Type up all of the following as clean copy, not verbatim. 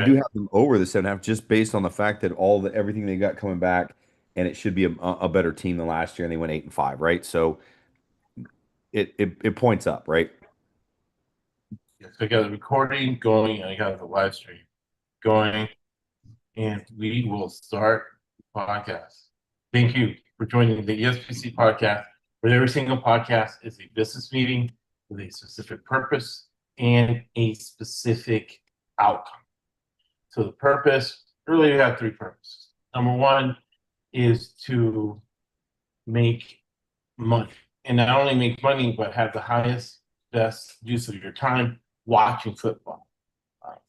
do right? have them over the 7.5 just based on the fact that everything they got coming back, and it should be a better team than last year, and they went 8-5, right? So it points up, right? Yes, I got the recording going and I got the live stream going, and we will start the podcast. Thank you for joining the ESPC podcast, where every single podcast is a business meeting with a specific purpose and a specific outcome. So the purpose, really we have three purposes. Number one is to make money. And not only make money, but have the highest, best use of your time watching football.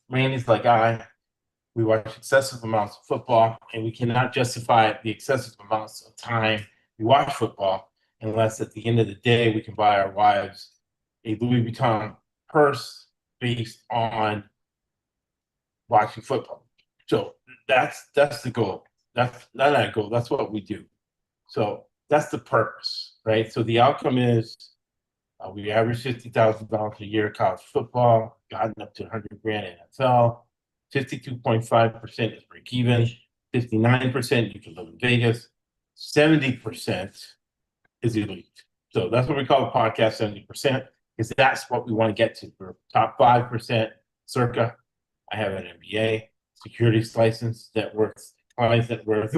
Randy's like we watch excessive amounts of football, and we cannot justify the excessive amounts of time we watch football unless at the end of the day we can buy our wives a Louis Vuitton purse based on watching football. So that's the goal. That's not a goal. That's what we do. So that's the purpose, right? So the outcome is we average $50,000 a year college football, gotten up to 100 grand in NFL. 52.5% is break even. 59% you can live in Vegas. 70% is elite. So that's what we call the podcast 70%, because that's what we want to get to. We're top 5% circa. I have an MBA, securities license that works, clients that worth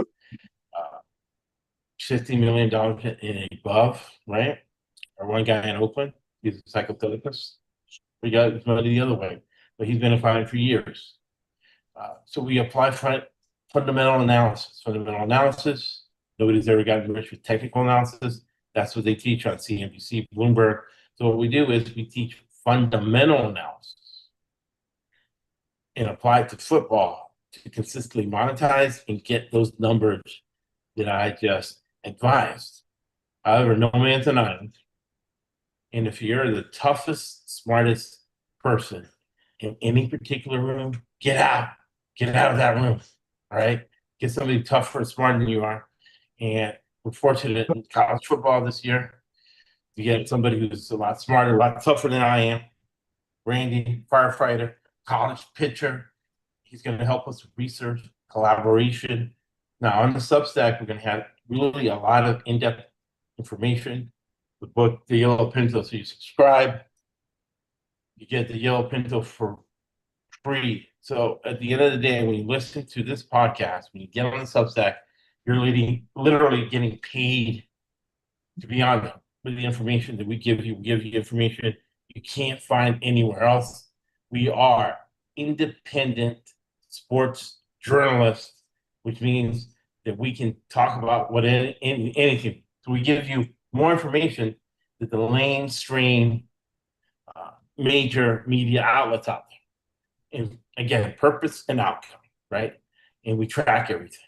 $50 million and above, right? Or one guy in Oakland, he's a psychotherapist. We got his money the other way, but he's been a client for years. So we apply fundamental analysis. Fundamental analysis, nobody's ever gotten rich with technical analysis. That's what they teach on CNBC, Bloomberg. So what we do is we teach fundamental analysis and apply it to football to consistently monetize and get those numbers that I just advised. However, no man's an island. And if you're the toughest, smartest person in any particular room, get out. Get out of that room. All right. Get somebody tougher and smarter than you are. And we're fortunate in college football this year to get somebody who's a lot smarter, a lot tougher than I am. Randy, firefighter, college pitcher. He's going to help us with research, collaboration. Now, on the Substack, we're going to have really a lot of in depth information. The book, The Yellow Pinto. So you subscribe, you get the Yellow Pinto for free. So at the end of the day, when you listen to this podcast, when you get on the Substack, you're literally getting paid to be on it with the information that we give you. We give you information you can't find anywhere else. We are independent sports journalists, which means that we can talk about anything. So we give you more information that the mainstream major media outlets out there. And again, purpose and outcome, right? And we track everything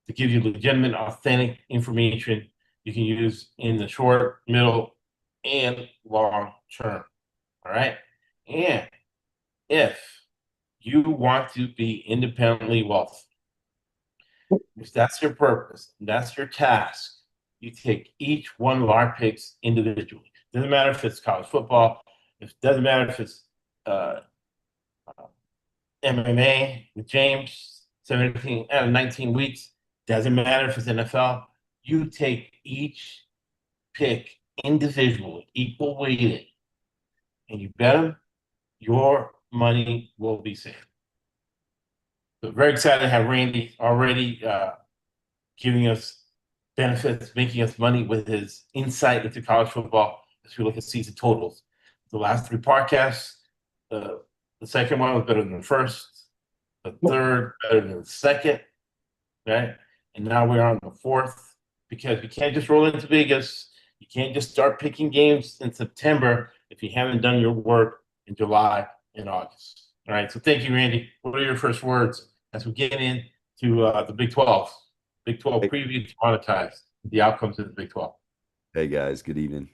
to give you legitimate, authentic information you can use in the short, middle, and long term. All right. And if you want to be independently wealthy, if that's your purpose, that's your task, you take each one of our picks individually. Doesn't matter if it's college football, it doesn't matter if it's MMA with James, 17 out of 19 weeks. Doesn't matter if it's NFL. You take each pick individually, equal weighted, and you bet them, your money will be safe. So very excited to have Randy already giving us benefits, making us money with his insight into college football as we look at season totals. The last three podcasts, the second one was better than the first, the third better than the second, right? And now we're on the fourth because you can't just roll into Vegas. You can't just start picking games in September if you haven't done your work in July and August. All right. So thank you, Randy. What are your first words as we get into the Big 12? Big 12 Hey, preview to monetize the outcomes of the Big 12. hey guys, good evening.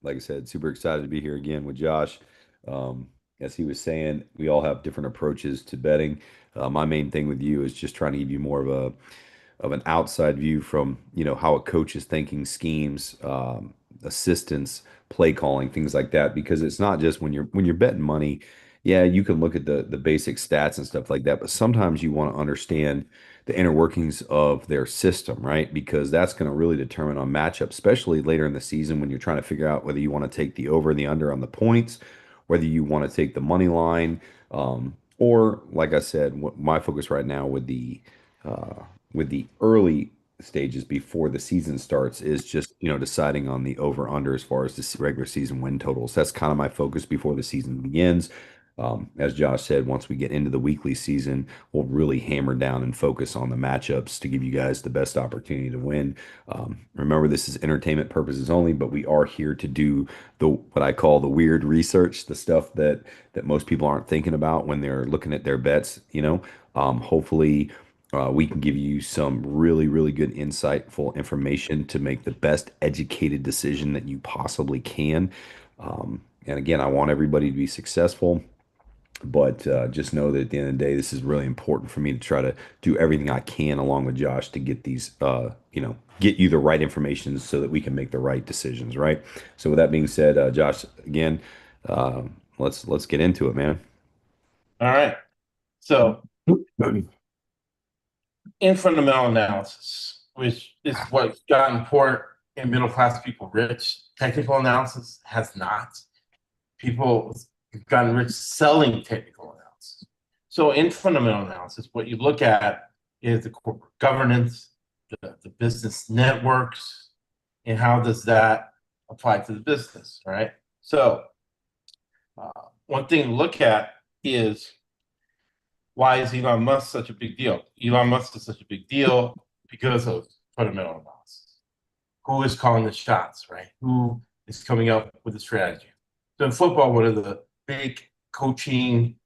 Like I said, super excited to be here again with Josh. Um, as he was saying, we all have different approaches to betting. My main thing with you is just trying to give you more of an outside view from how a coach is thinking, schemes, assistance, play calling, things like that. Because it's not just when you're betting money. yeah, you can look at the basic stats and stuff like that, but sometimes you want to understand the inner workings of their system, right? Because that's going to really determine on matchup, especially later in the season when you're trying to figure out whether you want to take the over and the under on the points, whether you want to take the money line, or like I said, what my focus right now with the early stages before the season starts is just, deciding on the over under as far as the regular season win totals. That's kind of my focus before the season begins. As Josh said, once we get into the weekly season, we'll really hammer down and focus on the matchups to give you guys the best opportunity to win. Remember, this is entertainment purposes only, but we are here to do the what I call the weird research, the stuff that most people aren't thinking about when they're looking at their bets. Hopefully, we can give you some really, really good, insightful information to make the best educated decision that you possibly can. And again, I want everybody to be successful. But just know that at the end of the day, this is really important for me to try to do everything I can along with Josh to get these, get you the right information so that we can make the right decisions, right? So with that being said, Josh, again, let's get into it, man. All right. So in fundamental analysis, which is what got poor and middle class people rich, technical analysis has not. People have gotten rich selling technical analysis. So in fundamental analysis, what you look at is the corporate governance, the business networks, and how does that apply to the business, right? So one thing to look at is, why is Elon Musk such a big deal? Elon Musk is such a big deal because of fundamental analysis. Who is calling the shots, right? Who is coming up with the strategy? So in football, one of the big coaching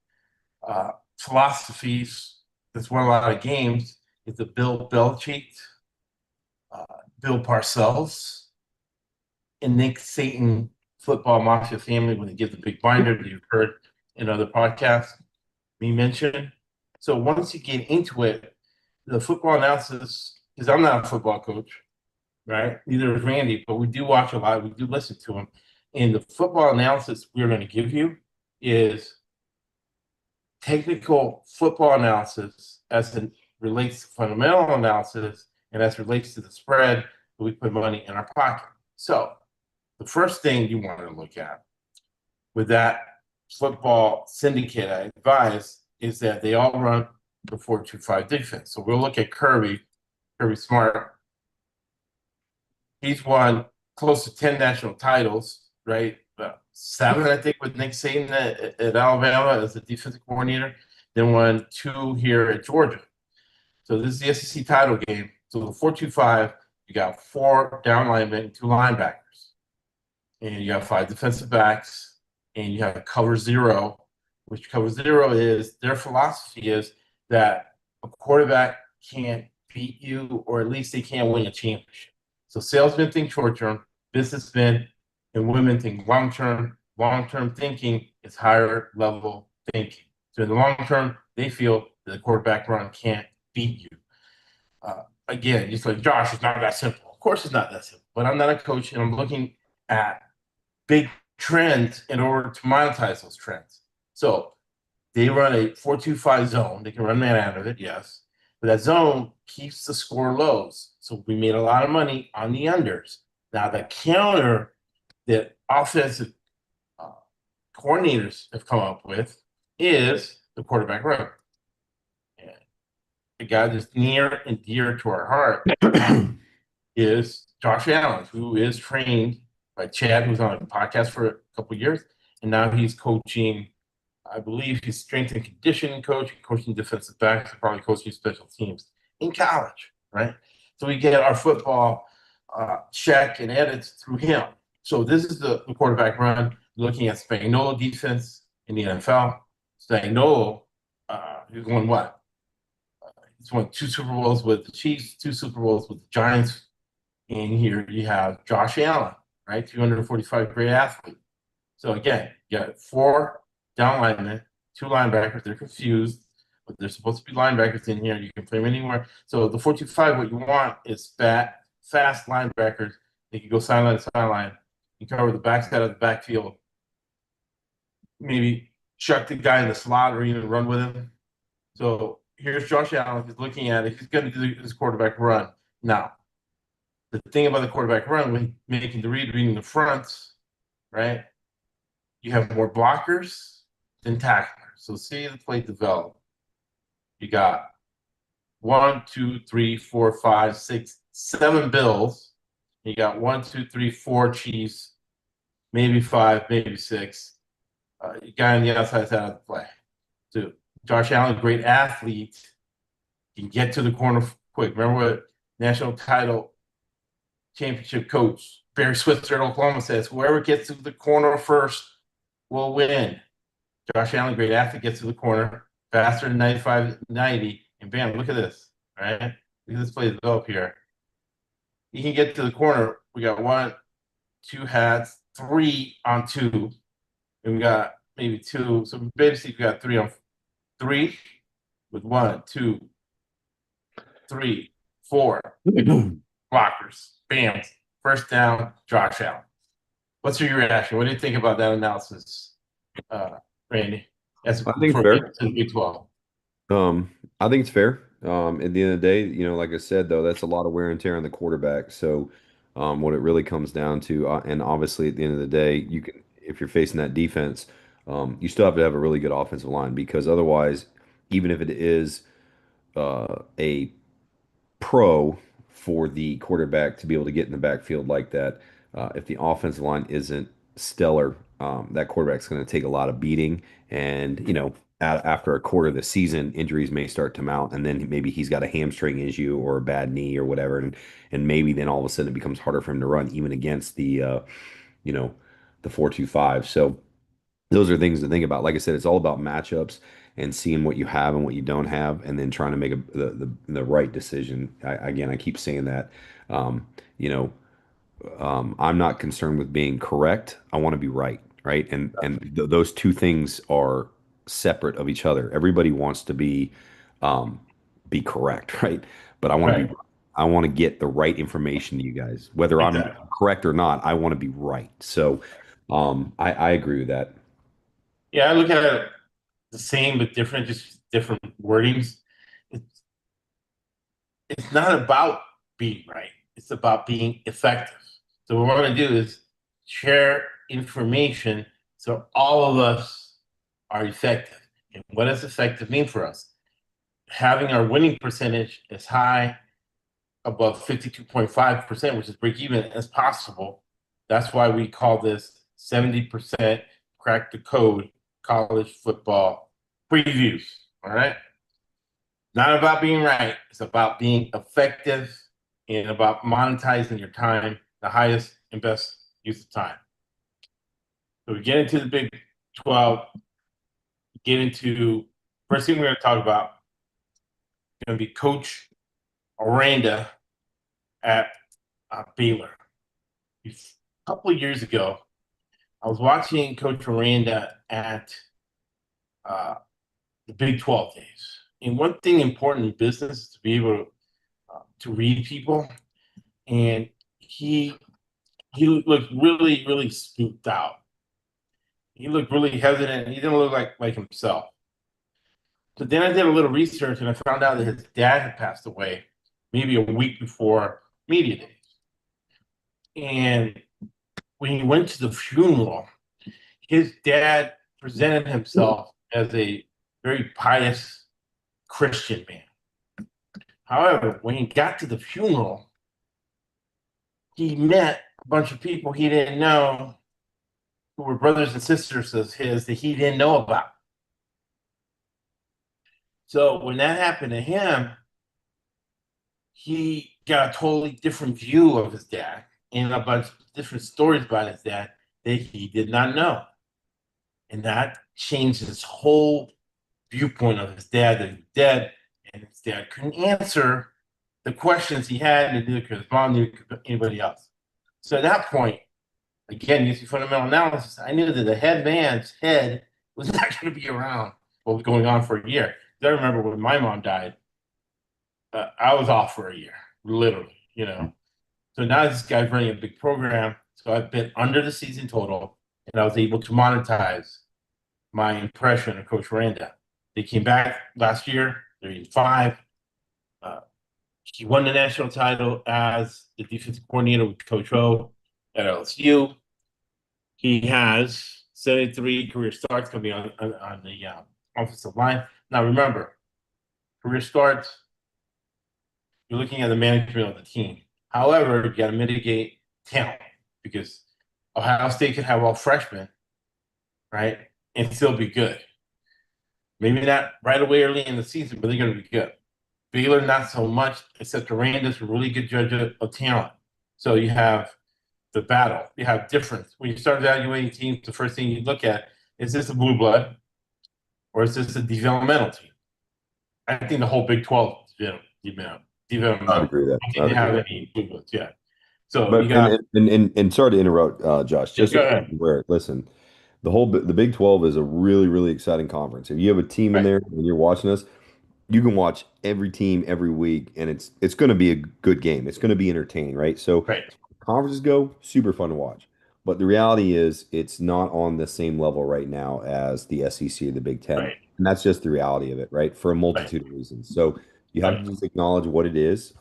philosophies that's won a lot of games is the Bill Belichick, uh, Bill Parcells, and Nick Saban football mafia family when they give the big binder that you've heard in other podcasts me mention. So once you get into it, the football analysis, because I'm not a football coach, right? Neither is Randy, but we do watch a lot. We do listen to him. And the football analysis we're going to give you is technical football analysis as it relates to fundamental analysis and as it relates to the spread that we put money in our pocket. So the first thing you want to look at with that football syndicate I advise is that they all run the 4-2-5 defense. So we'll look at Kirby Smart. He's won close to 10 national titles, right? 7, I think, with Nick Saban at Alabama as the defensive coordinator, then won 2 here at Georgia. So this is the SEC title game. So the 4-2-5, you got 4 down linemen, 2 linebackers, and you got 5 defensive backs, and you have cover 0, which cover 0 is their philosophy is that a quarterback can't beat you, or at least they can't win a championship. So salesmen think short term, businessmen and women think long term. Long term thinking is higher level thinking. So in the long term, they feel that the quarterback run can't beat you. Again, just like Josh, it's not that simple. Of course, it's not that simple. But I'm not a coach, and I'm looking at big trends in order to monetize those trends. So they run a 4-2-5 zone. They can run man out of it, yes. But that zone keeps the score lows. So we made a lot of money on the unders. Now, the counter that offensive coordinators have come up with is the quarterback run. And the guy that's near and dear to our heart is Josh Allen, who is trained by Chad, who's on a podcast for a couple of years. And now he's coaching, I believe he's strength and conditioning coach, coaching defensive backs, probably coaching special teams in college, right? So we get our football check and edits through him. So this is the quarterback run, looking at Spagnuolo defense in the NFL. Spagnuolo, he's won what? He's won 2 Super Bowls with the Chiefs, 2 Super Bowls with the Giants. And here you have Josh Allen, right? 245 great athlete. So again, you got 4 down linemen, 2 linebackers. They're confused, but they're supposed to be linebackers in here. You can play them anywhere. So the 4-2-5, what you want is fast linebackers. They can go sideline to sideline. You cover the backside of the backfield, maybe chuck the guy in the slot or even run with him. So here's Josh Allen. He's looking at it. He's going to do his quarterback run. Now, the thing about the quarterback run, when making the reading the fronts, right? You have more blockers than tacklers. So see the play develop. You got 7 Bills. You got 4 Chiefs, maybe 5, maybe 6. Guy on the outside side of the play. So Josh Allen, great athlete, can get to the corner quick. Remember what national title championship coach Barry Switzer at Oklahoma says, whoever gets to the corner first will win. Josh Allen, great athlete, gets to the corner faster than 95, 90, and bam, look at this, right? Look at this play develop here. He can get to the corner. We got 1, 2 hats, 3 on 2, and we got maybe 2. So basically, we got 3 on 3 with 1, 2, 3, 4 blockers. Bam, first down, Josh Allen. What's your reaction? What do you think about that analysis, Randy? That's I think it's for fair. Big 12. I think it's fair. At the end of the day, like I said, though, that's a lot of wear and tear on the quarterback. So, what it really comes down to, and obviously at the end of the day, you can, if you're facing that defense, you still have to have a really good offensive line because otherwise, even if it is a pro for the quarterback to be able to get in the backfield like that. If the offensive line isn't stellar, that quarterback's going to take a lot of beating. And, after a quarter of the season, injuries may start to mount, and then maybe he's got a hamstring issue or a bad knee or whatever, and maybe then all of a sudden it becomes harder for him to run, even against you know, the 4-2-5. So those are things to think about. Like I said, it's all about matchups and seeing what you have and what you don't have, and then trying to make the right decision. Again, I keep saying that. Um, you know, I'm not concerned with being correct. I want to be right, right? And those two things are separate of each other. Everybody wants to um, be correct, right? But Right. I want to get the right information to you guys, whether I'm Exactly. correct or not. I want to be right. So, I agree with that. Yeah, I look at it the same but different, just different wordings. It's it's not about being right. It's about being effective. So what we're going to do is share information so all of us are effective. And what does effective mean for us? Having our winning percentage as high above 52.5%, which is break even as possible. That's why we call this 70% crack the code college football previews. All right. Not about being right. It's about being effective and about monetizing your time, the highest and best use of time. So we get into the Big 12, get into first thing we're going to talk about going to be Coach Aranda at Baylor. A couple of years ago, I was watching Coach Aranda at uh, the Big 12 days. And one thing important in business is to be able to read people. And he looked really, really spooked out. He looked really hesitant. He didn't look like himself. So then I did a little research and I found out that his dad had passed away maybe a week before media days. And when he went to the funeral, his dad presented himself as a very pious Christian man. However, when he got to the funeral, he met a bunch of people he didn't know who were brothers and sisters of his that he didn't know about. So when that happened to him, he got a totally different view of his dad and a bunch of different stories about his dad that he did not know. And that changed his whole viewpoint of his dad that he was dead, and his dad couldn't answer the questions he had, and neither could his mom, neither could anybody else. So at that point, again, using fundamental analysis, I knew that the head man's head was not going to be around what was going on for a year. I remember when my mom died, I was off for a year, literally. So now this guy's running a big program. So I've been under the season total, and I was able to monetize my impression of Coach Randa. They came back last year, they're in five. Uh, he won the national title as the defensive coordinator with Coach O at LSU. He has 73 career starts coming on the offensive line. Now, remember, career starts, you're looking at the management of the team. However, you got to mitigate talent because Ohio State can have all freshmen, right, and still be good. Maybe not right away early in the season, but they're going to be good. Baylor, not so much, except Aranda's a really good judge of talent. So you have the battle. You have difference. When you start evaluating teams, the first thing you look at is this a blue blood or is this a developmental team? I think the whole Big 12 is I would developmental. agree with that. I don't I think would they agree have with that. any blue bloods, yeah. So you But got, sorry to interrupt, Josh. yeah, Just so go ahead. you're aware, listen, the Big 12 is a really really exciting conference. If you have a team in Right, there and you're watching us, you can watch every team every week, and it's going to be a good game. It's going to be entertaining, right? So right, conferences go, super fun to watch. But the reality is, it's not on the same level right now as the SEC or the Big Ten. right, And that's just the reality of it, right? For a right, multitude of reasons. So you have right, to just acknowledge what it is.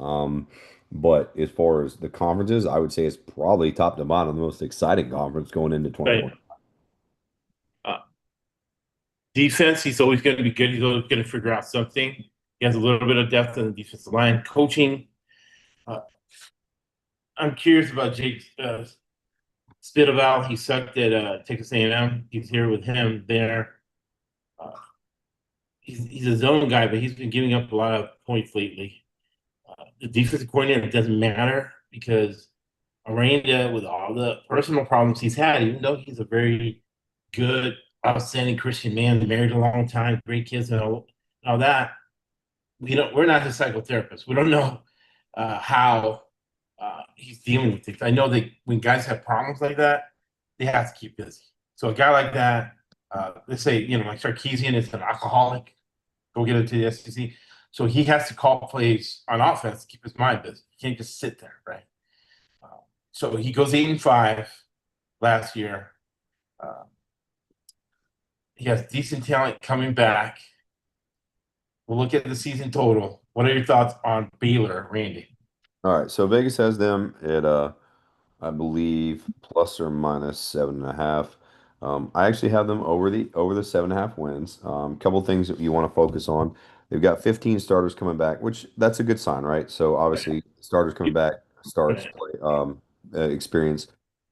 But as far as the conferences, I would say it's probably top to bottom the most exciting conference going into right. 2020. Uh, Defense, he's always going to be good. He's always going to figure out something. He has a little bit of depth in the defensive line. Coaching, uh, I'm curious about Jake Spitaval. He sucked at Texas A&M. He's here with him there. Uh, he's a zone guy, but he's been giving up a lot of points lately. The defensive coordinator doesn't matter because Aranda, with all the personal problems he's had, even though he's a very good, outstanding Christian man, married a long time, great kids, and all that, we're not his psychotherapist. We don't know how he's dealing with things. I know that when guys have problems like that, they have to keep busy. So a guy like that, let's say, like Sarkeesian is an alcoholic, go get it to the SEC. So he has to call plays on offense to keep his mind busy. He can't just sit there, right? Uh, so he goes 8-5 last year. Uh, he has decent talent coming back. We'll look at the season total. What are your thoughts on Baylor, Randy? All right, so Vegas has them at I believe plus or minus 7.5. I actually have them over the 7.5 wins. Couple things that you want to focus on. They've got 15 starters coming back, which that's a good sign, right? So obviously starters coming back starts play experience.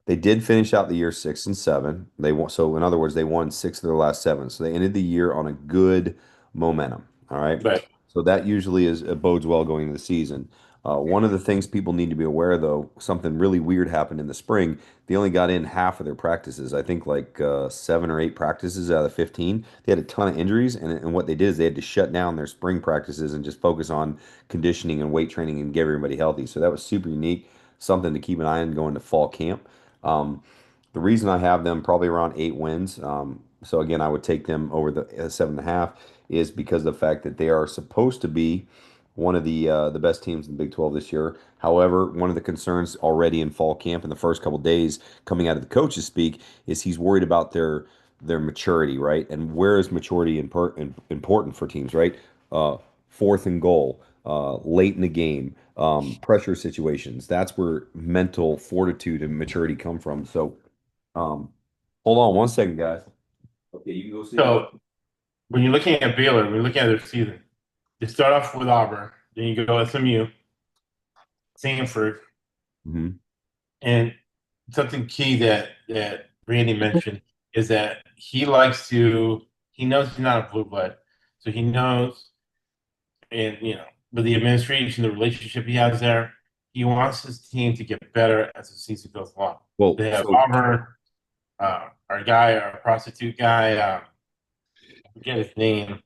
They did finish out the year 6-7. They won, so in other words, they won six of their last seven. So they ended the year on a good momentum. All right. Right, So that usually is bodes well going into the season. One of the things people need to be aware, though, something really weird happened in the spring. They only got in half of their practices. I think like 7 or 8 practices out of 15. They had a ton of injuries, and what they did is they had to shut down their spring practices and just focus on conditioning and weight training and get everybody healthy. So that was super unique, something to keep an eye on going to fall camp. Um, the reason I have them probably around 8 wins, so again, I would take them over the 7.5, is because of the fact that they are supposed to be one of the best teams in the Big 12 this year. However, one of the concerns already in fall camp in the first couple days coming out of the coaches speak is he's worried about their maturity, right? And where is maturity important for teams, right? Fourth and goal, late in the game, pressure situations. That's where mental fortitude and maturity come from. So, hold on one second, guys. Okay, you can go see. so when you're looking at Baylor, when you're looking at their season, they start off with Auburn, then you go SMU, Stanford, Mhm. and something key that Randy mentioned is that he knows he's not a blue blood, so he knows, and with the administration, the relationship he has there, he wants his team to get better as the season goes along. Well, They have so Auburn, our prostitute guy, I forget his name.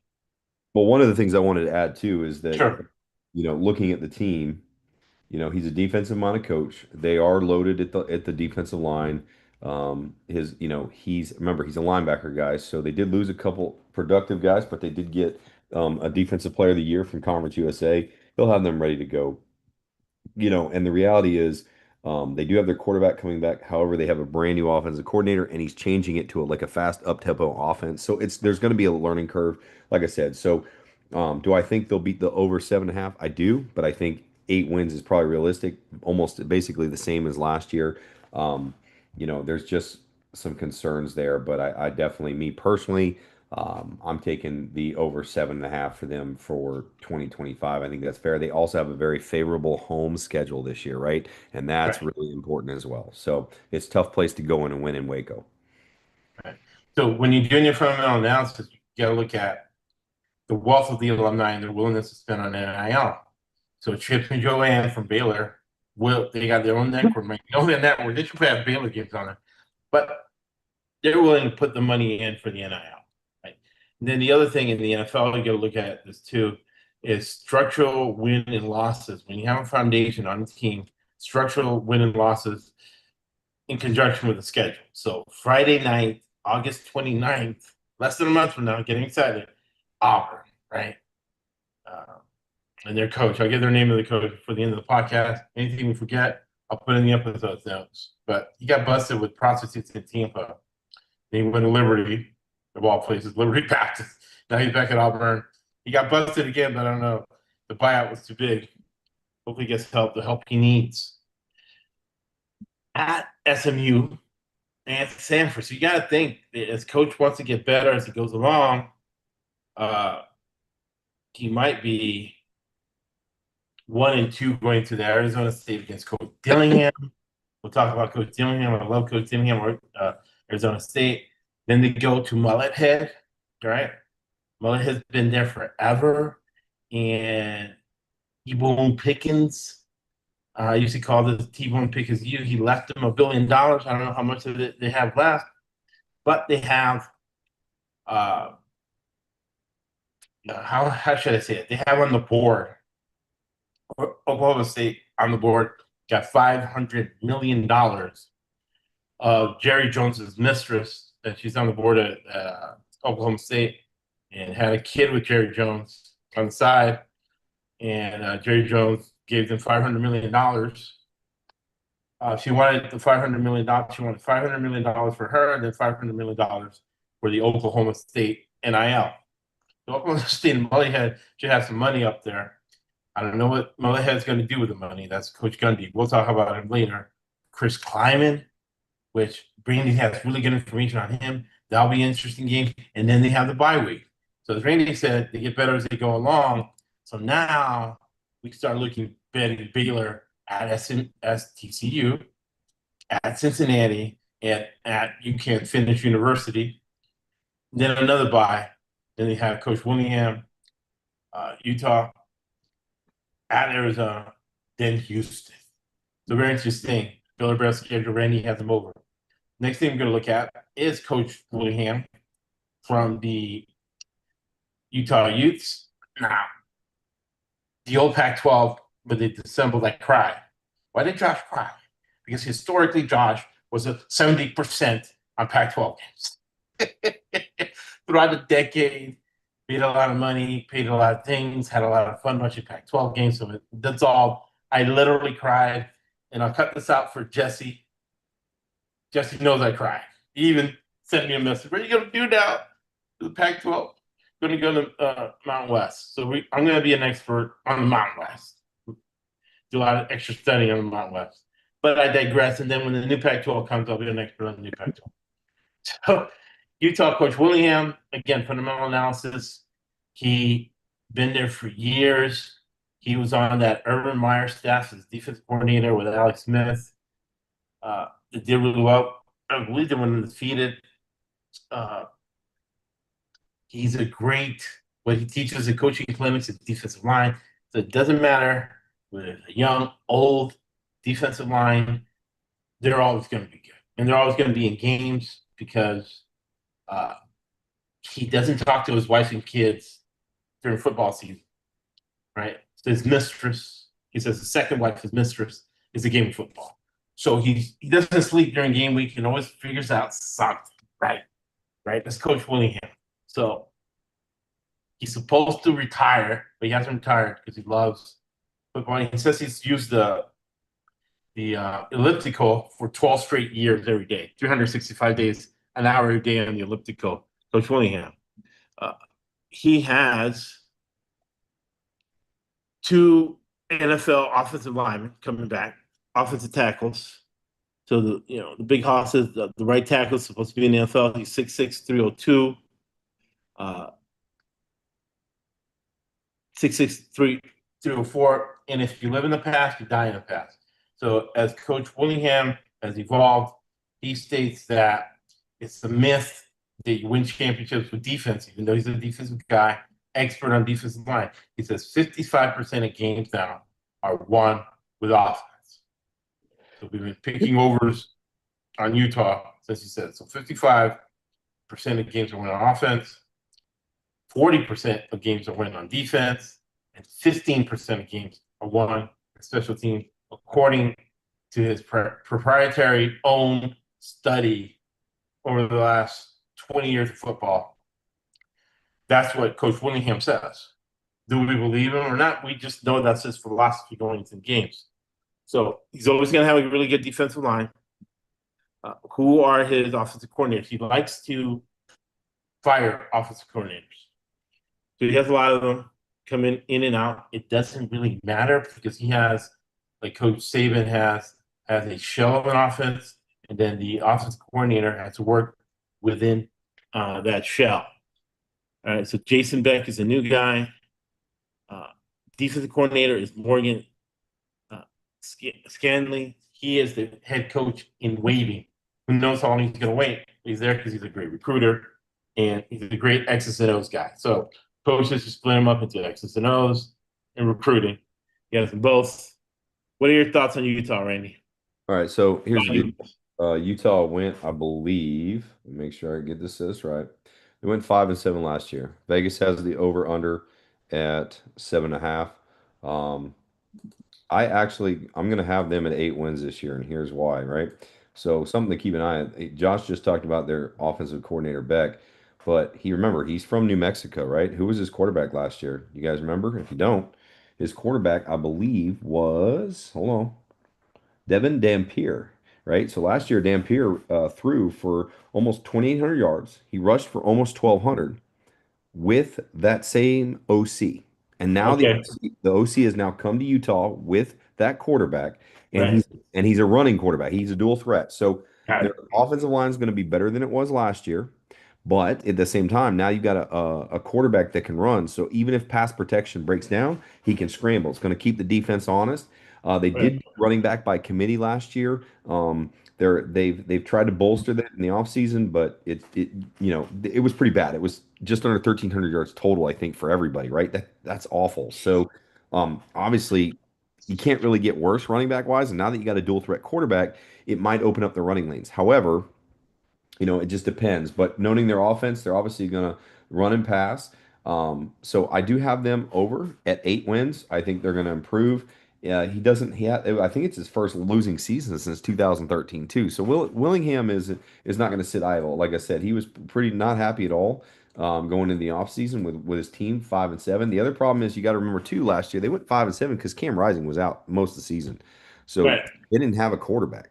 one of the things I wanted to add too is that, Sure, looking at the team, he's a defensive minded coach. They are loaded at the defensive line. He's remember he's a linebacker guy, so they did lose a couple productive guys, but they did get a defensive player of the year from Conference USA. He'll have them ready to go. And the reality is, They do have their quarterback coming back. However, they have a brand new offensive coordinator, and he's changing it to like a fast up-tempo offense. So there's going to be a learning curve, like I said. So, do I think they'll beat the over 7.5? I do, but I think 8 wins is probably realistic, almost basically the same as last year. Um, there's just some concerns there, but I definitely, me personally, I'm taking the over 7.5 for them for 2025. I think that's fair. They also have a very favorable home schedule this year, right? And that's Right, really important as well. So it's a tough place to go in and win in Waco. right. So when you're doing your fundamental analysis, you got to look at the wealth of the alumni and their willingness to spend on NIL. So Chip and Joanne from Baylor, they got their own network. Right? You know their network. They should have Baylor games on it, but they're willing to put the money in for the NIL. Right? And then the other thing in the NFL, you got to look at this too, is structural win and losses. When you have a foundation on the team, structural win and losses in conjunction with the schedule. So Friday night, August 29th, less than a month from now, getting excited, Auburn, right? Uh, and their coach. I'll get their name of the coach for the end of the podcast. Anything we forget, I'll put in the episode notes. But he got busted with prostitutes in Tampa. He went to Liberty, of all places, Liberty Baptist. Now he's back at Auburn. He got busted again, but I don't know. The buyout was too big. Hopefully he gets help, the help he needs. At SMU and Sanford. So you got to think, as coach wants to get better as he goes along, uh, he might be 1-2 going to the Arizona State against Coach Dillingham. We'll talk about Coach Dillingham. I love Coach Dillingham or Arizona State. Then they go to Mullet Head, right? Mullet has been there forever. And T-Bone Pickens, I used to call this T-Bone Pickens you. He left them $1 billion. I don't know how much of it they have left, but they have how should I say it? They have on the board Oklahoma State on the board got $500 million of Jerry Jones's mistress, and she's on the board at Oklahoma State, and had a kid with Jerry Jones on the side, and Jerry Jones gave them $500 million. She wanted the $500 million. She wanted $500 million for her, and then $500 million for the Oklahoma State NIL. The Oklahoma State and Mullyhead should have some money up there. I don't know what Mullyhead's going to do with the money. That's Coach Gundy. We'll talk about him later. Chris Kleiman, which Brandy has really good information on him. That'll be an interesting game. And then they have the bye week. So as Randy said, they get better as they go along. So now we start looking betting Baylor at STCU, at Cincinnati, at UCAN Finish University. Then another bye. Then they have Coach Willingham, Utah, at Arizona, then Houston. So very interesting. Baylor Bears schedule. Randy has them over. Next thing we're going to look at is Coach Willingham from the Utah Utes. Now, the old Pac-12, but they dissembled like cry. Why did Josh cry? Because historically, Josh was a 70% on Pac-12 games. Throughout the decade, made a lot of money, paid a lot of things, had a lot of fun watching Pac-12 games. So that's all. I literally cried, and I'll cut this out for Jesse. Jesse knows I cried. He even sent me a message. What are you going to do now? The Pac-12. Going to go to Mountain West. So I'm going to be an expert on the Mountain West. Do a lot of extra studying on the Mountain West. But I digress. And then when the new Pac-12 comes, I'll be an expert on the new Pac-12. So Utah coach Willingham, again, fundamental analysis. He been there for years. He was on that Urban Meyer staff as defense coordinator with Alex Smith. They did really well. I believe they were undefeated. He's a great, what he teaches in coaching clinics at defensive line. So it doesn't matter with a young, old defensive line, they're always going to be good. And they're always going to be in games because he doesn't talk to his wife and kids during football season, right? So his mistress, he says the second wife, his mistress, is the game of football. So he doesn't sleep during game week and always figures out something, right? Right? That's Coach Willingham. So he's supposed to retire, but he hasn't retired because he loves football. He says he's used the the elliptical for 12 straight years every day, 365 days, an hour a day on the elliptical. Coach Willingham. Uh, he has two NFL offensive linemen coming back, offensive tackles. So the big hoss is the right tackle is supposed to be in the NFL. He's 6'6", 302. 6'6", 304. And if you live in the past, you die in the past. So as Coach Willingham has evolved, he states that it's a myth that you win championships with defense, even though he's a defensive guy, expert on defensive line. He says 55% of games now are won with offense. So we've been picking overs on Utah since he said so. 55% of games are won on offense, 40% of games are won on defense, and 15% of games are won in special teams, according to his proprietary own study over the last 20 years of football. That's what Coach Willingham says. Do we believe him or not? We just know that's his philosophy going into the games. So he's always going to have a really good defensive line. Who are his offensive coordinators? He likes to fire offensive coordinators. So he has a lot of them coming in and out. It doesn't really matter because he has, like Coach Saban has a shell of an offense, and then the offensive coordinator has to work within that shell. All right, so Jason Beck is a new guy. Defensive coordinator is Morgan uh, Scanley. He is the head coach in waiting. Who knows how long he's going to wait? He's there because he's a great recruiter and he's a great X's and O's guy. So coaches just split him up into X's and O's and recruiting. He has them both. What are your thoughts on Utah, Randy? All right, so here's the deal. Utah went, I believe, let me make sure I get this right. They went 5-7 last year. Vegas has the over under at 7.5. Um, I'm gonna have them at 8 wins this year, and here's why, right? So something to keep an eye on. Josh just talked about their offensive coordinator Beck, but he's from New Mexico, right? Who was his quarterback last year? You guys remember? If you don't, his quarterback, I believe, was hold on. Devin Dampier, right? So last year, Dampier threw for almost 2,800 yards. He rushed for almost 1,200 with that same OC. And now Okay, the OC has now come to Utah with that quarterback, and right. he's a running quarterback. He's a dual threat. So Got their it. offensive line is going to be better than it was last year. But at the same time, now you've got a quarterback that can run. So even if pass protection breaks down, he can scramble. It's going to keep the defense honest. They Right. did running back by committee last year. They've tried to bolster that in the offseason, but it was pretty bad. It was just under 1,300 yards total, I think, for everybody, right? That's awful. So obviously you can't really get worse running back wise. And now that you got a dual threat quarterback, it might open up the running lanes. However, it just depends. But knowing their offense, they're obviously going to run and pass. So I do have them over at 8 wins. I think they're going to improve. He doesn't. I think it's his first losing season since 2013 too. So Willingham is not going to sit idle. Like I said, he was pretty not happy at all going into the offseason with his team 5-7. The other problem is you got to remember too. Last year they went 5-7 because Cam Rising was out most of the season, so Right. they didn't have a quarterback.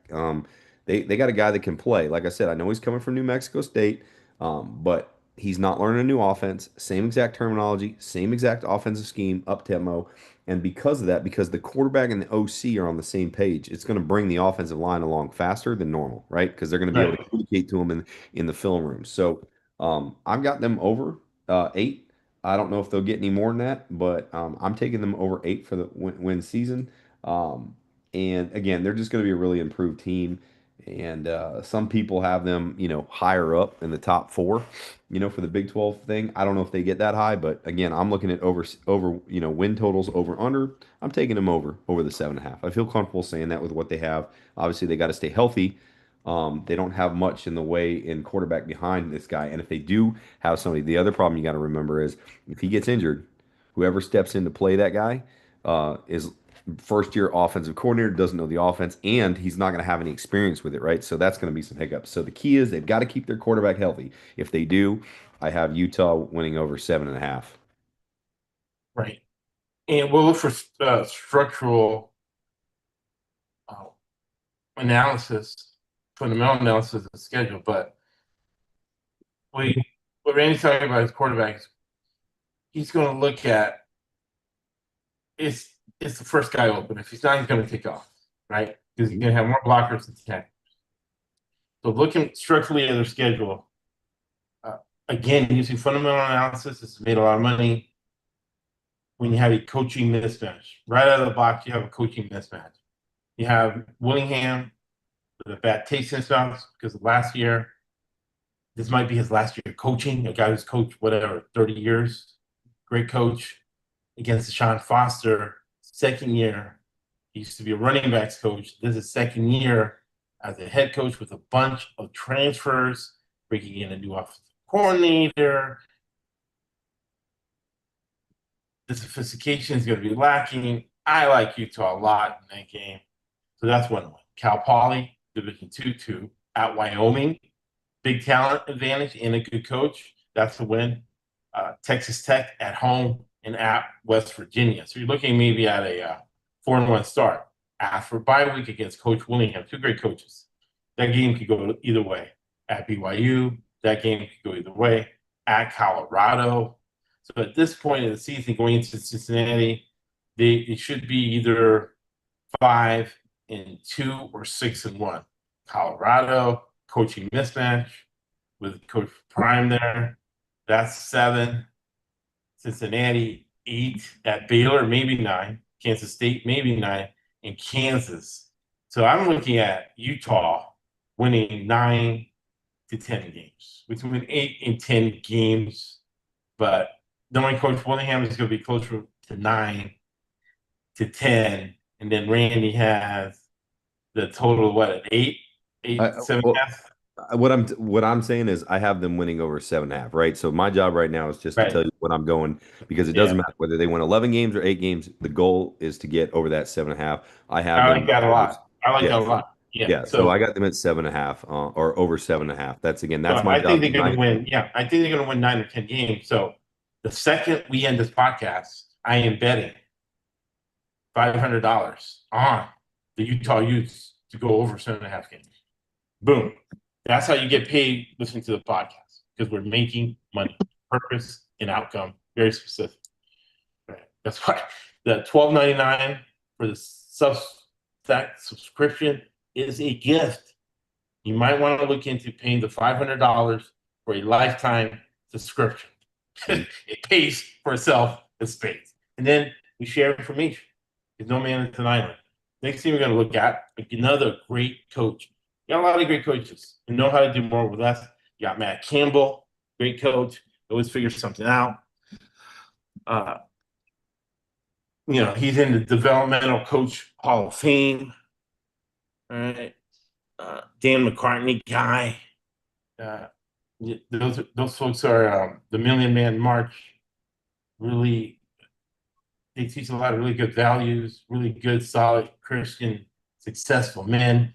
They got a guy that can play. Like I said, I know he's coming from New Mexico State, but he's not learning a new offense. Same exact terminology, same exact offensive scheme, up tempo. And because of that, because the quarterback and the OC are on the same page, it's going to bring the offensive line along faster than normal, right? Because they're going to be able Right. to communicate to them in the film room. So I've got them over 8. I don't know if they'll get any more than that, but I'm taking them over 8 for the win season. Um, and again, they're just going to be a really improved team. And some people have them, higher up in the top 4, for the Big 12 thing. I don't know if they get that high, but again, I'm looking at over, win totals over under. I'm taking them over the 7.5. I feel comfortable saying that with what they have. Obviously, they got to stay healthy. They don't have much in the way in quarterback behind this guy. And if they do have somebody, the other problem you got to remember is if he gets injured, whoever steps in to play that guy is first year offensive coordinator, doesn't know the offense, and he's not going to have any experience with it, right? So that's going to be some hiccups. So the key is they've got to keep their quarterback healthy. If they do, I have Utah winning over 7.5. Right. And we'll look for structural analysis, fundamental analysis of the schedule, but we what Randy's talking about his quarterbacks, he's going to look at is is the first guy open. If he's not, he's going to take off, right? Because he's Mhm. going to have more blockers than 10. So looking structurally at their schedule, uh, again, using fundamental analysis, this has made a lot of money when you have a coaching mismatch. Right out of the box, you have a coaching mismatch. You have Willingham with a bad taste in his mouth because last year, this might be his last year coaching, a guy who's coached whatever, 30 years, great coach against Sean Foster, second year. He used to be a running backs coach. This is second year as a head coach with a bunch of transfers, bringing in a new offensive coordinator. The sophistication is going to be lacking. I like Utah a lot in that game. So that's 1 win. Cal Poly, Division 2 at Wyoming. Big talent advantage and a good coach. That's a win. Texas Tech at home and at West Virginia. So you're looking maybe at a 4-1 start. After bye week against Coach Willingham, two great coaches. That game could go either way. At BYU, that game could go either way. At Colorado. So at this point in the season, going into Cincinnati, they should be either 5-2 or 6-1. Colorado coaching mismatch with Coach Prime there. That's 7. Cincinnati 8 at Baylor, maybe 9. Kansas State, maybe 9, and Kansas. So I'm looking at Utah winning 9 to 10 games, between 8 and 10 games. But knowing Coach Willingham is going to be closer to 9 to 10, and then Randy has the total of what, 8, I, 8, 7 well, half, what I'm saying is I have them winning over 7.5, right? So my job right now is just to right? tell you what I'm going because it doesn't Yeah, matter whether they win 11 games or 8 games. The goal is to get over that 7.5. I have I them like that a over. lot. I like that a Yes, lot. Yeah. yeah. So So, I got them at 7.5 or over 7.5. so That's my I think job they're going to tonight. win. Yeah, I think they're going to win 9 or 10 games. So the second we end this podcast, I am betting $500 on the Utah Utes to go over 7.5 games. Boom. That's how you get paid listening to the podcast because we're making money, purpose and outcome, very specific. Right. That's why the $12.99 for the Substack subscription is a gift. You might want to look into paying the $500 for a lifetime subscription. Mhm. It pays for itself in spades. And then we share information. Because no man is an island. Next thing we're going to look at another great coach. You got a lot of great coaches who know how to do more with less. You got Matt Campbell, great coach, always figures something out. Uh, he's in the developmental coach Hall of Fame. All right. Dan McCartney guy. Uh, those folks are the Million Man March. Really, they teach a lot of really good values. Really good, solid Christian, successful men.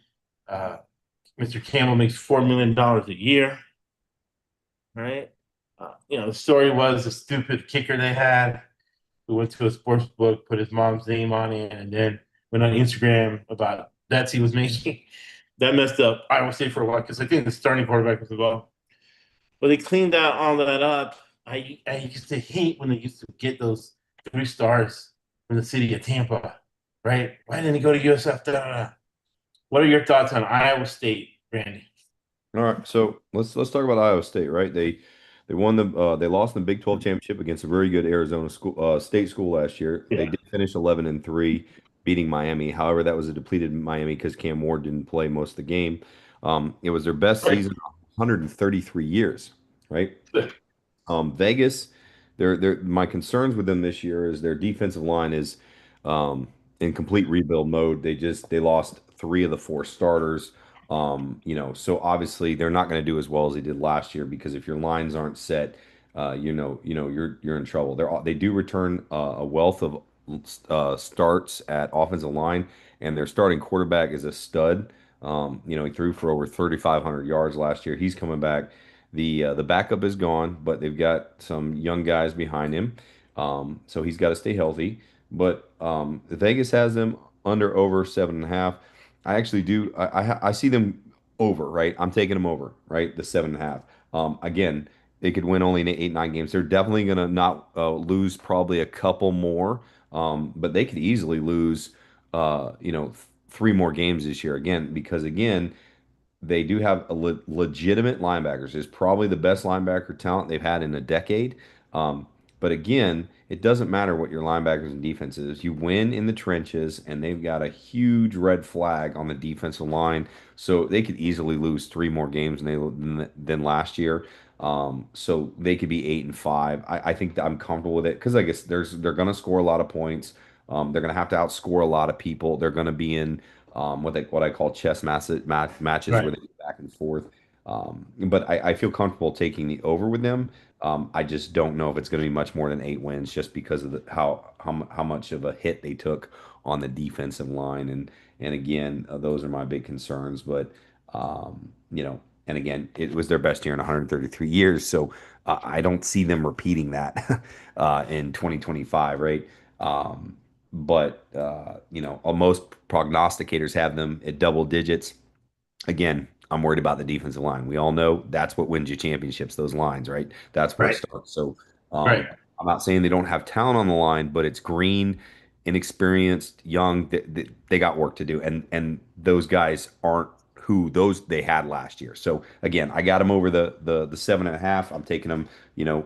Uh, Mr. Campbell makes $4 million a year. Right. The story was a stupid kicker they had who went to a sports book, put his mom's name on it, and then went on Instagram about bets he was making. That messed up Iowa State for a while because I think the starting quarterback was involved. But they cleaned out all that up. I used to hate when they used to get those 3 stars from the city of Tampa, right? Why didn't he go to USF? Da, da, da. What are your thoughts on Iowa State, Randy? All right, so let's talk about Iowa State, right? They lost in the Big 12 championship against a very good Arizona school state school last year. They Yeah. did finish 11-3, beating Miami. However, that was a depleted Miami because Cam Ward didn't play most of the game. It was their best Right. season in 133 years, right? Vegas, my concerns with them this year is their defensive line is um, in complete rebuild mode. They lost 3 of the 4 starters. So obviously they're not going to do as well as they did last year because if your lines aren't set, you're in trouble. They do return a wealth of starts at offensive line, and their starting quarterback is a stud. He threw for over 3,500 yards last year. He's coming back. The backup is gone, but they've got some young guys behind him, so he's got to stay healthy. But Vegas has them under over 7.5. I actually do. I see them over, right? I'm taking them over, right? The 7.5. Again, they could win only in 8, 9 games. They're definitely gonna not lose probably a couple more, but they could easily lose, three more games this year again because again they do have a legitimate linebackers. It's probably the best linebacker talent they've had in a decade. Um, but again, it doesn't matter what your linebackers and defense is. You win in the trenches, and they've got a huge red flag on the defensive line. So they could easily lose three more games than last year. So they could be 8-5. I think that I'm comfortable with it because I guess they're going to score a lot of points. They're going to have to outscore a lot of people. They're going to be in what I call matches where Right. they go back and forth. But I feel comfortable taking the over with them. I just don't know if it's going to be much more than 8 wins, just because of how much of a hit they took on the defensive line, and again, those are my big concerns. But and again, it was their best year in 133 years, so I don't see them repeating that in 2025, right? Um, but most prognosticators have them at double digits. Again, I'm worried about the defensive line. We all know that's what wins you championships, those lines, right? That's where it Right. starts. So Right. I'm not saying they don't have talent on the line, but it's green, inexperienced, young. They got work to do, and those guys aren't who those they had last year. So again, I got them over the 7.5. I'm taking them,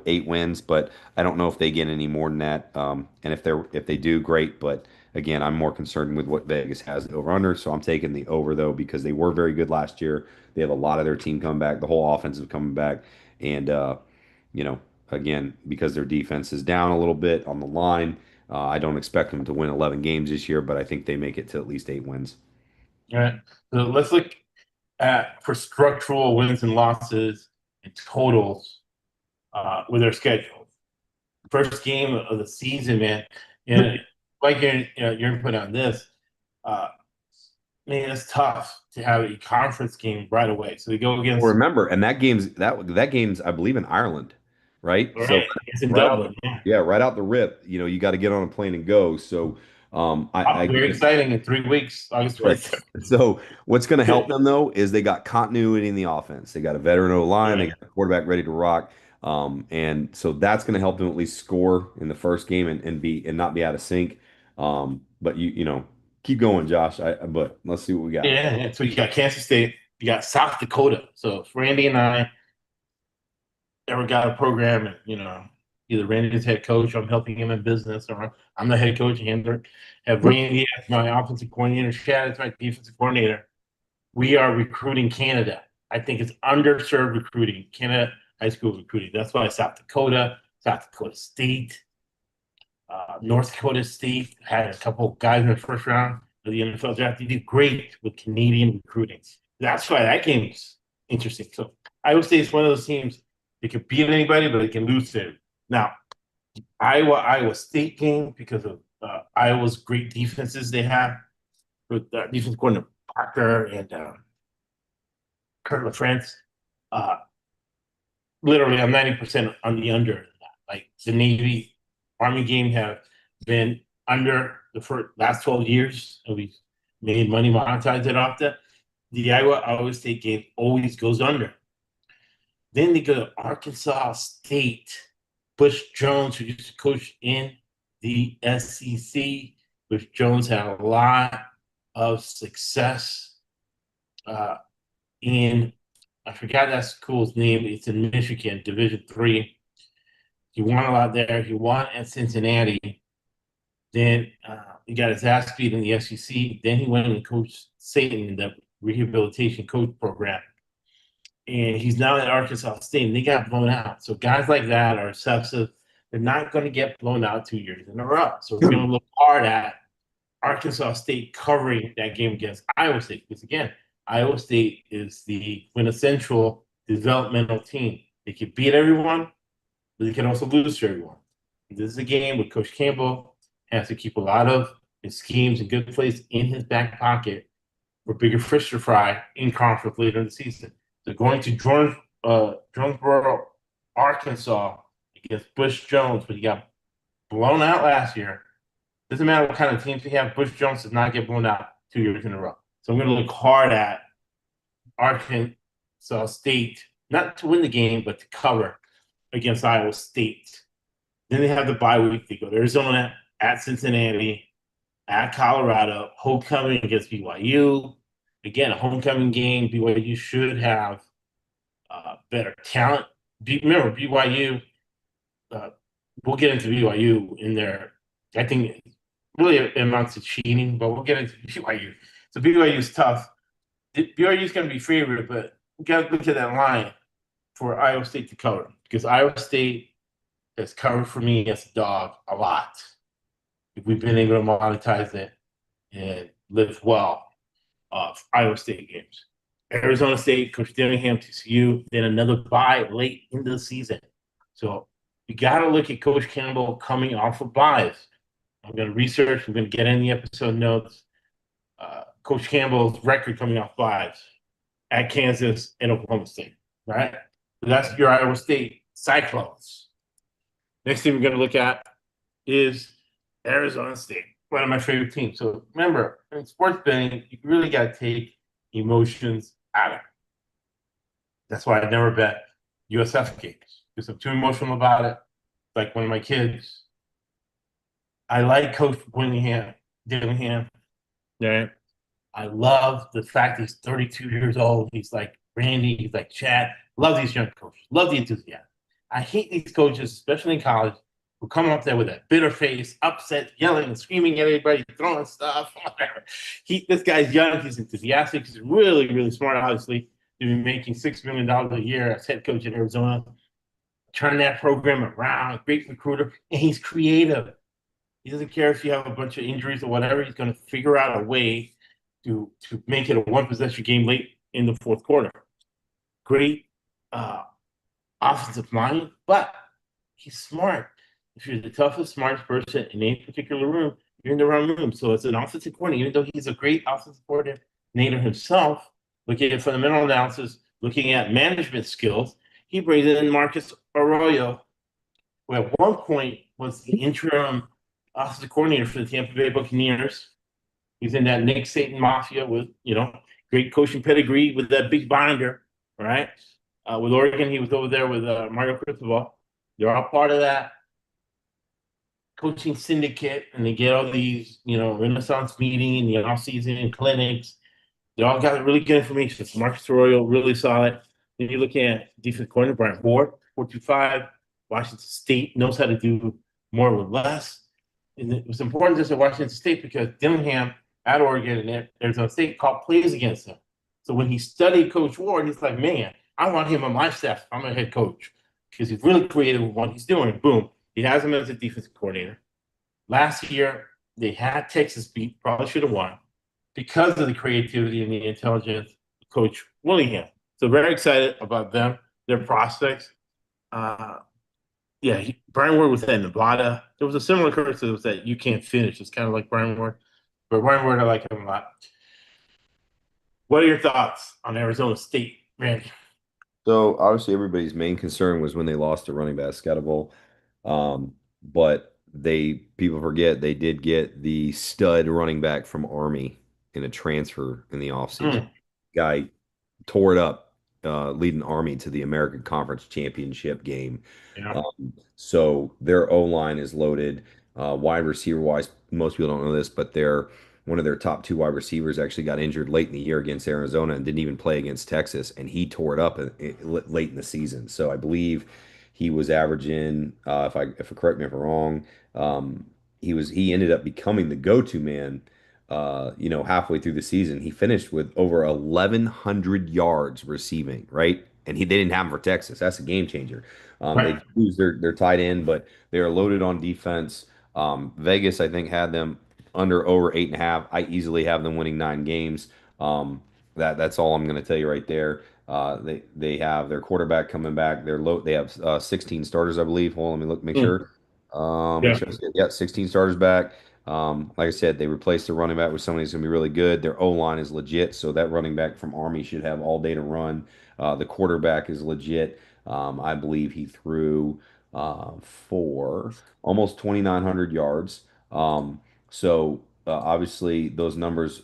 8 wins, but I don't know if they get any more than that. And if they do, great. But again, I'm more concerned with what Vegas has over under, so I'm taking the over though because they were very good last year. They have a lot of their team coming back, the whole offense is coming back, and you know, again, because their defense is down a little bit on the line, I don't expect them to win 11 games this year, but I think they make it to at least 8 wins. All right. So let's look at for structural wins and losses and totals with their schedule. First game of the season, man. And like your input on this, uh, man, it's tough to have a conference game right away. So we go Well, against remember, and that game's I believe in Ireland, right? So right, it's in right out, Dublin. Yeah, yeah, right out the rip, you got to get on a plane and go. So very exciting in 3 weeks, August right. 23rd. So what's going to help them though is they got continuity in the offense. They got a veteran O line. They Right. got a quarterback ready to rock. And so that's going to help them at least score in the first game and not be out of sync. But keep going, Josh. But let's see what we got. Yeah, yeah. So you got Kansas State, you got South Dakota. So if Randy and I ever got a program, and either Randy's head coach, I'm helping him in business, or I'm the head coach, and have Randy as my offensive coordinator, Chad as my defensive coordinator. We are recruiting Canada. I think it's underserved recruiting, Canada high school recruiting. That's why South Dakota State, North Dakota State had a couple of guys in the first round of the NFL draft. They did great with Canadian recruiting. That's why that game's interesting. So I would say it's one of those teams they can beat anybody, but they can lose to. Now, Iowa State game because of Iowa's great defenses they have with defense coordinator Parker and Kurt LaFrance. Uh, Literally, I'm 90% on the under. Like the Navy Army game have been under the first last 12 years, and we made money monetize it off that. The Iowa State game always goes under. Then they go to Arkansas State. Bush Jones, who used to coach in the SEC. Bush Jones had a lot of success uh, in, I forgot that school's name. It's in Michigan, Division 3. He won a lot there. He won at Cincinnati. Then he got his ass beat in the SEC. Then he went and coached Satan in the rehabilitation coach program. And he's now at Arkansas State, and they got blown out. So guys like that are obsessive. They're not going to get blown out 2 years in a row. So we're going to look hard at Arkansas State covering that game against Iowa State. Because again, Iowa State is the quintessential developmental team. They can beat everyone, but they can also lose to everyone. This is a game where Coach Campbell has to keep a lot of his schemes and good plays in his back pocket for bigger fish to fry in conference later in the season. They're going to Jonesboro, Arkansas against Bush Jones, but he got blown out last year. Doesn't matter what kind of teams we have, Bush Jones does not get blown out 2 years in a row. So I'm going to look hard at Arkansas State, not to win the game, but to cover against Iowa State. Then they have the bye week. They go to Arizona, at Cincinnati, at Colorado, homecoming against BYU. Again, a homecoming game. BYU should have better talent. Remember, BYU, uh, we'll get into BYU in there. I think really it amounts to cheating, but we'll get into BYU. So BYU is tough. BYU is going to be favored, but we got to look at that line for Iowa State to cover because Iowa State has covered for me as a dog a lot. If we've been able to monetize it and live well off Iowa State games. Arizona State, Coach Dillingham, TCU, then another bye late in the season. So you got to look at Coach Campbell coming off of buys. I'm going to research. We're going to get in the episode notes. Coach Campbell's record coming off buys at Kansas and Oklahoma State, right? So that's your Iowa State Cyclones. Next thing we're going to look at is Arizona State, one of my favorite teams. So remember, in sports betting, you really got to take emotions out of it. That's why I never bet USF games because I'm too emotional about it. Like one of my kids, I like Coach Dillingham. Yeah. I love the fact he's 32 years old. He's like Randy. He's like Chad. Love these young coaches. Love the enthusiasm. I hate these coaches, especially in college, who come up there with a bitter face, upset, yelling and screaming at everybody, throwing stuff, whatever. This guy's young. He's enthusiastic. He's really, really smart, obviously, to be making $6 million a year as head coach in Arizona. Turn that program around. Great recruiter. And he's creative. He doesn't care if you have a bunch of injuries or whatever. He's going to figure out a way to make it a one possession game late in the fourth quarter. Great uh, offensive mind, but he's smart. If you're the toughest, smartest person in any particular room, you're in the wrong room. So as an offensive coordinator, even though he's a great offensive coordinator himself, looking at fundamental analysis, looking at management skills, he brings in Marcus Arroyo, who at one point was the interim offensive coordinator for the Tampa Bay Buccaneers. He's in that Nick Saban mafia with, great coaching pedigree with that big binder, right? With Oregon, he was over there with Mario Cristobal. They're all part of that coaching syndicate, and they get all these, Renaissance meeting in the off-season and clinics. They all got really good information. So Marcus Arroyo, really solid. Then you look at defensive coordinator Brian Hoare, 4.25. Washington State knows how to do more with less. And it was important just at Washington State because Dillingham at Oregon and Arizona State called plays against him. So when he studied Coach Ward, he's like, man, I want him on my staff. I'm a head coach because he's really creative with what he's doing. Boom. He has him as a defensive coordinator. Last year, they had Texas beat, probably should have won because of the creativity and the intelligence of Coach Willingham. So very excited about them, their prospects. Brian Ward was at Nevada. There was a similar curse that was that you can't finish. It's kind of like Brian Ward. But Brian Ward, I like him a lot. What are your thoughts on Arizona State, Randy? So obviously everybody's main concern was when they lost to running back Scatterable. But people forget they did get the stud running back from Army in a transfer in the offseason. Mm, Guy tore it up, leading Army to the American Conference Championship game. yeah. So their O line is loaded. Wide receiver wise, most people don't know this, but one of their top two wide receivers actually got injured late in the year against Arizona and didn't even play against Texas, and he tore it up late in the season. So I believe he was averaging, if I correct me if I'm wrong, he ended up becoming the go-to man. Halfway through the season, he finished with over 1,100 yards receiving, right? And they didn't have him for Texas. That's a game changer. Right. They lose their tight end, but they are loaded on defense. Vegas, I think, had them under over 8.5. I easily have them winning 9 games. That's all I'm going to tell you right there. They have their quarterback coming back. They have 16 starters, I believe. Hold on, let me look, make Mm, sure. Make yeah. sure I said, yeah, 16 starters back. Like I said, they replaced the running back with somebody who's going to be really good. Their O line is legit, so that running back from Army should have all day to run. The quarterback is legit. I believe he threw for almost 2,900 yards. So obviously those numbers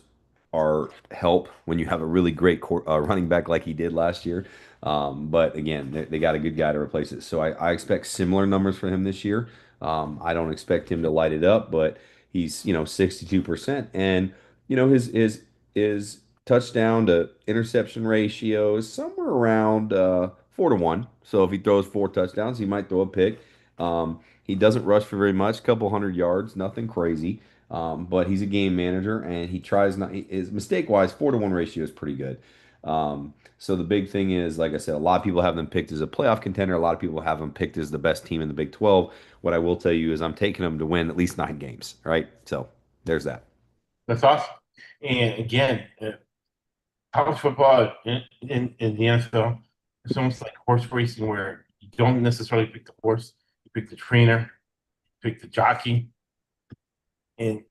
are help when you have a really great running back like he did last year. But again, they got a good guy to replace it. So I expect similar numbers for him this year. I don't expect him to light it up, but he's, 62%. And, his touchdown to interception ratio is somewhere around 4-1. So if he throws four touchdowns, he might throw a pick. He doesn't rush for very much, couple hundred yards, nothing crazy. But he's a game manager and he tries not, his mistake wise, 4-1 ratio is pretty good. So the big thing is, like I said, a lot of people have them picked as a playoff contender. A lot of people have them picked as the best team in the Big 12. What I will tell you is I'm taking them to win at least 9 games, right? So there's that. That's awesome. And again, college football in the NFL, it's almost like horse racing where you don't necessarily pick the horse, you pick the trainer, you pick the jockey. And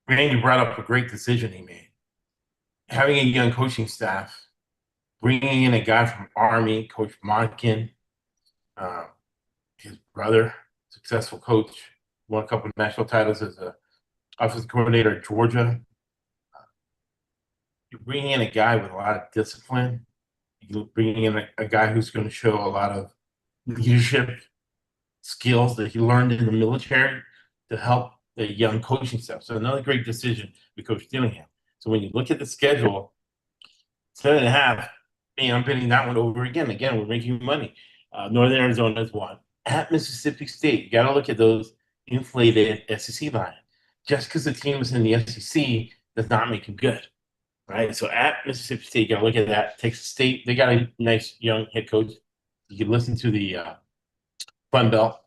Randy brought up a great decision he made. Having a young coaching staff, bringing in a guy from Army, Coach Monken, uh, his brother, successful coach, won a couple of national titles as a offensive coordinator at Georgia. You're bringing in a guy with a lot of discipline. You're bringing in a guy who's going to show a lot of leadership skills that he learned in the military to help the young coaching staff. So another great decision with Coach Dillingham. So when you look at the schedule, 7.5, man, I'm betting that one over again. Again, we're making money. Northern Arizona is one. At Mississippi State, you got to look at those inflated SEC line. Just because the team is in the SEC does not make them good, right? So at Mississippi State, you got to look at that. Texas State, they got a nice young head coach. You can listen to the Fun Belt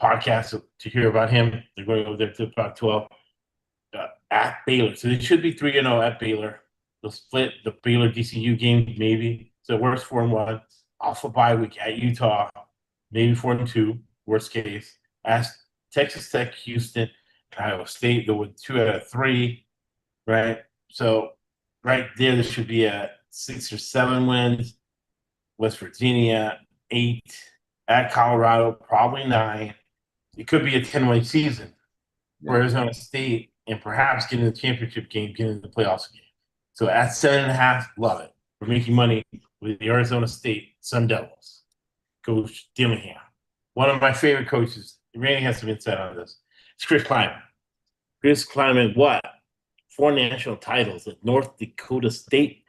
podcast to hear about him. They're going over there to about 12 at Baylor. So they should be 3-0 at Baylor. They'll split the Baylor DCU game, maybe. So worst 4-1. Off a bye week at Utah, maybe 4-2, worst case. At Texas Tech, Houston, Iowa State, they'll win 2 out of 3, right? So right there should be a 6 or 7 wins. West Virginia, 8. At Colorado, probably 9. It could be a 10-win season for Yeah. Arizona State and perhaps get in the championship game, get in the playoffs game. So at 7.5, love it. We're making money with the Arizona State Sun Devils. Coach Dillingham. One of my favorite coaches. Randy has some insight on this. It's Chris Kleiman. Chris Kleiman, what? 4 national titles at North Dakota State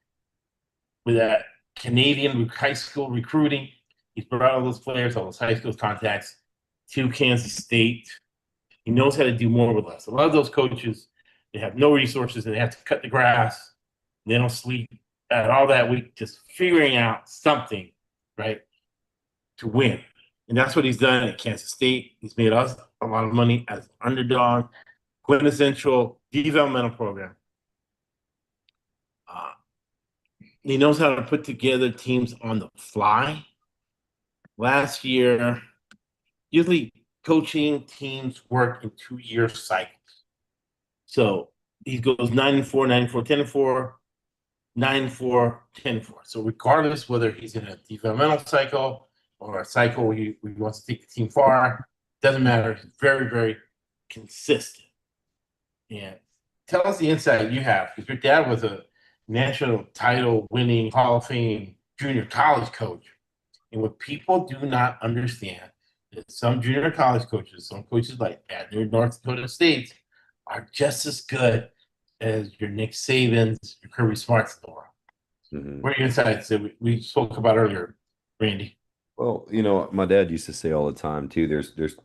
with that Canadian high school recruiting. He's brought all those players, all those high school contacts to Kansas State. He knows how to do more with less. A lot of those coaches, they have no resources and they have to cut the grass. They don't sleep at all that week, just figuring out something, right, to win. And that's what he's done at Kansas State. He's made us a lot of money as an underdog, quintessential developmental program. He knows how to put together teams on the fly. Last year, usually coaching teams work in 2-year cycles. So he goes 9-4, 9-4, 10-4, 9-4, 10-4. So regardless whether he's in a developmental cycle or a cycle where he wants to take the team far, doesn't matter. He's very, very consistent. And tell us the insight you have, because your dad was a national title winning Hall of Fame junior college coach. And what people do not understand is some junior college coaches, some coaches like at North Dakota State, are just as good as your Nick Sabans, your Kirby Smarts in the world. Mhm. What are your insights that we spoke about earlier, Randy? Well, my dad used to say all the time too, there's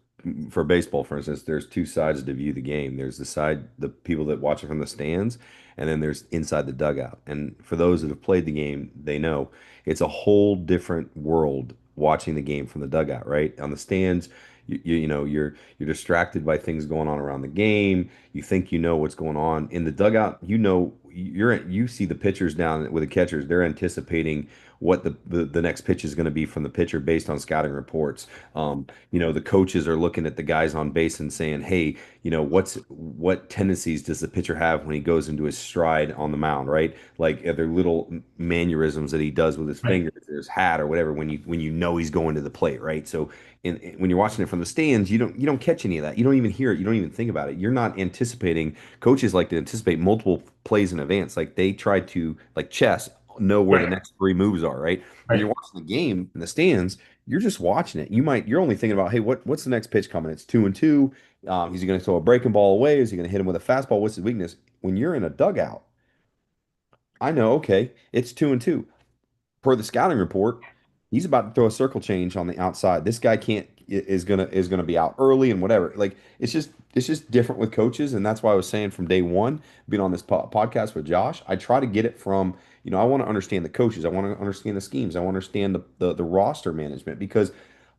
for baseball, for instance, there's two sides to view the game. There's the side, the people that watch it from the stands, and then there's inside the dugout. And for those that have played the game, they know it's a whole different world watching the game from the dugout, right? On the stands, you're distracted by things going on around the game. You think you know what's going on. In the dugout, you see the pitchers down with the catchers, they're anticipating what the next pitch is going to be from the pitcher based on scouting reports. The coaches are looking at the guys on base and saying, hey, what tendencies does the pitcher have when he goes into his stride on the mound, right? Like, are there little mannerisms that he does with his Right, fingers, or his hat, or whatever when you know he's going to the plate, right? So when you're watching it from the stands, you don't catch any of that. You don't even hear it. You don't even think about it. You're not anticipating. Coaches like to anticipate multiple plays in advance. Like they try to, like chess, know where the right, next three moves are, right? When you're right, watching the game in the stands, you're just watching it. You're only thinking about, hey, what's the next pitch coming? It's 2-2. Is he going to throw a breaking ball away? Is he going to hit him with a fastball? What's his weakness? When you're in a dugout, I know, okay, it's 2-2. Per the scouting report, he's about to throw a circle change on the outside. This guy can't is gonna be out early and whatever. Like it's just different with coaches, and that's why I was saying from day one, being on this podcast with Josh, I try to get it from, I want to understand the coaches, I want to understand the schemes, I want to understand the roster management, because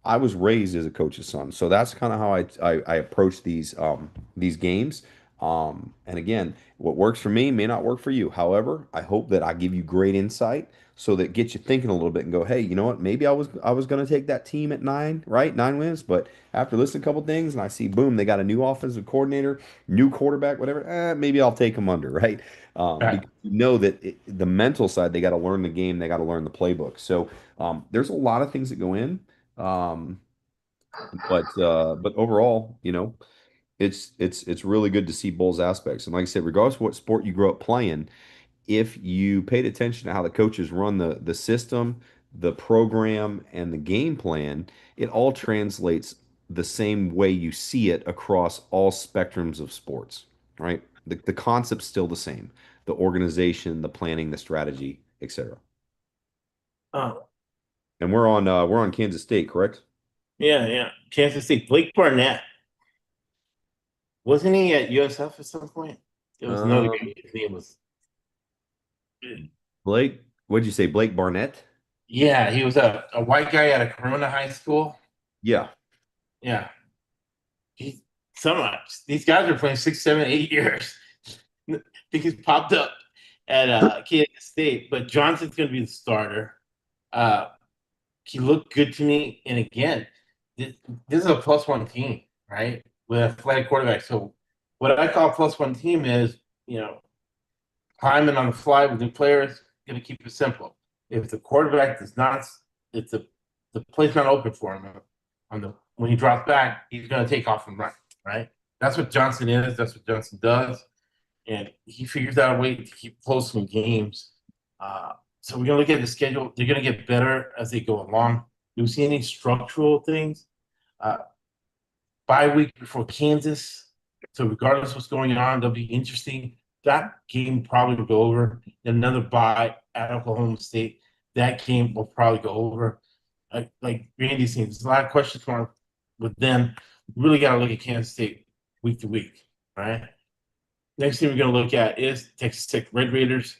I was raised as a coach's son, so that's kind of how I approach these games. And again, what works for me may not work for you. However, I hope that I give you great insight so that gets you thinking a little bit and go, hey, you know what? Maybe I was going to take that team at 9, right? 9 wins, but after listening to a couple things and I see, boom, they got a new offensive coordinator, new quarterback, whatever. Maybe I'll take them under, right? right. Because you know that the mental side, they got to learn the game, they got to learn the playbook. So there's a lot of things that go in, um, but overall, it's really good to see Bulls aspects. And like I said, regardless of what sport you grew up playing, if you paid attention to how the coaches run the system, the program, and the game plan, it all translates the same way you see it across all spectrums of sports, right? The concept's still the same. The organization, the planning, the strategy, etc. Oh, And we're on Kansas State, correct? yeah, yeah. Kansas State. Blake Barnett. Wasn't he at USF at some point? There was another guy. Um, His name was. Blake, what'd you say? Blake Barnett? Yeah, he was a white guy at a Corona high school. Yeah. Yeah. He these guys are playing 6, 7, 8 years. I think he's popped up at Kansas State, but Johnson's gonna be the starter. Uh he looked good to me. And again, this is a +1 team, right? With a athletic quarterback. So what I call +1 team is, climbing on the fly with new players, gonna keep it simple. If the quarterback does not, if the play's not open for him on the when he drops back, he's gonna take off and run, right? That's what Johnson is. That's what Johnson does, and he figures out a way to keep close in games. Uh, so we're gonna look at the schedule. They're gonna get better as they go along. Do we see any structural things? Uh, bye week before Kansas. So regardless of what's going on, that'll be interesting. That game probably will go over. Then another bye at Oklahoma State. That game will probably go over. Like Randy said, there's a lot of questions mark with them. We really got to look at Kansas State week to week, right? Next thing we're going to look at is Texas Tech Red Raiders.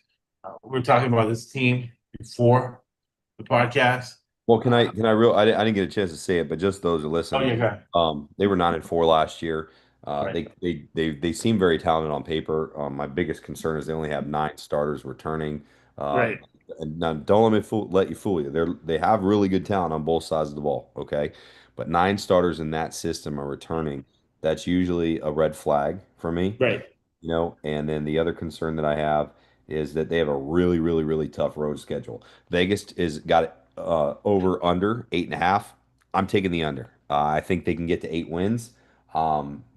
We're talking about this team before the podcast. Well, I didn't get a chance to say it, but just those who Oh listen, yeah, go ahead. they were 9-4 last year. Right, They seem very talented on paper. My biggest concern is they only have 9 starters returning. Uh, right, and now don't let you fool you. They have really good talent on both sides of the ball. Okay, but 9 starters in that system are returning. That's usually a red flag for me. right, And then the other concern that I have is that they have a really, really, really tough road schedule. Vegas is got it over under 8.5. I'm taking the under. I think they can get to 8 wins.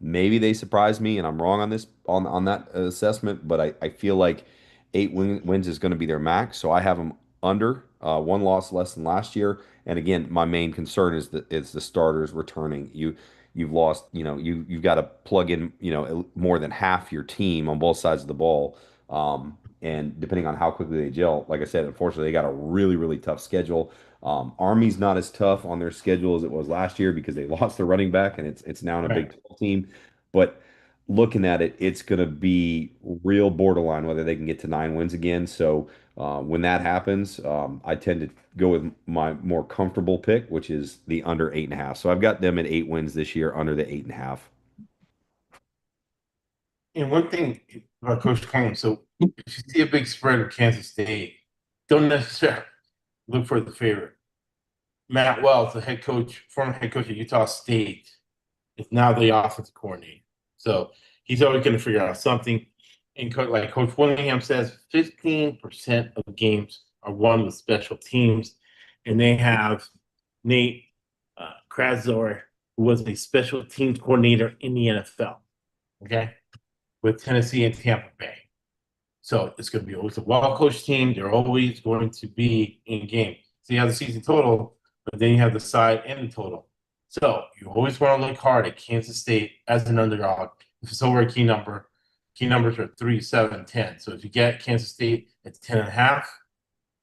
Maybe they surprise me and I'm wrong on this on that assessment, but I feel like wins is going to be their max. So I have them under 1 loss less than last year. And again, my main concern is that it's the starters returning. You've lost, you've got to plug in, more than half your team on both sides of the ball. And depending on how quickly they gel, like I said, unfortunately, they got a really, really tough schedule. Army's not as tough on their schedule as it was last year because they lost their running back and it's now in a Big right. 12 team. But looking at it, it's going to be real borderline whether they can get to 9 wins again. So when that happens, I tend to go with my more comfortable pick, which is the under 8.5. So I've got them at 8 wins this year, under the 8.5. And one thing about Coach Coleman, so if you see a big spread of Kansas State, don't necessarily look for the favorite. Matt Wells, the head coach, former head coach at Utah State, is now the offensive coordinator. So he's always going to figure out something. And like Coach Willingham says, 15% of games are won with special teams. And they have Nate Krasor, who was a special teams coordinator in the NFL, okay, with Tennessee and Tampa Bay. So it's going to be always a well-coached team. They're always going to be in game. So you have the season total, but then you have the side and the total. So you always want to look hard at Kansas State as an underdog. If it's over a key number, key numbers are 3, 7, 10. So if you get Kansas State at 10 and a half,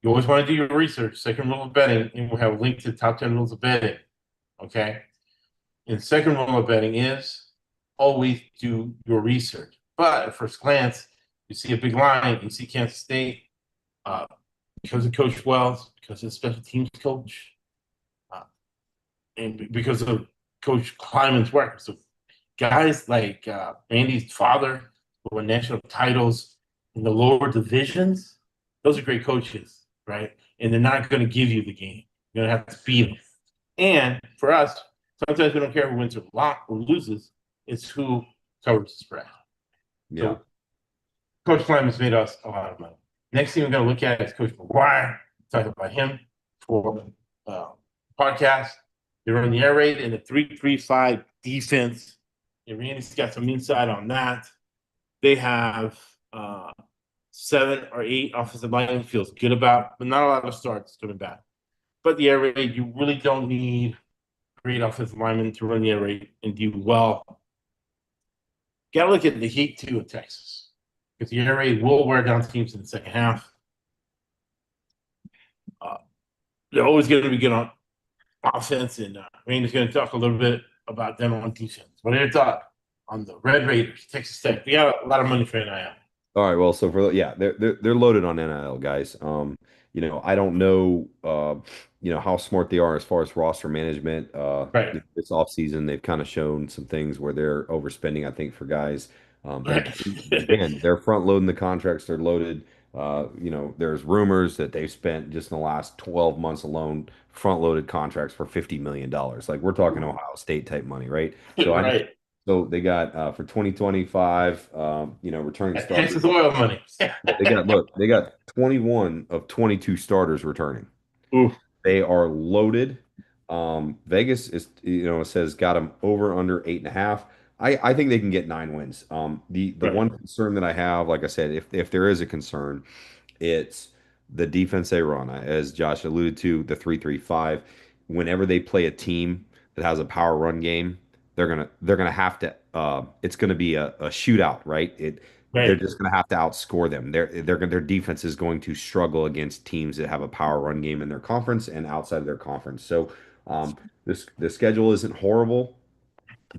you always want to do your research. Second rule of betting, and we'll have a link to the top 10 rules of betting. Okay. And the second rule of betting is always do your research. But at first glance, you see a big line, you see Kansas State, uh, because of Coach Wells, because of the special teams coach, uh, and because of Coach Kleiman's work. So guys like Randy's father, who won national titles in the lower divisions, those are great coaches, right? And they're not going to give you the game. You're going to have to beat them. And for us, sometimes we don't care who wins or loses. It's who covers the spread. Yeah. So Coach Kleiman's made us a lot of money. Next thing we're going to look at is Coach McGuire. Talk about him for podcast. They run the air raid and the 3-3-5 defense. And Randy's got some insight on that. They have 7 or 8 offensive linemen feels good about, but not a lot of starts coming back. But the air raid, you really don't need great offensive linemen to run the air raid and do well. Got to look at the Heat too of Texas, because the air raid will wear down teams in the second half. They're always going to be good on offense, and Randy's going to talk a little bit about them on defense. What are your thoughts on the Red Raiders, Texas Tech? We got a lot of money for NIL. All right, well, so for yeah, they're loaded on NIL guys. I don't know how smart they are as far as roster management. Right. This offseason they've kind of shown some things where they're overspending, I think, for guys. Right. But again, they're front loading the contracts, they're loaded. There's rumors that they've spent just in the last 12 months alone front loaded contracts for $50 million. Like we're talking Ohio State type money, right? So I Right. so they got for 2025, returning That starters. Texas oil money. They got 21 of 22 starters returning. Ooh, They are loaded. Vegas is, it says got them over under 8.5. I think they can get 9 wins. The right. one concern that I have, like I said, if there is a concern, it's the defense they run. As Josh alluded to, the 3-3-5. Whenever they play a team that has a power run game, they're gonna have to. It's gonna be a shootout, right? They're Right. just gonna have to outscore them. Their defense is going to struggle against teams that have a power run game in their conference and outside of their conference. So this the schedule isn't horrible,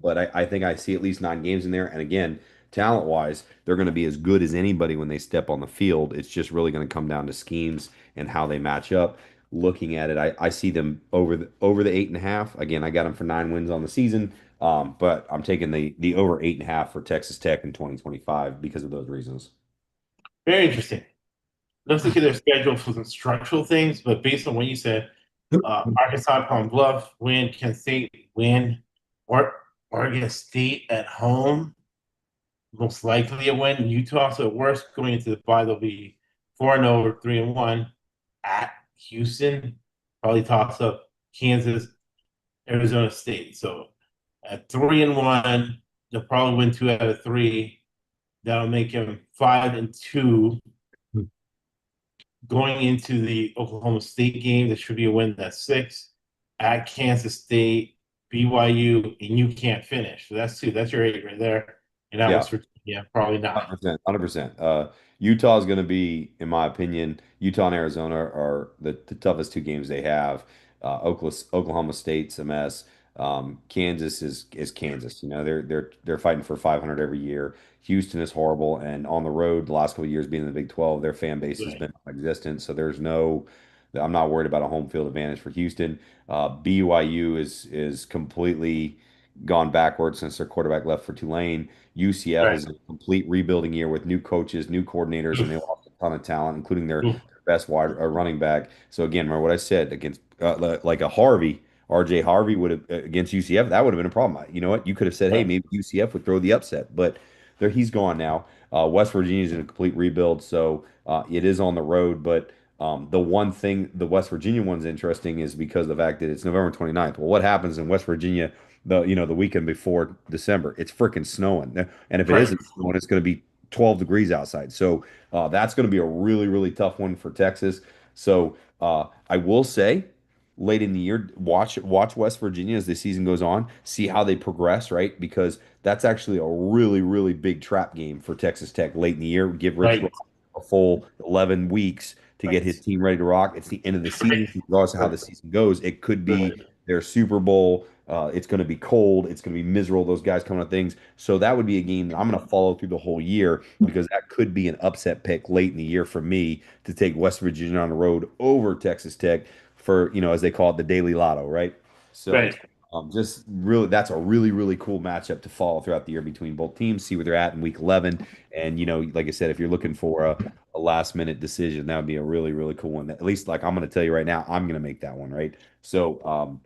but I think I see at least 9 games in there. And again, talent wise, they're going to be as good as anybody when they step on the field. It's just really going to come down to schemes and how they match up. Looking at it, I see them over the 8.5. Again, I got them for 9 wins on the season, but I'm taking the over 8.5 for Texas Tech in 2025 because of those reasons. Very interesting. Let's look at their schedule for some structural things, but based on what you said, Arkansas, Palm Bluff, win, Kent State, win, or Oregon State at home, most likely a win. Utah, so at worst, going into the bye, they'll be 4-0 or 3-1 at Houston. Probably toss up Kansas, Arizona State. So at 3-1, they'll probably win 2 out of 3. That'll make them 5-2 going into the Oklahoma State game. That should be a win. That's 6 at Kansas State, BYU, and you can't finish. So that's 2. That's your 8 right there. And that Yeah. was for probably 9. 100%. Utah is going to be, in my opinion, Utah and Arizona are the toughest 2 games they have. Oklahoma State's a mess. Kansas is Kansas. They're fighting for 500 every year. Houston is horrible, and on the road, the last couple of years being in the Big 12, their fan base has Right. been non-existent. So there's no, I'm not worried about a home field advantage for Houston. BYU is completely gone backwards since their quarterback left for Tulane. UCF Right. is a complete rebuilding year with new coaches, new coordinators, and they Oof. lost a ton of talent, including their Oof. best wide running back. So again, remember what I said against like a Harvey, RJ Harvey would have against UCF. That would have been a problem. You know what? You could have said, hey, Right, maybe UCF would throw the upset, but there he's gone now. West Virginia's in a complete rebuild, so it is on the road. But the one thing the West Virginia one's interesting is because of the fact that it's November 29th. Well, what happens in West Virginia the weekend before December? It's freaking snowing, and if it right, isn't snowing, it's going to be 12 degrees outside. So that's going to be a really, really tough one for Texas. So I will say, late in the year, watch West Virginia as the season goes on, see how they progress, right? Because that's actually a really, really big trap game for Texas Tech late in the year. Give Rich Rod right, a full 11 weeks to get his right, team ready to rock. It's the end of the season, right, regardless of how the right, season goes. It could be right. their Super Bowl. It's going to be cold. It's going to be miserable. Those guys coming on things. So that would be a game that I'm going to follow through the whole year because that could be an upset pick late in the year for me to take West Virginia on the road over Texas Tech for, as they call it, the Daily Lotto, right? So Right. just really, that's a really, really cool matchup to follow throughout the year between both teams, see where they're at in week 11. And, like I said, if you're looking for a last minute decision, that would be a really, really cool one. At least, like I'm going to tell you right now, I'm going to make that one, right? So,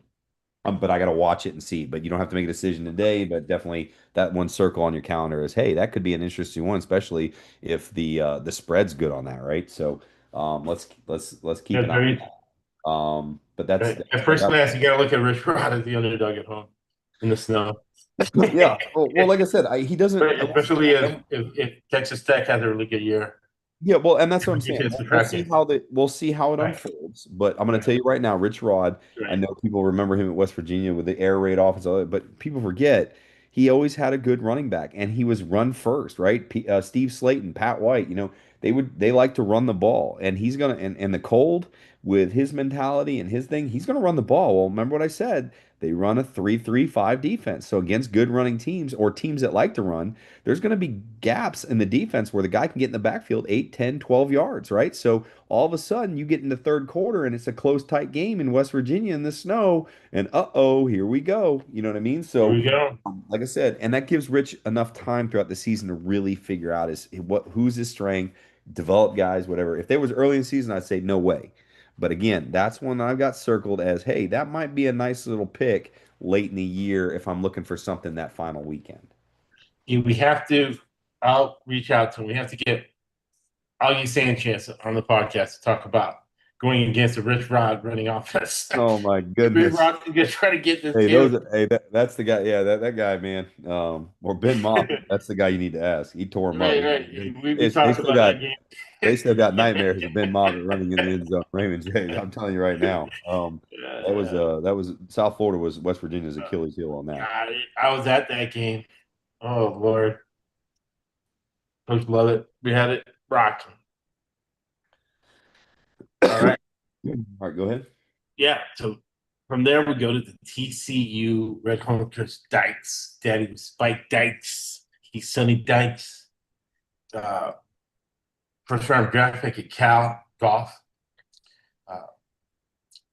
but I got to watch it and see. But you don't have to make a decision today. But definitely that one circle on your calendar is, hey, that could be an interesting one, especially if the spread's good on that, right? So let's keep That's an eye. very But that's right. At first glance, you got to look at Rich Rod as the underdog at home in the snow. yeah. Well, like I said, he doesn't. Right, especially if Texas Tech has a really good year. Yeah, well, and that's what I'm saying. Defense We'll see attracting. how it Right, unfolds. But I'm going to right, tell you right now, Rich Rod. I right. know people remember him at West Virginia with the air raid offense, all that, but people forget he always had a good running back, and he was run first, right? Steve Slayton, Pat White, they like to run the ball, and he's gonna and the cold with his mentality and his thing, he's gonna run the ball. Well, remember what I said? They run a 3-3-5 defense. So against good running teams or teams that like to run there's going to be gaps in the defense where the guy can get in the backfield 8, 10, 12 yards, right? So all of a sudden you get in the third quarter and it's a close, tight game in West Virginia in the snow, and uh-oh, here we go. You know what I mean? Here So, we go. like I said, and that gives Rich enough time throughout the season to really figure out who's his strength, develop guys, whatever. If there was early in the season, I'd say no way. But again, that's one I've got circled as, hey, that might be a nice little pick late in the year if I'm looking for something that final weekend. We have to. I'll reach out to him. We have to get Augie Sanchez on the podcast to talk about going against a Rich Rod running offense. Oh my Rich goodness. Rod is going to try to get this Hey, kid. that's the guy. Yeah, that guy, man. Or Ben Moffitt. That's the guy you need to ask. He tore him up. Right, right. We They talked still about got that game. nightmares of Ben Moffitt running in the end zone. Raymond James. I'm telling you right now. That was South Florida was West Virginia's Achilles heel on that. I was at that game. Oh Lord, Coach love it. We had it rocking. All right. All right, go ahead. Yeah. So from there we go to the TCU Red Hunters Dykes. Daddy was Spike Dykes. He's Sonny Dykes. Uh, first round draft pick at Cal Golf. Uh,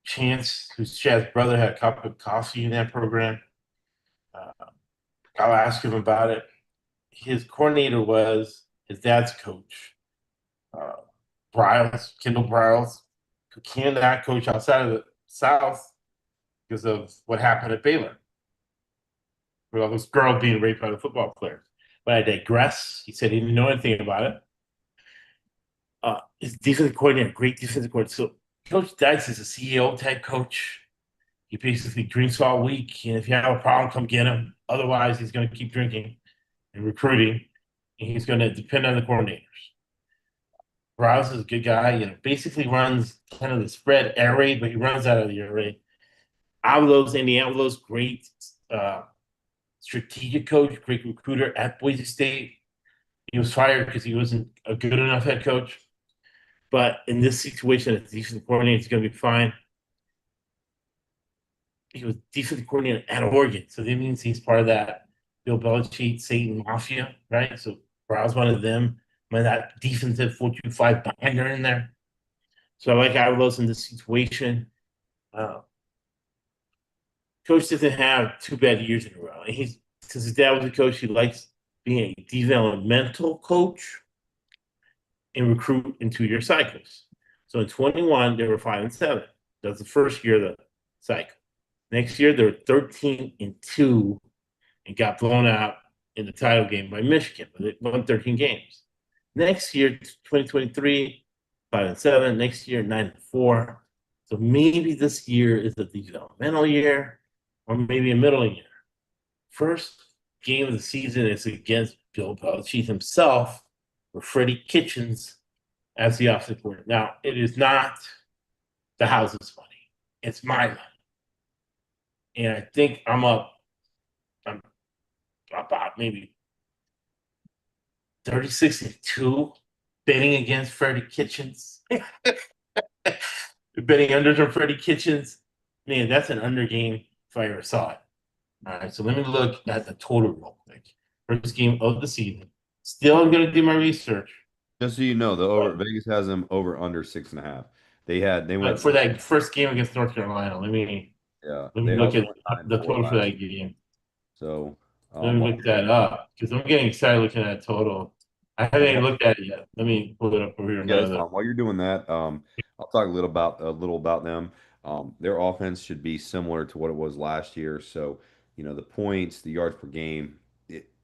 Chance, who's Chad's brother, had a cup of coffee in that program. Uh, I'll ask him about it. His coordinator was his dad's coach, uh, Briles, Kendall Briles, who cannot coach outside of the South because of what happened at Baylor with all those girls being raped by the football players. But I digress. He said he didn't know anything about it. His defensive coordinator, great defensive coordinator. So Coach Dykes is a CEO type coach. He basically drinks all week, and if you have a problem, come get him. Otherwise, he's going to keep drinking and recruiting, and he's going to depend on the coordinators. Browse is a good guy, basically runs kind of the spread air raid, but he runs out of the air raid. Avalos, Indiana Avalos, great strategic coach, great recruiter at Boise State. He was fired because he wasn't a good enough head coach. But in this situation, a defensive coordinator is going to be fine. He was defensive coordinator at Oregon, so that means he's part of that Bill Belichick Satan mafia, right? So Brow's one of them. That defensive 4-2-5 binder in there. So I like Avalos in this situation. Uh, Coach doesn't have 2 bad years in a row. And since his dad was a coach, he likes being a developmental coach and recruit in 2-year cycles. So in 21, they were 5-7. That's the first year of the cycle. Next year, they're 13-2 and got blown out in the title game by Michigan. They won 13 games. Next year, 2023, 5-7. Next year, 9-4. So maybe this year is a developmental year or maybe a middle year. First game of the season is against Bill Belichick himself or Freddie Kitchens as the offensive coordinator. Now, it is not the house's money. It's my money. And I think I'm about maybe 36-2 betting against Freddie Kitchens. Betting unders on Freddie Kitchens. Man, that's an under game if I ever saw it. All right, so let me look at the total real quick. First game of the season. Still, I'm going to do my research. Just so you know, the over But Vegas has them over under 6.5. They went for that first game against North Carolina, yeah, let me they look also at went 9 the 4 total for last that year. game. So Let me while look that up because I'm getting excited looking at that total. I haven't even while looked at it yet. Let me pull it up over here Yeah, now. that's fine. While you're doing that, I'll talk a little about them. Their offense should be similar to what it was last year. So, the points, the yards per game,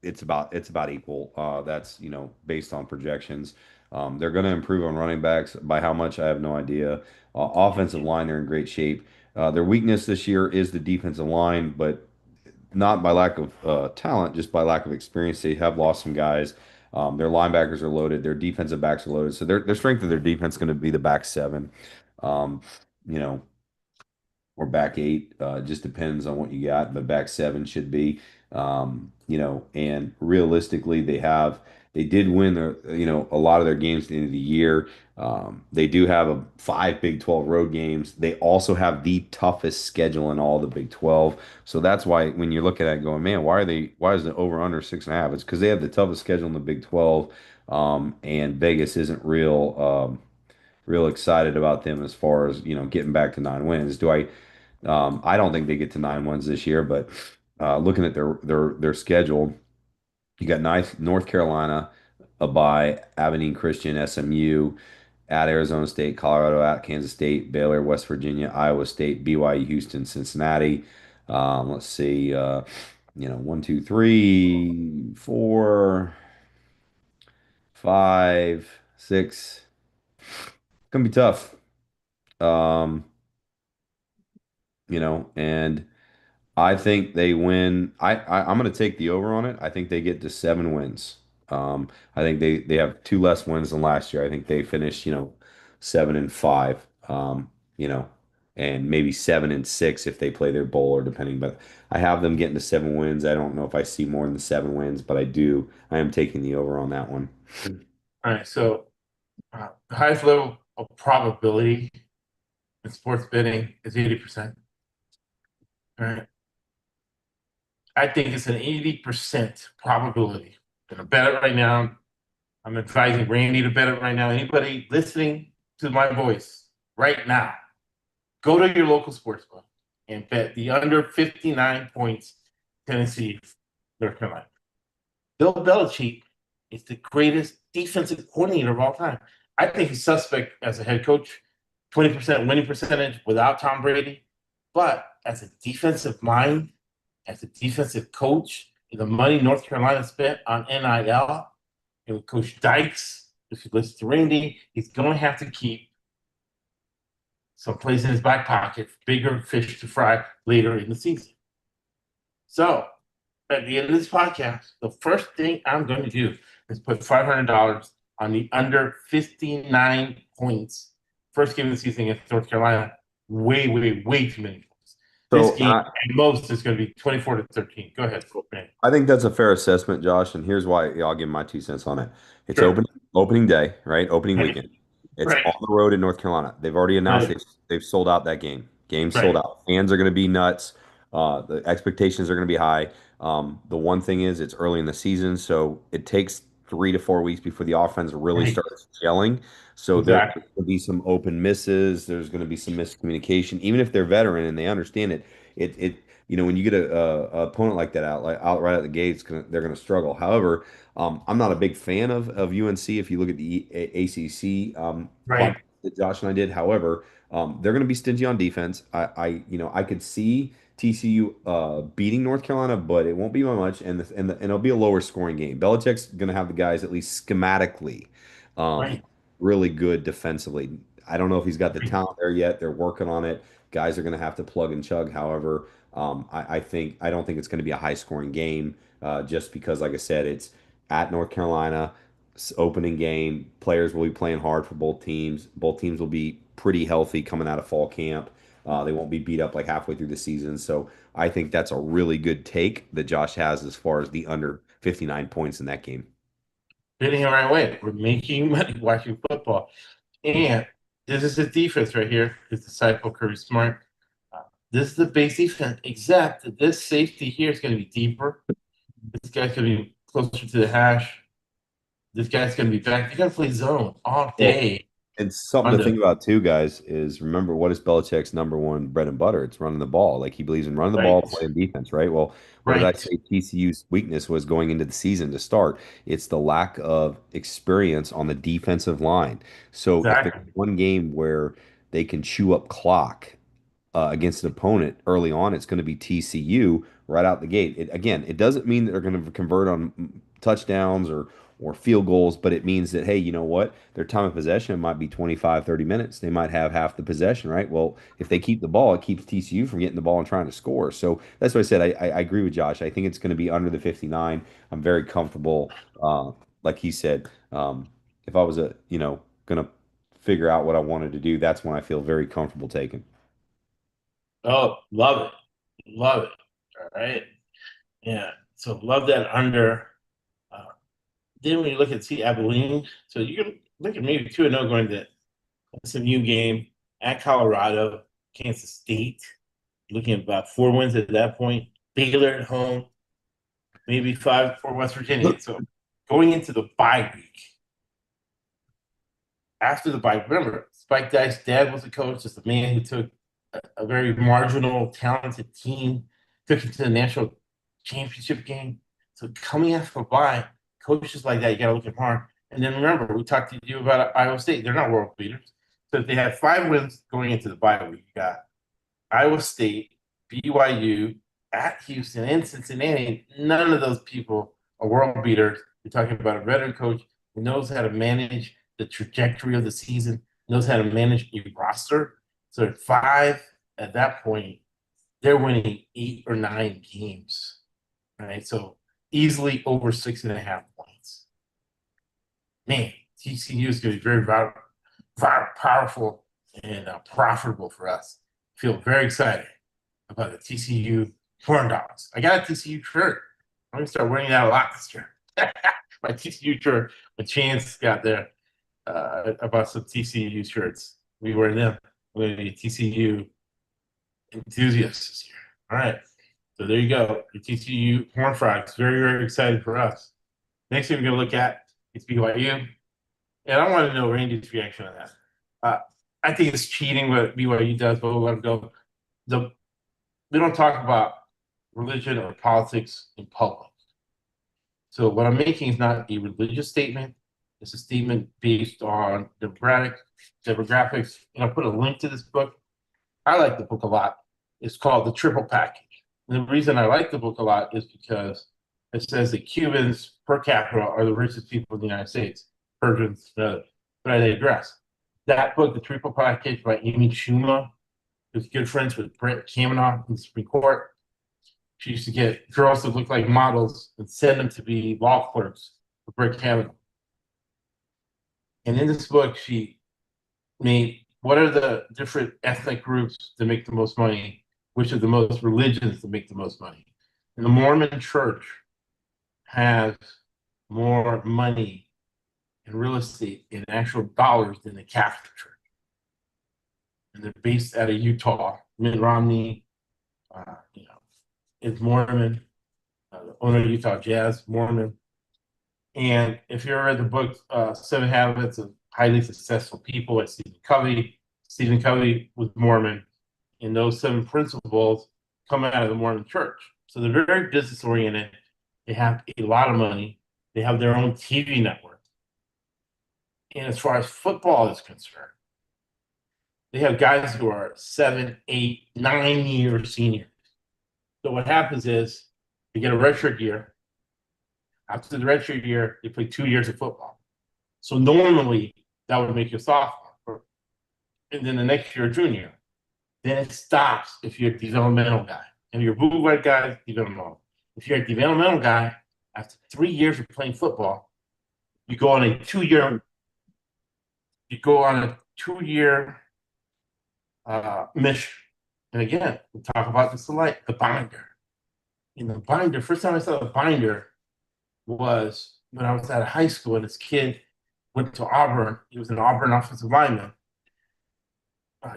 it's about equal. That's based on projections. They're going to improve on running backs by how much I have no idea. Offensive line, they're in great shape. Their weakness this year is the defensive line, but not by lack of talent, just by lack of experience. They have lost some guys. Their linebackers are loaded. Their defensive backs are loaded. So their strength of their defense is going to be the back seven, um, you know, or back eight. Just depends on what you got, but back seven should be. And realistically, they did win a lot of their games at the end of the year. They do have five Big 12 road games. They also have the toughest schedule in all the Big 12. So that's why when you're looking at it going, man, why is it over under 6.5? It's because they have the toughest schedule in the Big 12. And Vegas isn't real excited about them as far as, getting back to 9 wins. I don't think they get to 9 wins this year, but looking at their schedule, you got nice North Carolina, a bye, Abilene Christian, SMU, at Arizona State, Colorado, at Kansas State, Baylor, West Virginia, Iowa State, BYU, Houston, Cincinnati. Let's see, 1, 2, 3, 4, 5, 6. Gonna be tough. Um, and I think they win. I'm going to take the over on it. I think they get to 7 wins. I think they have two less wins than last year. I think they finish, 7-5. And maybe 7-6 if they play their bowl or depending. But I have them getting to 7 wins. I don't know if I see more than 7 wins, but I do. I am taking the over on that one. All right, so the highest level of probability in sports betting is 80%. All right. I think it's an 80% probability. I'm gonna bet it right now. I'm advising Randy to bet it right now. Anybody listening to my voice right now, go to your local sports book and bet the under 59 points Tennessee, North Carolina. Bill Belichick is the greatest defensive coordinator of all time. I think he's suspect as a head coach, 20% winning percentage without Tom Brady. But as a defensive mind, as a defensive coach, the money North Carolina spent on NIL, and with Coach Dykes, if you listen to Randy, he's going to have to keep some place in his back pocket, bigger fish to fry later in the season. So at the end of this podcast, the first thing I'm going to do is put $500 on the under 59 points. First game of the season against North Carolina, way, way, way too many points. This So game at most is going to be 24-13. Go ahead, man. I think that's a fair assessment, Josh, and here's why I'll give my 2 cents on it. It's Sure. opening day, right? Opening Right. weekend. It's Right. on the road in North Carolina. They've already announced Right. they've sold out that game. Game's sold Right. out. Fans are going to be nuts. The expectations are going to be high. The one thing is it's early in the season, so it takes 3 to 4 weeks before the offense really Right. starts gelling. So there's Exactly. going to be some open misses. There's going to be some miscommunication, even if they're veteran and they understand it. When you get a opponent like that out right out the gates, they're going to struggle. However, I'm not a big fan of UNC. If you look at the ACC Right. that Josh and I did. However, they're going to be stingy on defense. I could see TCU beating North Carolina, but it won't be by much, and it'll be a lower scoring game. Belichick's going to have the guys at least schematically, um, Right. really good defensively. I don't know if he's got the talent there yet. They're working on it. Guys are going to have to plug and chug. However, I don't think it's going to be a high scoring game, just because, like I said, it's at North Carolina opening game. Players will be playing hard for both teams. Both teams will be pretty healthy coming out of fall camp. They won't be beat up like halfway through the season. So I think that's a really good take that Josh has as far as the under 59 points in that game. Fitting the right way. We're making money watching football. And this is the defense right here. His disciple Kirby Smart. Uh, this is the base defense, except that this safety here is going to be deeper. This guy's going to be closer to the hash. This guy's going to be back. They're going to play zone all Well, day and something on to the think about too, guys, is remember what is Belichick's number one bread and butter? It's running the ball. Like he believes in running the ball, right, playing defense, right? Well, what did I right, say TCU's weakness was going into the season to start? It's the lack of experience on the defensive line. So if there's exactly. one game where they can chew up clock against an opponent early on, it's going to be TCU right out the gate. Again, it doesn't mean that they're going to convert on touchdowns or field goals, but it means that, hey, you know what? Their time of possession might be 25, 30 minutes. They might have half the possession, right? Well, if they keep the ball, it keeps TCU from getting the ball and trying to score. So that's what I said. I agree with Josh. I think it's going to be under the 59. I'm very comfortable. Like he said, if I was going to figure out what I wanted to do, that's when I feel very comfortable taking. Oh, love it. Love it. All right. Yeah. So love that under. Uh, then when you look at Abilene, so you can look at maybe 2-0 going to SMU game at Colorado, Kansas State, looking at about 4 wins at that point. Baylor at home, maybe 5 for West Virginia. So going into the bye week, after the bye, remember, Spike Dyke's dad was a coach, just a man who took a very marginal, talented team, took it to the national championship game. So coming after a bye, coaches like that, you got to look at hard. And then remember, we talked to you about Iowa State. They're not world beaters. So if they have 5 wins going into the bye week, you got Iowa State, BYU, at Houston, and Cincinnati. None of those people are world beaters. You're talking about a veteran coach who knows how to manage the trajectory of the season, knows how to manage a roster. So at 5, at that point, they're winning 8 or 9 games. Right. So easily over 6.5 points. Man, TCU is going to be very, very powerful and profitable for us. Feel very excited about the TCU corn dogs. I got a TCU shirt. I'm going to start wearing that a lot this year. My TCU shirt, my chance got there. I bought some TCU shirts. We wear them. We're going to be TCU enthusiasts this year. All right. So there you go. The TCU Horn Frogs. Very, very excited for us. Next thing we're going to look at is BYU. And I want to know Randy's reaction on that. Uh, I think it's cheating what BYU does, but we'll let him go. We don't talk about religion or politics in public. So what I'm making is not a religious statement. It's a statement based on demographics. And I'll put a link to this book. I like the book a lot. It's called The Triple Package. And the reason I like the book a lot is because it says that Cubans per capita are the richest people in the United States. Persians, but they address. That book, The Triple Package by Amy Schumer, who's good friends with Brett Kavanaugh in the Supreme Court. She used to get girls that look like models and send them to be law clerks for Brett Kavanaugh. And in this book, she made what are the different ethnic groups that make the most money, which are the most religions that make the most money. And the Mormon church has more money in real estate in actual dollars than the Catholic Church. And they're based out of Utah. Mitt Romney, is Mormon, the owner of Utah Jazz, Mormon. And if you ever read the book, 7 Habits of Highly Successful People by Stephen Covey was Mormon. And those 7 principles come out of the Mormon church. So they're very business oriented. They have a lot of money. They have their own TV network. And as far as football is concerned, they have guys who are 7, 8, 9 year seniors. So what happens is they get a redshirt year. After the redshirt year, they play 2 years of football. So normally that would make you a sophomore, and then the next year a junior. Then it stops if you're a developmental guy. And you're a blue white guy, developmental. If you're a developmental guy, after 3 years of playing football, you go on a 2 year you go on a 2 year mission. And again, we talk about this a lot, the binder. In the binder, first time I saw the binder was when I was at a high school and this kid went to Auburn. He was an Auburn offensive lineman.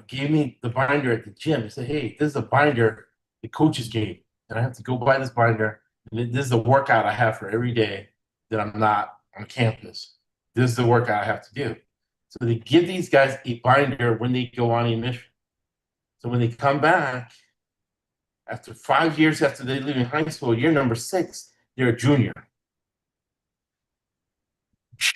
Gave me the binder at the gym. He said, "Hey, this is a binder the coaches gave, and I have to go buy this binder. And this is a workout I have for every day that I'm not on campus. This is the workout I have to do." So they give these guys a binder when they go on a mission. So when they come back after 5 years after they leave high school, year number 6, they're a junior.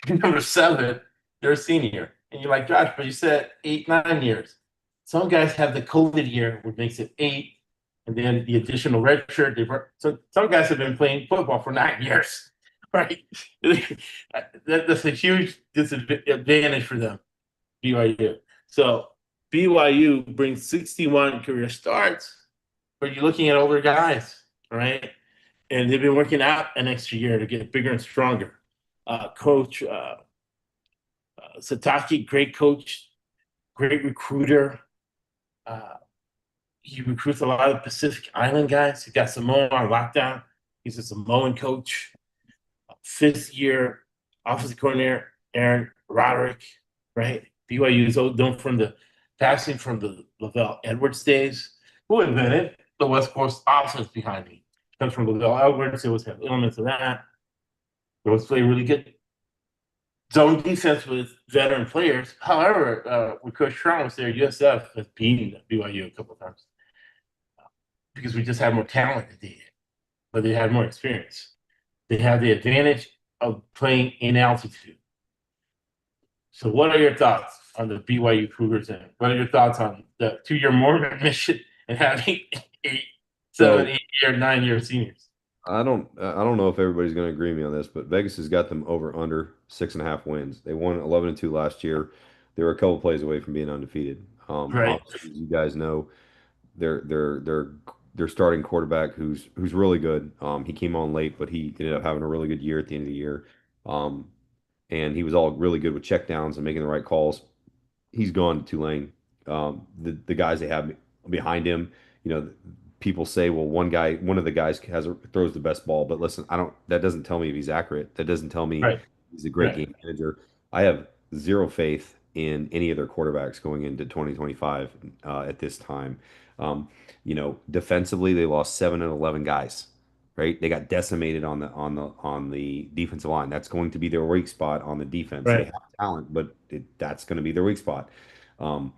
Number 7, they're a senior. And you're like, "Josh, but you said 8, 9 years." Some guys have the COVID year, which makes it 8, and then the additional red shirt. So some guys have been playing football for 9 years, right? That's a huge disadvantage for them, BYU. So BYU brings 61 career starts, but you're looking at older guys, right? And they've been working out an extra year to get bigger and stronger. Coach Sataki, great coach, great recruiter. Uh, he recruits a lot of Pacific Island guys. He got Samoa on lockdown. He's a Samoan coach. 5th year offensive coordinator Aaron Roderick, right? BYU is known from the passing from the Lavelle Edwards days. Who invented the West Coast offense behind me? Comes from Lavelle Edwards. It was have elements of that. It was play really good zone defense with veteran players. However, when Coach Strong was there, USF has beaten BYU a couple of times because we just had more talent than they did, but they had more experience. They have the advantage of playing in altitude. So, what are your thoughts on the BYU Cougars? And what are your thoughts on the 2 year Mormon mission and having 8, 7, So 8 year, 9 year seniors? I don't know if everybody's going to agree with me on this, but Vegas has got them over under 6.5 wins. They won 11-2 last year. They were a couple plays away from being undefeated. Right, Obviously, as you guys know, their starting quarterback who's really good. He came on late, but he ended up having a really good year at the end of the year. Um, and he was all really good with checkdowns and making the right calls. He's gone to Tulane. The guys they have behind him, you know, people say, well, one of the guys throws the best ball, but listen, I don't. That doesn't tell me if he's accurate. That doesn't tell me right, he's a great right, game manager. I have zero faith in any of their quarterbacks going into 2025 at this time. Um, defensively, they lost 7 and 11 guys. Right, they got decimated on the defensive line. That's going to be their weak spot on the defense. They right, have talent, but that's going to be their weak spot. Um,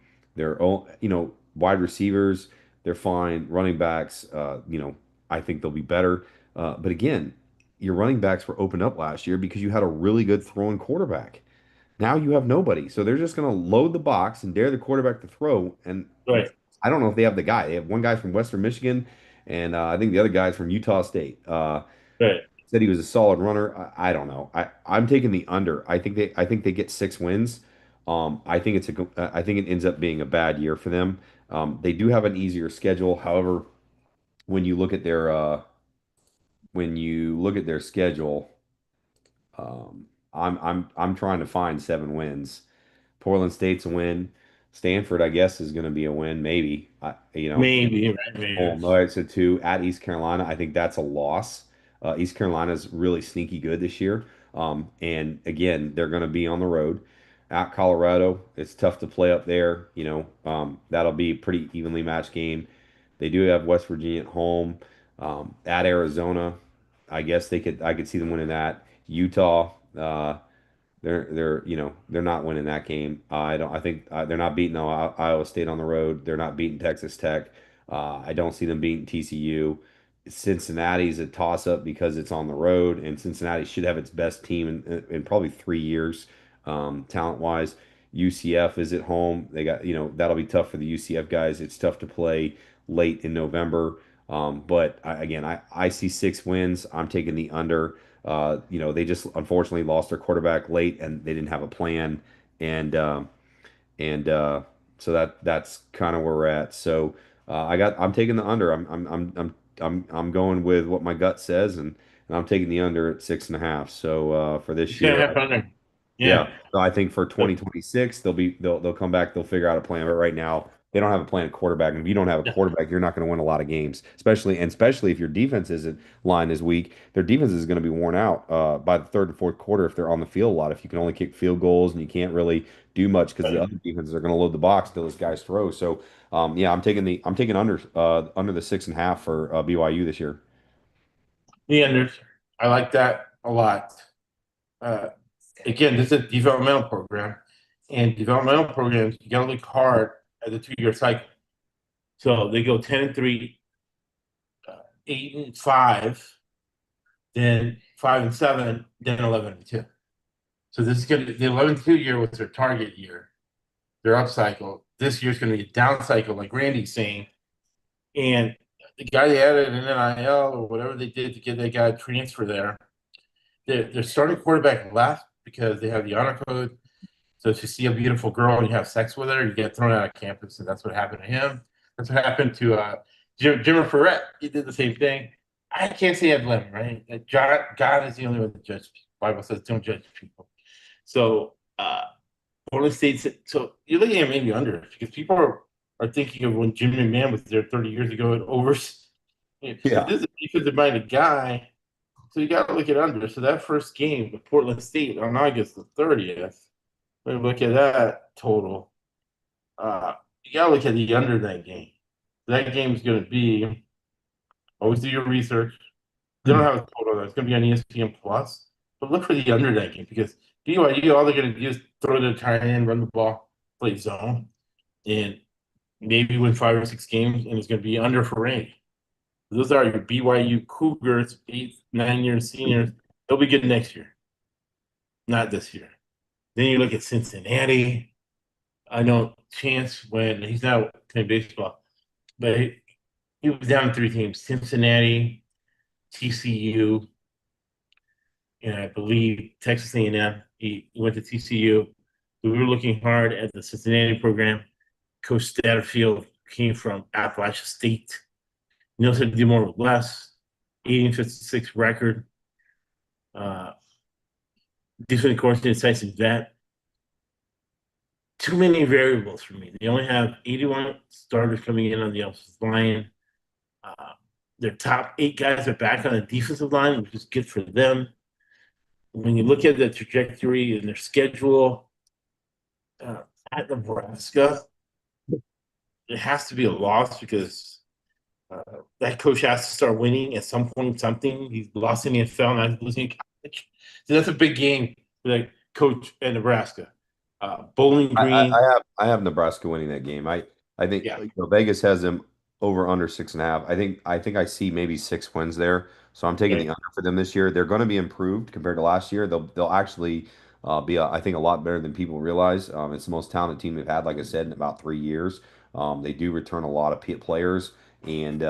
wide receivers, they're fine. Running backs, I think they'll be better. But again, your running backs were opened up last year because you had a really good throwing quarterback. Now you have nobody. So they're just going to load the box and dare the quarterback to throw. And right, I don't know if they have the guy. They have one guy from Western Michigan, and I think the other guy's from Utah State. right, Said he was a solid runner. I don't know. I'm taking the under. I think they get 6 wins. I think it ends up being a bad year for them. They do have an easier schedule. However, when you look at their schedule, I'm trying to find 7 wins. Portland State's a win. Stanford, I guess, is going to be a win, maybe. maybe, right, maybe, Home. All right, so 2 at East Carolina. I think that's a loss. East Carolina's really sneaky good this year. And again, they're going to be on the road at Colorado. It's tough to play up there. That'll be a pretty evenly matched game. They do have West Virginia at home. At Arizona, I could see them winning that. Utah, they're not winning that game. I don't. I think they're not beating Iowa State on the road. They're not beating Texas Tech. I don't see them beating TCU. Cincinnati's a toss up because it's on the road, and Cincinnati should have its best team in probably 3 years, talent wise. UCF is at home. They got, that'll be tough for the UCF guys. It's tough to play late in November. But again, I see 6 wins. I'm taking the under. They just unfortunately lost their quarterback late and they didn't have a plan. And and so that's kind of where we're at. So I'm taking the under. I'm going with what my gut says, and I'm taking the under at 6.5. So for this He's gonna year, have fun. yeah. Yeah. So I think for 2026, they'll come back, they'll figure out a plan. But right now, they don't have a plan at quarterback. And if you don't have a Yeah. quarterback, you're not going to win a lot of games, especially if your defense isn't line is weak. Their defense is going to be worn out by the third and fourth quarter if they're on the field a lot. If you can only kick field goals and you can't really do much because the other defenses are going to load the box until this guys throw. So yeah, I'm taking under the 6.5 for BYU this year. The unders. I like that a lot. Uh, Again, this is a developmental program, and developmental programs you gotta look hard at the 2-year cycle. So they go 10-3, 8-5, then 5-7, then 11-2. So this is gonna the 11-2 year was their target year, their up cycle. This year's gonna be a down cycle, like Randy's saying. And the guy they added an NIL or whatever they did to get that guy transfer there, their starting quarterback left because they have the honor code. So if you see a beautiful girl and you have sex with her, you get thrown out of campus, and that's what happened to him. That's what happened to Jimmer Ferret. He did the same thing. I can't say I blame him, right? God is the only one that judges people. The Bible says don't judge people. So Portland State. So you're looking at maybe under because people are thinking of when Jim McMahon was there 30 years ago and overs. If Yeah. this is a defensive minded guy, so you got to look at under. So that first game with Portland State on August the 30th. When we look at that total, you gotta look at the under that game. That game is gonna be always do your research. They don't have a total though. It's gonna be on ESPN Plus. But look for the under that game because BYU all they're gonna do is throw the tight end, run the ball, play zone, and maybe win 5 or 6 games, and it's gonna be under for rain. Those are your BYU Cougars, 8, 9 year seniors. They'll be good next year, not this year. Then you look at Cincinnati. I know Chance when he's not playing baseball, but he was down to 3 teams: Cincinnati, TCU, and I believe Texas A&M. He went to TCU. We were looking hard at the Cincinnati program. Coach Satterfield came from Appalachia State. He knows how to do more with less. 1856 record. Uh, Defensive coordinator, decisive vet. Too many variables for me. They only have 81 starters coming in on the offensive line. Uh, their top 8 guys are back on the defensive line, which is good for them. When you look at the trajectory and their schedule uh, at Nebraska, it has to be a loss because that coach has to start winning at some point. Something he's lost in the NFL, now he's losing in college. So that's a big game for that coach at Nebraska. Bowling Green, I have Nebraska winning that game. I think yeah, Vegas has them over under 6.5. I think I see maybe 6 wins there. So I'm taking the okay, under for them this year. They're going to be improved compared to last year. They'll actually be I think a lot better than people realize. It's the most talented team they've had, like I said, in about 3 years. They do return a lot of players, and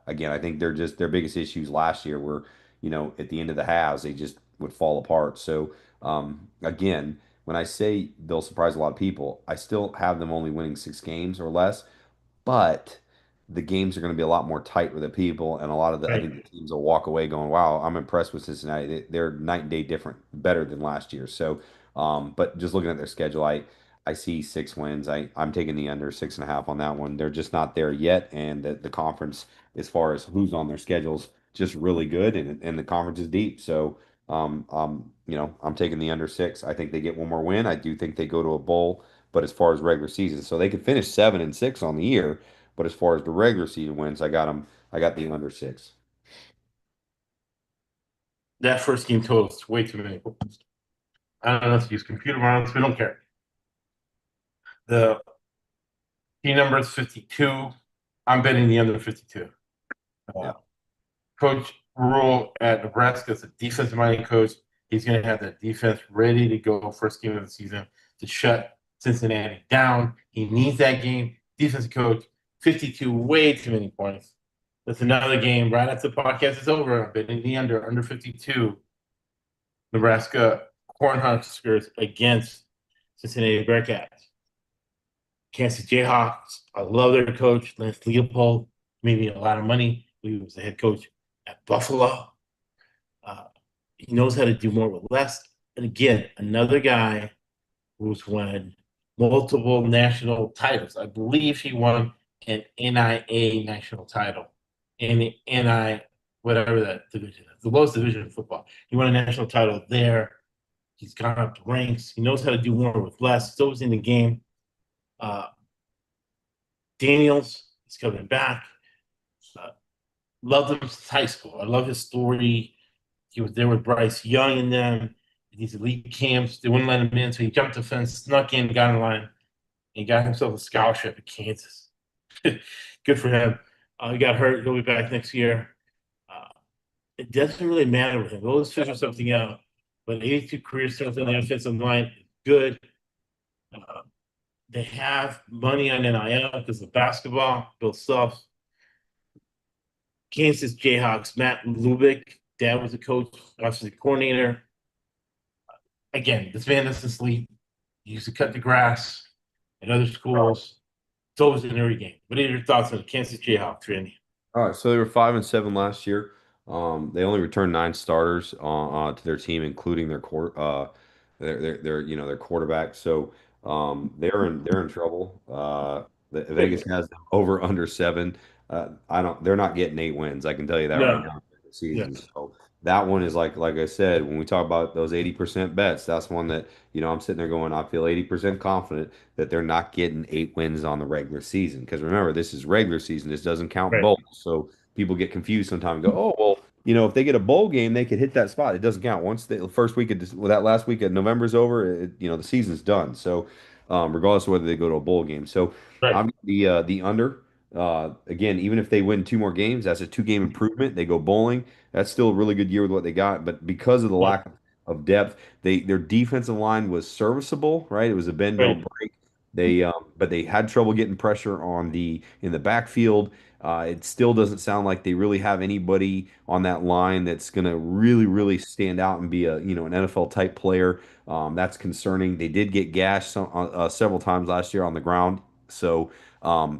again, I think their biggest issues last year were at the end of the halves they just would fall apart. So again, when I say they'll surprise a lot of people, I still have them only winning 6 games or less, but the games are going to be a lot more tight with the people, and a lot of I right. think the teams will walk away going, "Wow, I'm impressed with Cincinnati. They're night and day different, better than last year." So, but just looking at their schedule, I see 6 wins. I'm taking the under 6.5 on that one. They're just not there yet, and the conference, as far as who's on their schedules, just really good, and the conference is deep. So. I'm taking the under 6. I think they get one more win. I do think they go to a bowl, but as far as regular season, so they could finish 7-6 on the year. But as far as the regular season wins, I got them. I got the under 6. That first game total is way too many. I don't know if you use computer models. We don't care. The key number is 52. I'm betting the under 52. Uh, Yeah, Coach Rule at Nebraska is a defensive minded coach. He's going to have that defense ready to go first game of the season to shut Cincinnati down. He needs that game. Defensive coach, 52, way too many points. That's another game right after the podcast is over. I'm betting the under 52. Nebraska Cornhuskers against Cincinnati Bearcats. Kansas Jayhawks. I love their coach, Lance Leopold. Made me a lot of money. He was the head coach at Buffalo. Uh, he knows how to do more with less. And again, another guy who's won multiple national titles. I believe he won an NIA national title in the NI, whatever that division is, the lowest division of football. He won a national title there. He's gone up the ranks. He knows how to do more with less. He's always in the game. Uh, Daniels is coming back. Uh, Loved him since high school. I love his story. He was there with Bryce Young and them. These elite camps, they wouldn't let him in, so he jumped the fence, snuck in, got in line, and got himself a scholarship at Kansas. Good for him. He got hurt. He'll be back next year. Uh, it doesn't really matter with him. We'll just figure something out. But 82 career starts on the offensive line, good. Uh, they have money on NIL because of basketball. Bill Self, Kansas Jayhawks, Matt Lubick, dad was a coach, offensive coordinator. Again, this man doesn't sleep. He used to cut the grass at other schools. It's always an early game. What are your thoughts on the Kansas Jayhawks, Randy? All right, so they were 5-7 last year. They only returned 9 starters to their team, including their quarterback. So they're in trouble. Vegas has them over under 7. I don't. They're not getting 8 wins. I can tell you that right No. now for the season. Yes. So that one is like I said, when we talk about those 80% bets, that's one that I'm sitting there going, I feel 80% confident that they're not getting 8 wins on the regular season. Because remember, this is regular season. This doesn't count Right. bowls. So people get confused sometimes and go, oh, well, if they get a bowl game, they could hit that spot. It doesn't count. Once the first week of that last week of November's over, the season's done. So regardless of whether they go to a bowl game. So Right. I'm the under. Again, even if they win 2 more games, that's a 2 game improvement. They go bowling. That's still a really good year with what they got. But because of the Yeah. lack of depth, their defensive line was serviceable, right? It was a bend don't Right. break. But they had trouble getting pressure in the backfield. It still doesn't sound like they really have anybody on that line that's going to really, really stand out and be an NFL type player. That's concerning. They did get gashed several times last year on the ground, so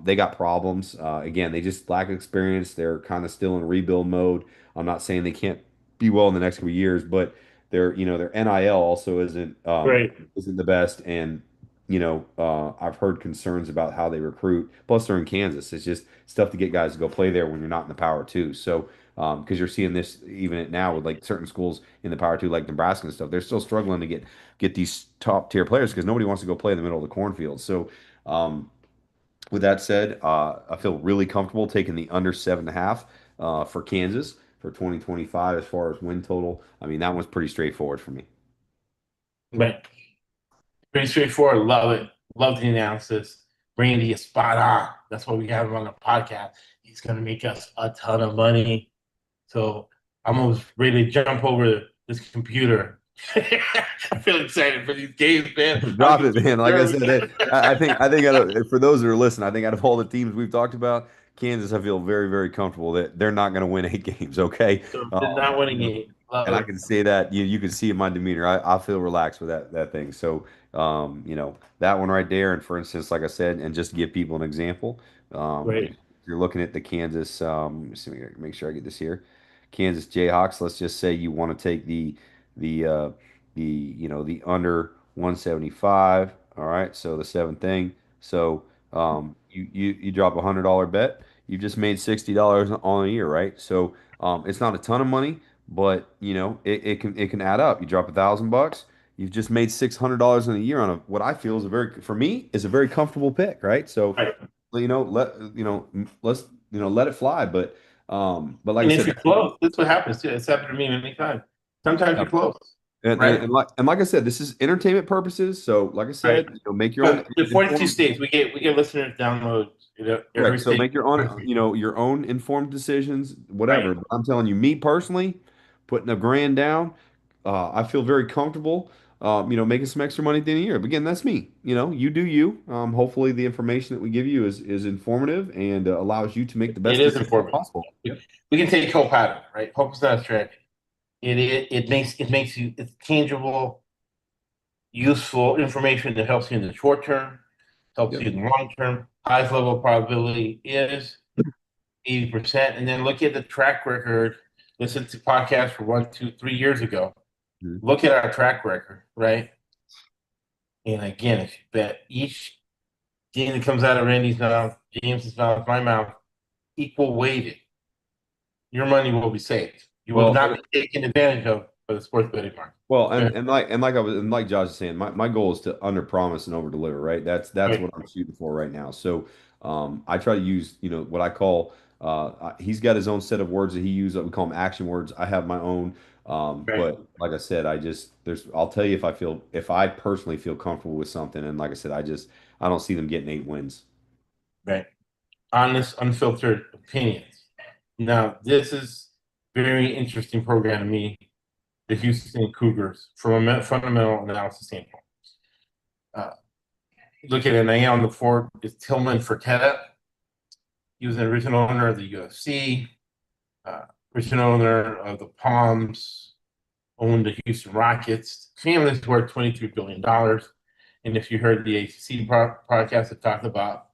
they got problems. Again, they just lack experience. They're kind of still in rebuild mode. I'm not saying they can't be well in the next few years, but their NIL also Right. isn't the best, and I've heard concerns about how they recruit. Plus, they're in Kansas. It's just it's tough to get guys to go play there when you're not in the Power Two. So, because you're seeing this even now with like certain schools in the Power Two, like Nebraska and stuff, they're still struggling to get these top tier players because nobody wants to go play in the middle of the cornfield. So, with that said, I feel really comfortable taking the under 7.5 for Kansas for 2025 as far as win total. I mean, that one's pretty straightforward for me. Right. Pretty straightforward. Love it. Love the analysis. Randy is spot on. That's why we have him on the podcast. He's going to make us a ton of money. So I'm almost ready to jump over this computer. I feel excited for these games, man. I was Drop getting it, super man. Like I nervous. said, I think for those that are listening, I think out of all the teams we've talked about, Kansas, I feel very, very comfortable that they're not going to win 8 games. Okay, So they're um, not winning it. Love and I it. can say that you can see in my demeanor, I feel relaxed with that thing. So, that one right there, and for instance, like I said, and just to give people an example, if Right. you're looking at the Kansas, let me see, make sure I get this here, Kansas Jayhawks. Let's just say you want to take the uh, the under 175. All right, so the seventh thing. So, you drop $100 bet, you just made $60 on a year, right? So, it's not a ton of money, but it can add up. You drop $1,000, you've just made $600 in a year on what I feel is for me is a very comfortable pick, right? So, Right. let's let it fly. But like I And if said, you're close, that's what happens too. It's happened to me many times. Sometimes you're close, and, and, right? and like and like I said, this is entertainment purposes. So, like I Right. said, make your own But the 42 informed. states, we get listeners download, every Correct. So state. make your own informed decisions, Right. whatever. But I'm telling you, me personally, putting a grand down, I feel very comfortable. making some extra money at the end of the year. But again, that's me. You do you. Hopefully, the information that we give you is informative and allows you to make the It best is decisions informative. possible. Yep. We can take hope out of it, right? Hope is not a strategy. It makes you it's tangible, useful information that helps you in the short term, helps you Yep. in the long term. Highest level of probability is 80%. And then look at the track record. Listen to podcasts for 1, 2, 3 years ago. Mhm. Look at our track record, right? And again, if you bet each game that comes out of Randy's mouth, James's mouth, my mouth, equal weighted, your money will be saved. You will Well, not be taken advantage of by the sports betting market. Well, Okay? and like Josh is saying, my goal is to under promise and over deliver, right? That's Right, what I'm shooting for right now. So I try to use, what I call he's got his own set of words that he uses. We call them action words. I have my own. right, But like I said, I'll tell you if I personally feel comfortable with something, and like I said, I don't see them getting 8 wins. right. Honest, unfiltered opinions. Now, this is very interesting program to me, the Houston Cougars, from a fundamental analysis standpoint. Uh, Look at an A on the board is Tillman Fertitta. He was an original owner of the UFC, uh, original owner of the Palms, owned the Houston Rockets. Family's worth $23 billion. And if you heard the ACC podcast that talked about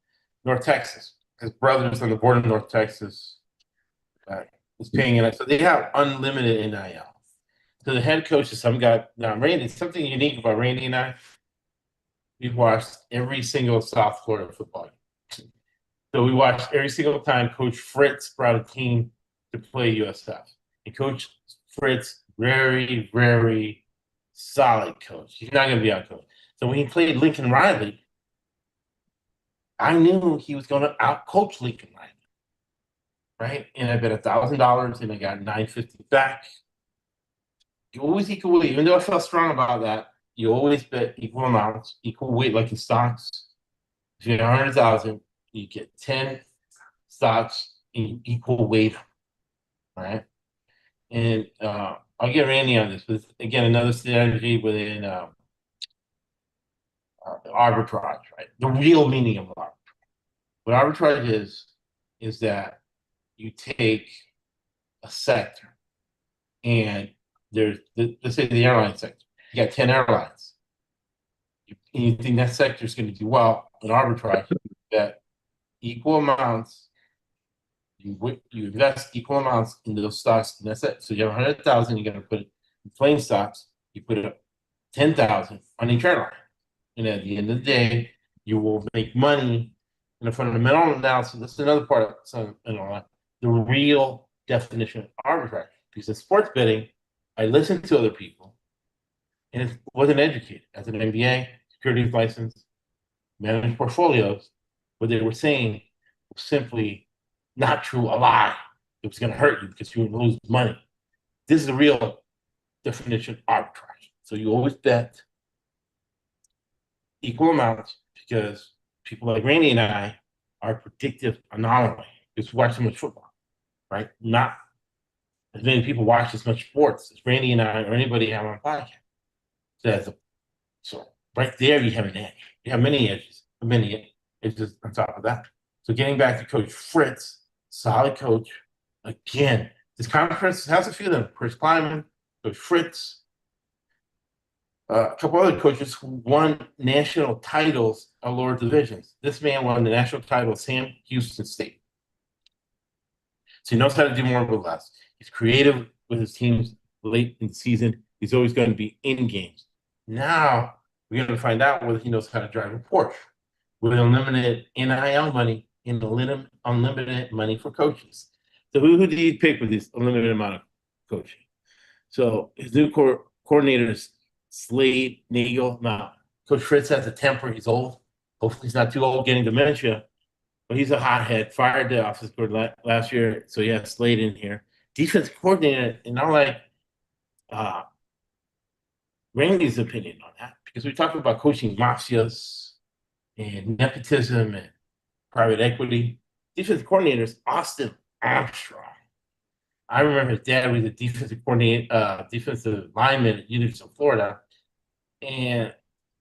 North Texas, his brother's on the board of North Texas uh, is paying it. So they have unlimited NIL. So the head coach is some guy. Now, Randy, something unique about Randy and I, we've watched every single South Florida football game. So we watched every single time Coach Fritz brought a team to play USF. And Coach Fritz, very, very solid coach. He's not going to be out coach. So when he played Lincoln Riley, I knew he was going to out coach Lincoln Riley, right? And I bet $1,000 and I got 950 back. You always equal weight, even though I felt strong about that. You always bet equal amounts, equal weight, like in stocks. If you get 100,000, you get 10 stocks in equal weight, right? And I'll get Randy on this. But again, another strategy within arbitrage, right? The real meaning of arbitrage. What arbitrage is that you take a sector and let's say the airline sector. You got 10 airlines. And you think that sector is going to do well in arbitrage, that equal amounts, you invest equal amounts in those stocks, and that's it. So you have 100,000, you're going to put it in plain stocks, you put it up 10,000 on each airline. And at the end of the day, you will make money in a fundamental analysis. This is another part of some, the real definition of arbitrage. Because in sports betting, I listened to other people and it wasn't educated as an MBA, securities license, managed portfolios. What they were saying was simply not true, a lie. It was going to hurt you because you would lose money. This is the real definition of arbitrage. So you always bet equal amounts because people like Randy and I are predictive anomaly because we watch so much football, right? Not as many people watch as much sports as Randy and I or anybody have on a podcast. So right there, you have an edge. You have many edges on top of that. So getting back to Coach Fritz, solid coach. Again, this conference has a few of them. Chris Kleiman, Coach Fritz, a couple other coaches who won national titles of lower divisions. This man won the national title, Sam Houston State. So he knows how to do more with less. He's creative with his teams late in the season. He's always going to be in games. Now we're going to find out whether he knows how to drive a Porsche with unlimited NIL money and unlimited money for coaches. So who do you pick with this unlimited amount of coaching? So his new coordinator is Slade Nagel. Now, Coach Fritz has a temper. He's old. Hopefully, he's not too old getting dementia. But he's a hothead. Fired the office coordinator last year, so he has Slade in here. Defense coordinator, and I like uh, Randy's opinion on that because we talked about coaching mafias and nepotism and private equity. Defensive coordinator is Austin Armstrong. I remember his dad was a defensive coordinator, defensive lineman at University of Florida, and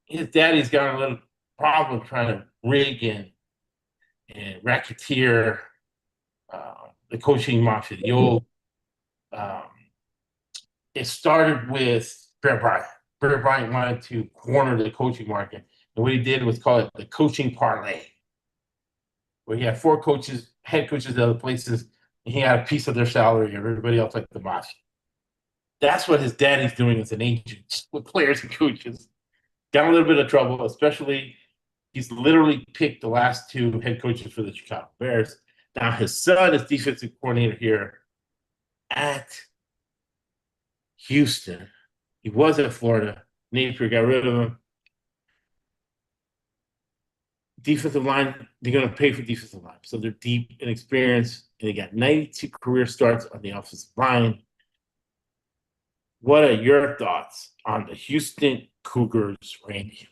his daddy's got a little problem trying to rig and racketeer the coaching mafia. Um, it started with Bear Bryant. Bear Bryant wanted to corner the coaching market, and what he did was call it the coaching parlay, where he had four coaches, head coaches at other places, and he had a piece of their salary, and everybody else like the mafia. That's what his daddy's doing as an agent with players and coaches. Got a little bit of trouble, especially he's literally picked the last two head coaches for the Chicago Bears. Now his son is defensive coordinator here at Houston. He was at Florida. Napier got rid of him. Defensive line, they're going to pay for defensive line. So they're deep in experience, and they got 92 career starts on the offensive line. What are your thoughts on the Houston Cougars, Randy?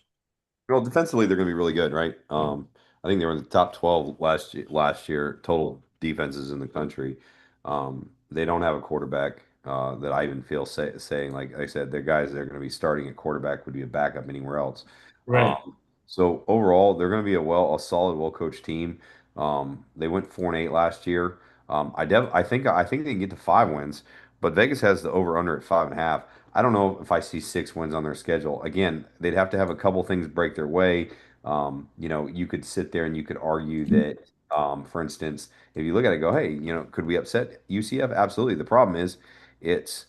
Well, defensively, they're going to be really good, right? I think they were in the top 12 last year total defenses in the country. They don't have a quarterback that I even feel saying, like I said, the guys they're going to be starting at quarterback would be a backup anywhere else. Right, Um, so overall, they're going to be a solid, well-coached team. They went 4-8 last year. I think they can get to 5 wins, but Vegas has the over/under at 5.5. I don't know if I see 6 wins on their schedule. Again, they'd have to have a couple things break their way. You could sit there and you could argue that, for instance, if you look at it, go, hey, could we upset UCF? Absolutely. The problem is, it's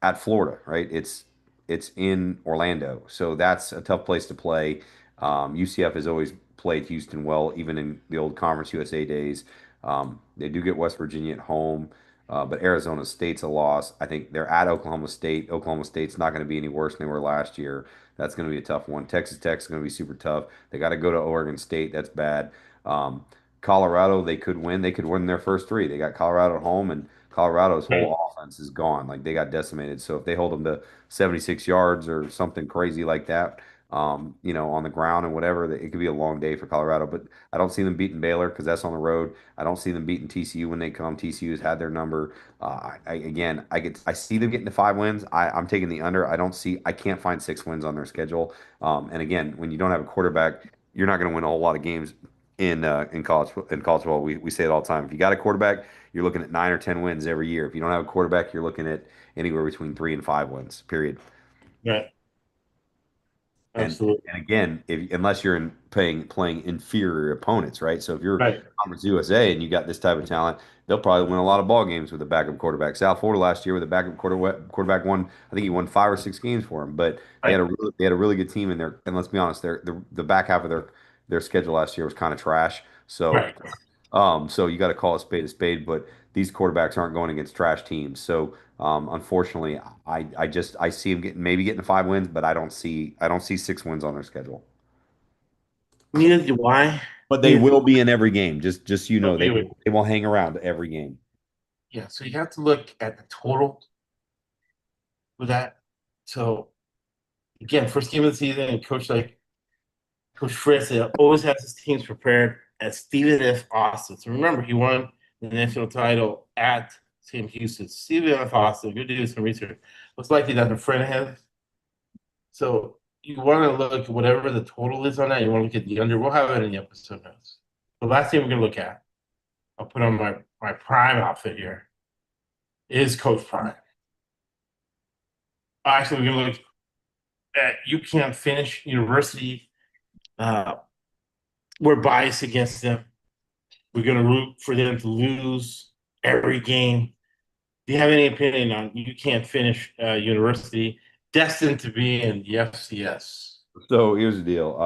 at Florida, right? It's in Orlando, so that's a tough place to play. UCF has always played Houston well, even in the old Conference USA days. They do get West Virginia at home. But Arizona State's a loss. I think they're at Oklahoma State. Oklahoma State's not going to be any worse than they were last year. That's going to be a tough one. Texas Tech's going to be super tough. They got to go to Oregon State. That's bad. Um, Colorado, they could win. They could win their first three. They got Colorado at home, and Colorado's right, whole offense is gone. Like they got decimated. So if they hold them to 76 yards or something crazy like that, on the ground and whatever, it could be a long day for Colorado. But I don't see them beating Baylor because that's on the road. I don't see them beating TCU when they come. TCU's had their number. I see them getting to 5 wins. I'm taking the under. I can't find 6 wins on their schedule. And again, when you don't have a quarterback, you're not going to win a whole lot of games in college football. We say it all the time. If you got a quarterback, you're looking at 9 or 10 wins every year. If you don't have a quarterback, you're looking at anywhere between 3 and 5 wins. Period. right, And absolutely, and again, unless you're playing inferior opponents, right? So if you're right, Conference USA and you got this type of talent, they'll probably win a lot of ball games with a backup quarterback. South Florida last year with a backup quarterback won, I think he won 5 or 6 games for him. But right, they had a really good team in there. And let's be honest, the back half of their schedule last year was kind of trash. right. So you got to call a spade, but these quarterbacks aren't going against trash teams. So unfortunately, I see them maybe getting 5 wins, but I don't see 6 wins on their schedule. Neither do I. But they Neither do will be in every game. Just I. they Wait, wait. they will hang around every game. Yeah, so you have to look at the total with that. So again, first game of the season, and Coach Fritz always has his teams prepared at Stephen F. Austin. So remember, he won the national title at Sam Houston. Stephen F. Austin, go do some research. Looks like he's at a friend of his. So you want to look at whatever the total is on that. You want to look at the under. We'll have it in the episode notes. The last thing we're gonna look at, I'll put on my prime outfit here, is Coach Prime. Actually, we're gonna look at you can't finish university. Uh, we're biased against them. We're going to root for them to lose every game. Do you have any opinion on you can't finish university destined to be in the FCS? So here's the deal.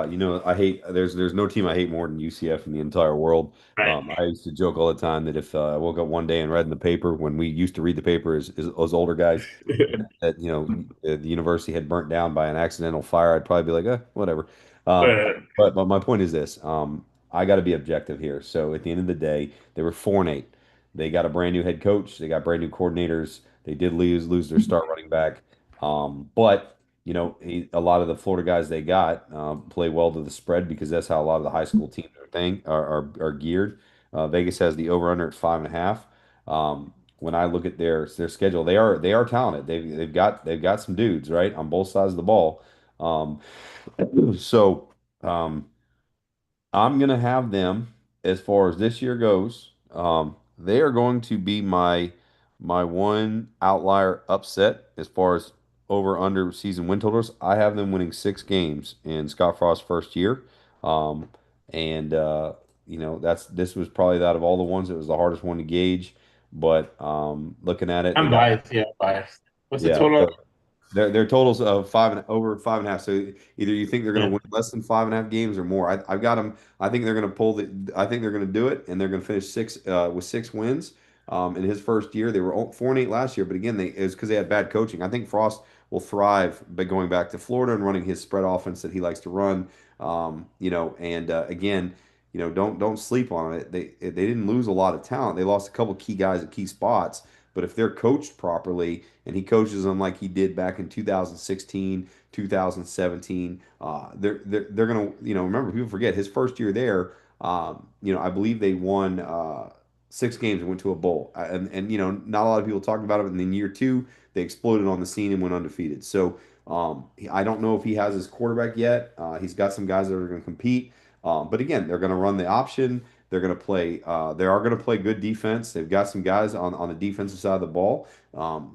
I hate there's no team I hate more than UCF in the entire world. Right. I used to joke all the time that if I woke up one day and read in the paper when we used to read the paper as older guys that the university had burnt down by an accidental fire, I'd probably be like, whatever. Um, But but my point is this: I got to be objective here. So at the end of the day, they were 4-8. They got a brand new head coach. They got brand new coordinators. They did lose their start running back. But a lot of the Florida guys they got play well to the spread because that's how a lot of the high school teams are geared. Vegas has the over under at 5.5. When I look at their schedule, they are talented. They've got some dudes right on both sides of the ball. Um, so um, I'm gonna have them as far as this year goes. They are going to be my one outlier upset as far as over under season win totals. I have them winning 6 games in Scott Frost's first year. Um, and this was probably out of all the ones, it was the hardest one to gauge. But looking at it, they I'm got biased. Yeah, biased. What's the yeah. total? Their totals of five and over 5.5. So either you think they're going to Yeah, win less than 5.5 games or more. I've got them. I think they're going to pull the. I think they're going to do it, and they're going to finish six with 6 wins. In his first year, they were 4-8 last year, but again, it was because they had bad coaching. I think Frost will thrive by going back to Florida and running his spread offense that he likes to run. And again, don't sleep on it. They didn't lose a lot of talent. They lost a couple key guys at key spots, but if they're coached properly and he coaches them like he did back in 2016, 2017, they're gonna remember, people forget his first year there. I believe they won 6 games and went to a bowl, and not a lot of people talked about it. And then year two, they exploded on the scene and went undefeated. So I don't know if he has his quarterback yet. He's got some guys that are going to compete, but again, they're going to run the option. They're going to play. They are going to play good defense. They've got some guys on the defensive side of the ball.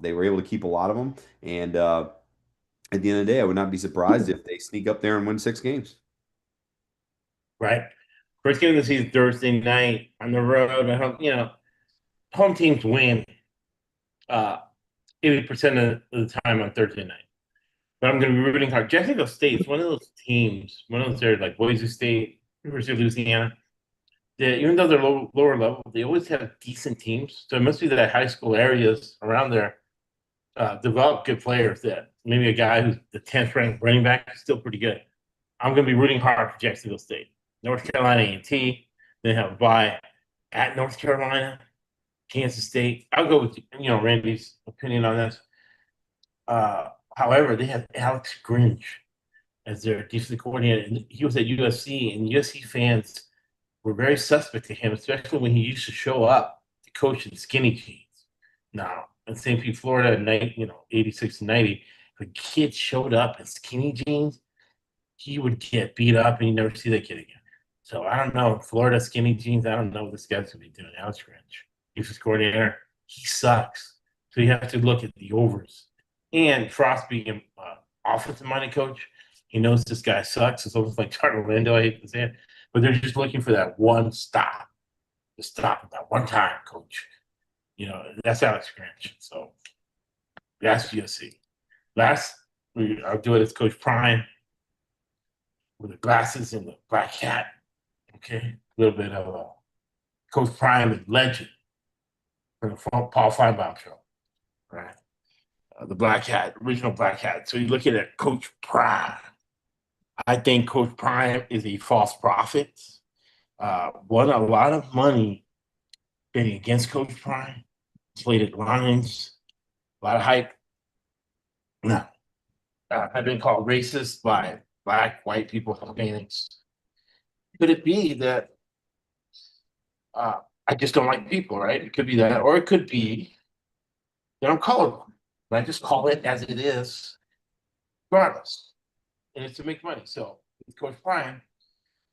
They were able to keep a lot of them. And at the end of the day, I would not be surprised if they sneak up there and win 6 games. right. First game of the season Thursday night on the road. At home, home teams win 80% of the time on Thursday night. But I'm going to be rooting hard. Jacksonville State is one of those teams, one of those there like Boise State, University of Louisiana. That even though they're lower level, they always have decent teams. So it must be that high school areas around there develop good players. That maybe a guy who's the 10th ranked running back is still pretty good. I'm going to be rooting hard for Jacksonville State. North Carolina A&T, they have a bye at North Carolina, Kansas State. I'll go with Randy's opinion on this. Uh, However, they have Alex Grinch as their defensive coordinator, and he was at USC, and USC fans were very suspect to him, especially when he used to show up to coach in skinny jeans. Now, in St. Pete, Florida, in 86 and 90, if a kid showed up in skinny jeans, he would get beat up and you never see that kid again. So I don't know. Florida skinny jeans, I don't know what this guy's gonna be doing. Alex Grinch, defense coordinator, he sucks. So you have to look at the overs. And Frost being an offensive minded coach, he knows this guy sucks. It's almost like Charlie Orlando, I hate to say it, but they're just looking for that one stop. To stop that one time, coach. That's Alex Grinch. So that's USC. Last, I'll do it as Coach Prime with the glasses and the black hat. Okay, a little bit of Coach Prime and legend from the Paul Feinbaum show, right? The black hat, original black hat. So you look at it, Coach Prime. I think Coach Prime is a false prophet. Won a lot of money betting against Coach Prime, inflated lines, a lot of hype. No, I've been called racist by black, white people, Hispanics. Could it be that I just don't like people, right? It could be that, or it could be that I'm colorblind. I just call it as it is, regardless. And it's to make money. So with Coach Prime,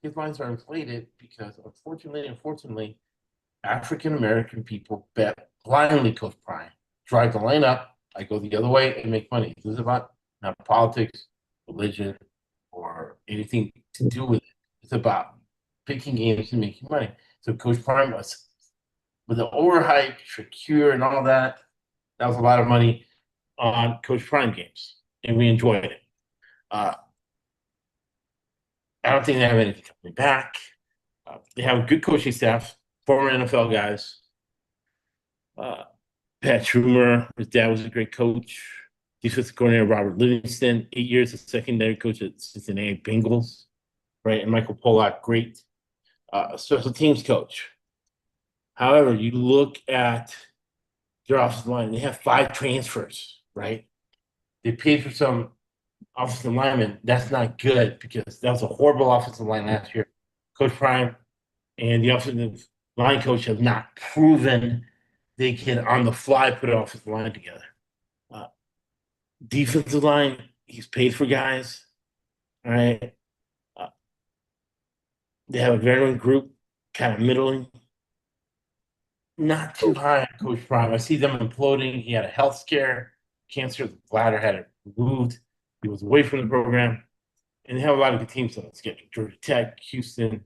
his lines are inflated because unfortunately, African American people bet blindly Coach Prime. Drive the line up, I go the other way and make money. This is about not politics, religion, or anything to do with it. It's about picking games and making money. So Coach Prime was with the overhype, Shakir, and all that. That was a lot of money on Coach Prime games, and we enjoyed it. Uh, I don't think they have anything coming back. They have a good coaching staff, former NFL guys. Uh, Pat Schumer, his dad was a great coach. Defensive coordinator Robert Livingston, 8 years as secondary coach at Cincinnati Bengals, right? And Michael Polak, great special teams coach. However, you look at their offensive line, they have 5 transfers, right? They paid for some offensive linemen. That's not good because that was a horrible offensive line last year. Coach Prime and the offensive line coach have not proven they can, on the fly, put an offensive line together. Uh, Defensive line, he's paid for guys. right? Uh, they have a veteran group, kind of middling, not too high on Coach Prime. I see them imploding. He had a health scare, cancer of the bladder, had it removed. He was away from the program. And they have a lot of good teams on the schedule. Georgia Tech, Houston,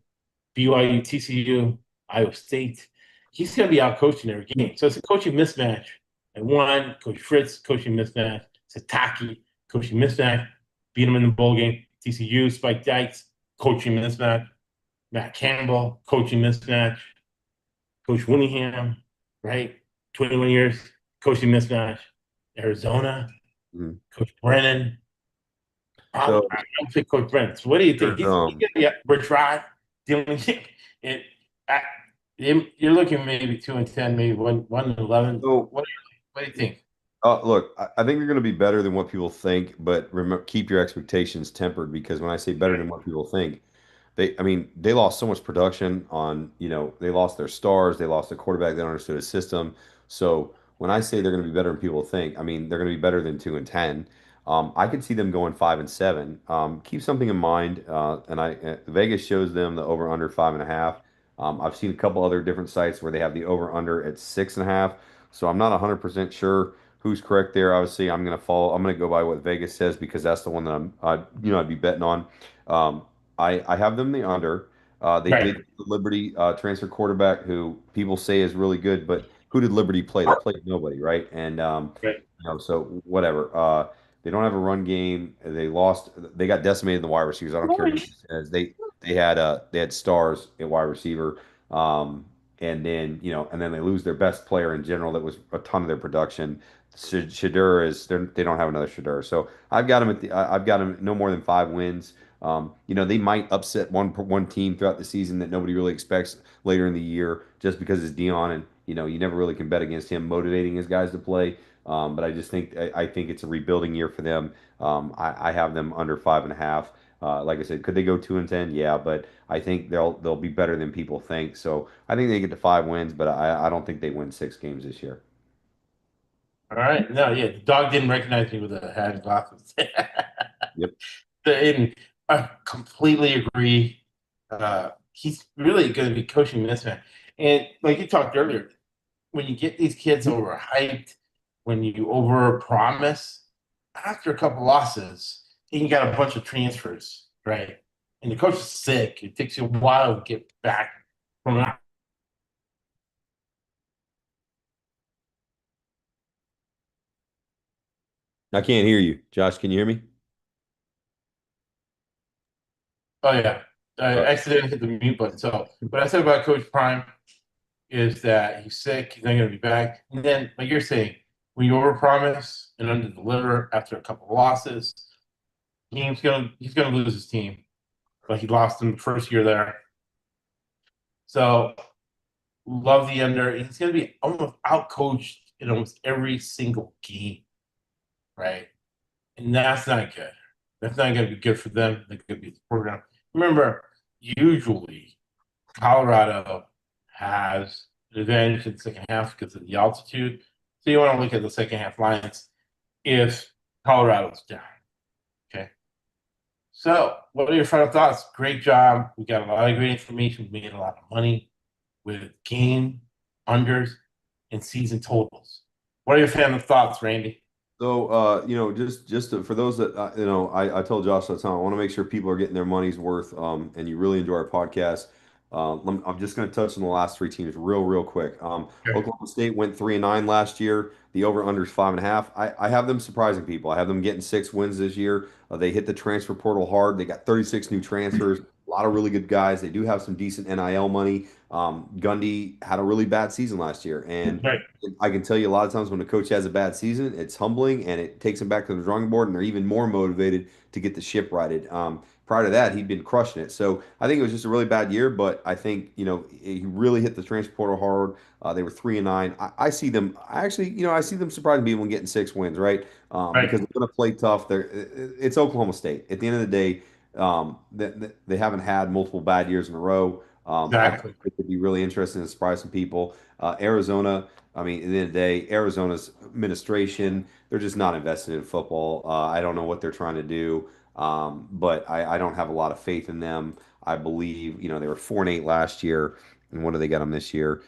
BYU, TCU, Iowa State. He's going to be out coaching every game. So it's a coaching mismatch. And one, Coach Fritz, coaching mismatch. Sataki, coaching mismatch. Beat him in the bowl game. TCU, Spike Dykes, coaching mismatch. Matt Campbell, coaching mismatch. Coach Winningham, right? 21 years, coaching mismatch. Arizona, Mhm. Coach Brennan. So I'll pick Coach Brennan. So what do you think? there's He's going to be a Bertrand dealing it. I, you're looking maybe 2-10, maybe 1-11. so What do you think? look, I think you're going to be better than what people think, but remember, keep your expectations tempered because when I say better than what people think, I mean, they lost so much production on, they lost their stars, they lost their quarterback, they don't understood his system. So when I say they're going to be better than people think, I mean they're going to be better than 2-10. I could see them going 5-7. Keep something in mind, and Vegas shows them the over under 5.5. I've seen a couple other different sites where they have the over under at 6.5. So I'm not 100% sure who's correct there. Obviously, I'm going to follow. I'm going to go by what Vegas says because that's the one that I'd be betting on. Um, I have them the under. They Right, did get the Liberty transfer quarterback who people say is really good, but who did Liberty play? They played nobody, right? And right. so whatever. They don't have a run game. They lost. They got decimated in the wide receivers. I don't care who says they had stars at wide receiver. Um, and then they lose their best player in general. That was a ton of their production. Shadur they don't have another Shadur. So I've got him no more than 5 wins. They might upset one team throughout the season that nobody really expects later in the year just because it's Dion, and you never really can bet against him motivating his guys to play. But I just think I think it's a rebuilding year for them. I have them under 5.5. Like I said, could they go 2-10? Yeah, but I think they'll be better than people think. So I think they get to 5 wins, but I don't think they win 6 games this year. All right. No, yeah, the dog didn't recognize me with the hat and glasses. Yep. And I completely agree. He's really going to be coaching this man. And like you talked earlier, when you get these kids overhyped, when you overpromise, after a couple losses, you got a bunch of transfers, right? And the coach is sick. It takes you a while to get back from that. I can't hear you, Josh. Can you hear me? Oh yeah, I All right. accidentally hit the mute button. So what I said about Coach Prime is that he's sick. He's not going to be back. And then, like you're saying, when you overpromise and underdeliver after a couple of losses, he's gonna lose his team. But he lost them the first year there. So love the under. He's going to be almost outcoached in almost every single game, right? And that's not good. That's not going to be good for them. That's going to be the program. Remember, usually Colorado has an advantage in the second half because of the altitude. So you want to look at the second half lines if Colorado's down. Okay. So, what are your final thoughts? Great job. We got a lot of great information. We made a lot of money with game unders and season totals. What are your final thoughts, Randy? So, for those that I told Josh all the time, I want to make sure people are getting their money's worth, and you really enjoy our podcast. I'm just going to touch on the last 3 teams real quick. Sure. Oklahoma State went 3-9 last year. The over/under is 5.5. I have them surprising people. I have them getting 6 wins this year. They hit the transfer portal hard. They got 36 new transfers. A lot of really good guys. They do have some decent NIL money. Gundy had a really bad season last year, and Right, I can tell you a lot of times when a coach has a bad season, it's humbling and it takes them back to the drawing board, and they're even more motivated to get the ship righted. Prior to that, he'd been crushing it. So I think it was just a really bad year, but I think he really hit the transfer portal hard. They were 3-9. I see them. I actually, I see them surprising people and getting 6 wins, right? right, Because they're going to play tough. It's Oklahoma State. At the end of the day, they haven't had multiple bad years in a row. I think exactly. it could be really interesting and surprise some people. Arizona. I mean, at the end of the day, Arizona's administration, they're just not invested in football. I don't know what they're trying to do. But I don't have a lot of faith in them. I believe, they were 4-8 last year, and what do they got them this year?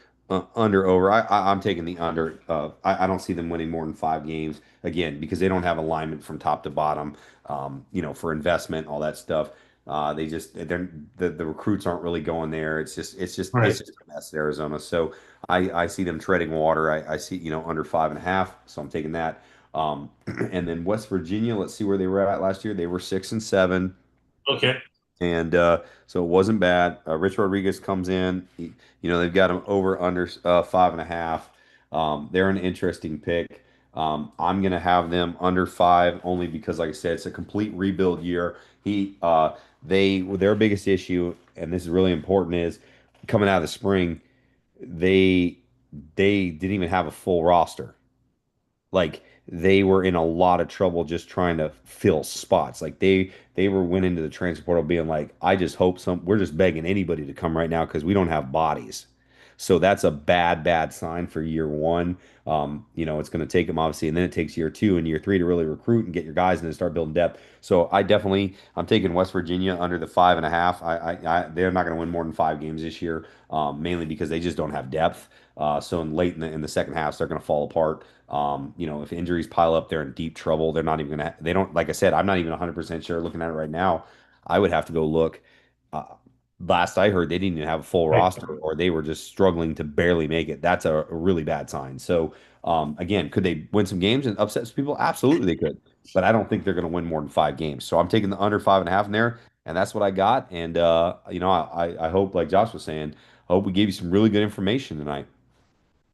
Under over. I'm taking the under. I don't see them winning more than 5 games again because they don't have alignment from top to bottom. For investment, all that stuff. The recruits aren't really going there. It's Right. just a mess, Arizona. So I see them treading water. I see under 5.5. So I'm taking that. And then West Virginia, let's see where they were at last year. They were 6-7. Okay. And so it wasn't bad. Rich Rodriguez comes in. They've got him over under 5.5. They're an interesting pick. I'm going to have them under 5 only because, like I said, it's a complete rebuild year. Their biggest issue, and this is really important, is coming out of the spring, they they didn't even have a full roster. Like they were in a lot of trouble just trying to fill spots. Like they were went into the transfer portal being like, I just hope we're just begging anybody to come right now because we don't have bodies. So that's a bad sign for year one. It's going to take them obviously, and then it takes year two and year three to really recruit and get your guys and then start building depth. So I'm taking West Virginia under the 5.5. They're not going to win more than 5 games this year, mainly because they just don't have depth. So in the second half, they're going to fall apart. If injuries pile up, they're in deep trouble. They're not even gonna. They don't. Like I said, I'm not even 100% sure. Looking at it right now, I would have to go look. Uh, Last I heard, they didn't even have a full Right. roster, or they were just struggling to barely make it. That's a really bad sign. So, again, could they win some games and upset some people? Absolutely, they could. But I don't think they're going to win more than 5 games. So I'm taking the under 5.5 in there, and that's what I got. And I hope, like Josh was saying, I hope we gave you some really good information tonight.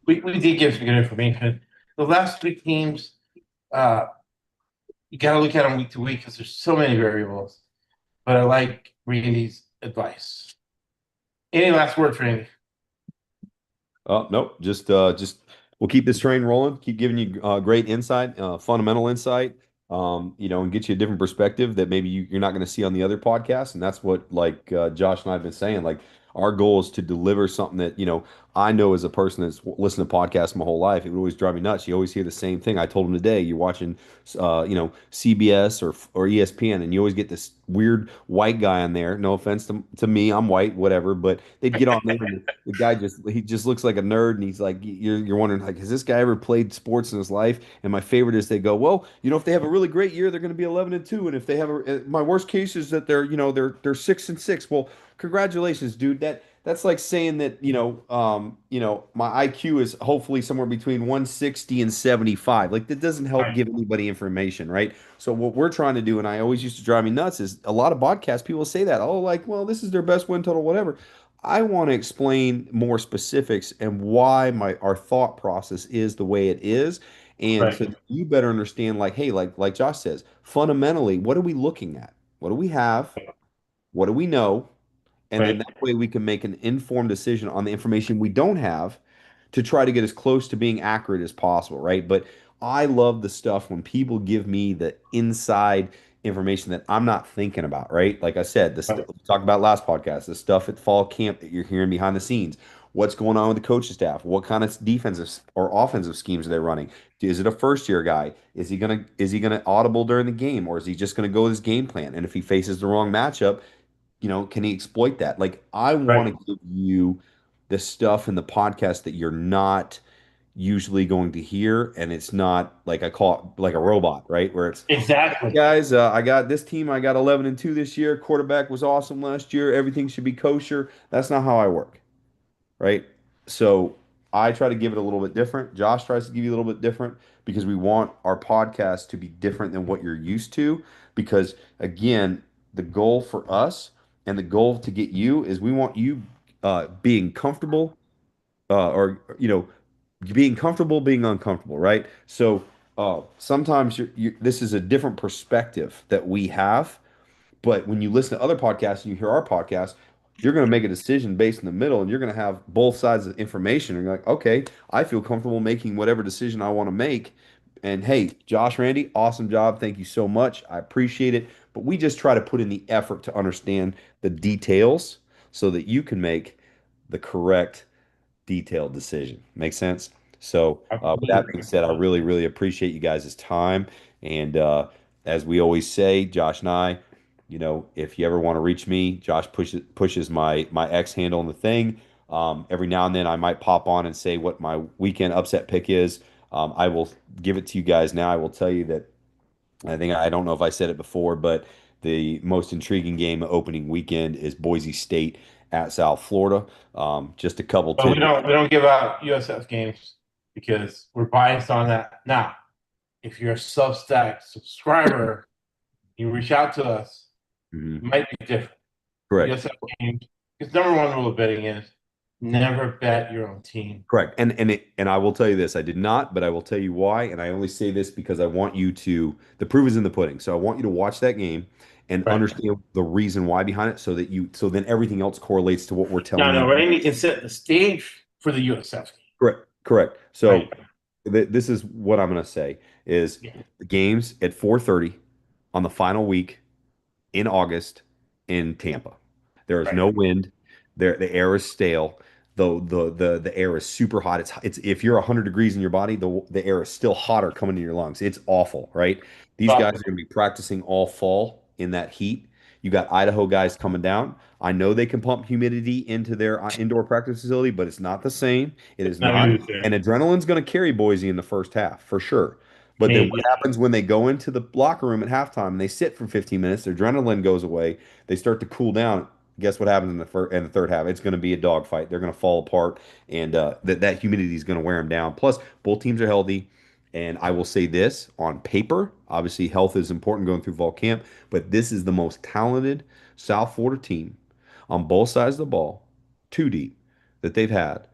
We did give some good information. The last three teams, uh, you got to look at them week to week because there's so many variables. But I like Randy's advice. Any last words, Randy? Oh, nope. Just we'll keep this train rolling. Keep giving you great insight, fundamental insight, and get you a different perspective that maybe you're not going to see on the other podcasts. And that's what, like Josh and I have been saying. Like our goal is to deliver something that I know as a person that's listened to podcasts my whole life, it would always drive me nuts. You always hear the same thing. I told him today. You're watching, CBS or ESPN, and you always get this weird white guy on there. No offense to me, I'm white, whatever, but they'd get on there and the guy he just looks like a nerd, and he's like you're wondering like has this guy ever played sports in his life? And my favorite is they go, well, if they have a really great year, they're going to be 11-2, and if they have my worst case is that they're 6-6. Well, congratulations, dude. That's like saying that my IQ is hopefully somewhere between 160 and 75. Like that doesn't help Right. give anybody information, right? So what we're trying to do, and I always used to drive me nuts, is a lot of podcasts people say that, oh, like, well, this is their best win total, whatever. I want to explain more specifics and why our thought process is the way it is. And so Right. that you better understand, like, hey, like Josh says, fundamentally, what are we looking at? What do we have? What do we know? And then Right. that way we can make an informed decision on the information we don't have to try to get as close to being accurate as possible, right? But I love the stuff when people give me the inside information that I'm not thinking about, right? Like I said, the stuff Right. we talked about last podcast, the stuff at fall camp that you're hearing behind the scenes. What's going on with the coaching staff? What kind of defensive or offensive schemes are they running? Is it a first year guy? Is he gonna audible during the game, or is he just gonna go with his game plan? And if he faces the wrong matchup, can he exploit that? Like, I want Right. to give you the stuff in the podcast that you're not usually going to hear, and it's not like I call it like a robot, right? Where it's, Exactly. guys, I got this team, I got 11-2 this year. Quarterback was awesome last year. Everything should be kosher. That's not how I work, right? So I try to give it a little bit different. Josh tries to give you a little bit different because we want our podcast to be different than what you're used to. Because again, the goal for us and the goal to get you is we want you being comfortable or being comfortable being uncomfortable, right? So sometimes this is a different perspective that we have, but when you listen to other podcasts and you hear our podcast, you're going to make a decision based in the middle, and you're going to have both sides of the information. And you're like, okay, I feel comfortable making whatever decision I want to make. And hey, Josh, Randy, awesome job. Thank you so much. I appreciate it. But we just try to put in the effort to understand the details so that you can make the correct detailed decision. Make sense? So, with that being Absolutely. said, I really, really appreciate you guys' time. And as we always say, Josh and I, if you ever want to reach me, Josh pushes my X handle on the thing. Every now and then I might pop on and say what my weekend upset pick is. I will give it to you guys now. I will tell you that I don't know if I said it before, but the most intriguing game opening weekend is Boise State at South Florida. Just a couple But we tidbits. don't give out USF games because we're biased on that. Now, if you're a Substack subscriber, you reach out to us, Mhm. it might be different. Correct. USF games, because number one rule of betting is never bet your own team. Correct. And I will tell you this, I did not, but I will tell you why. And I only say this because I want you to, the proof is in the pudding. So I want you to watch that game and Right. understand the reason why behind it so then everything else correlates to what we're No, telling no, you. Randy can set the stage for the USF game. Correct. Correct. Right. So this is what I'm going to say is Yeah. the games at 4:30 on the final week in August in Tampa. There is Right. no wind. The air is stale. The air is super hot. It's if you're 100 degrees in your body, the air is still hotter coming to your lungs. It's awful, right? These guys Well, are going to be practicing all fall in that heat. You got Idaho guys coming down. I know they can pump humidity into their indoor practice facility, but it's not the same. It is not not. really And there. adrenaline's going to carry Boise in the first half for sure. But then what Maybe. happens when they go into the locker room at halftime and they sit for 15 minutes, their adrenaline goes away, they start to cool down. Guess what happens in the third half? It's going to be a dogfight. They're going to fall apart, and that humidity is going to wear them down. Plus, both teams are healthy, and I will say this on paper. Obviously, health is important going through fall camp, but this is the most talented South Florida team on both sides of the ball, two deep, that they've had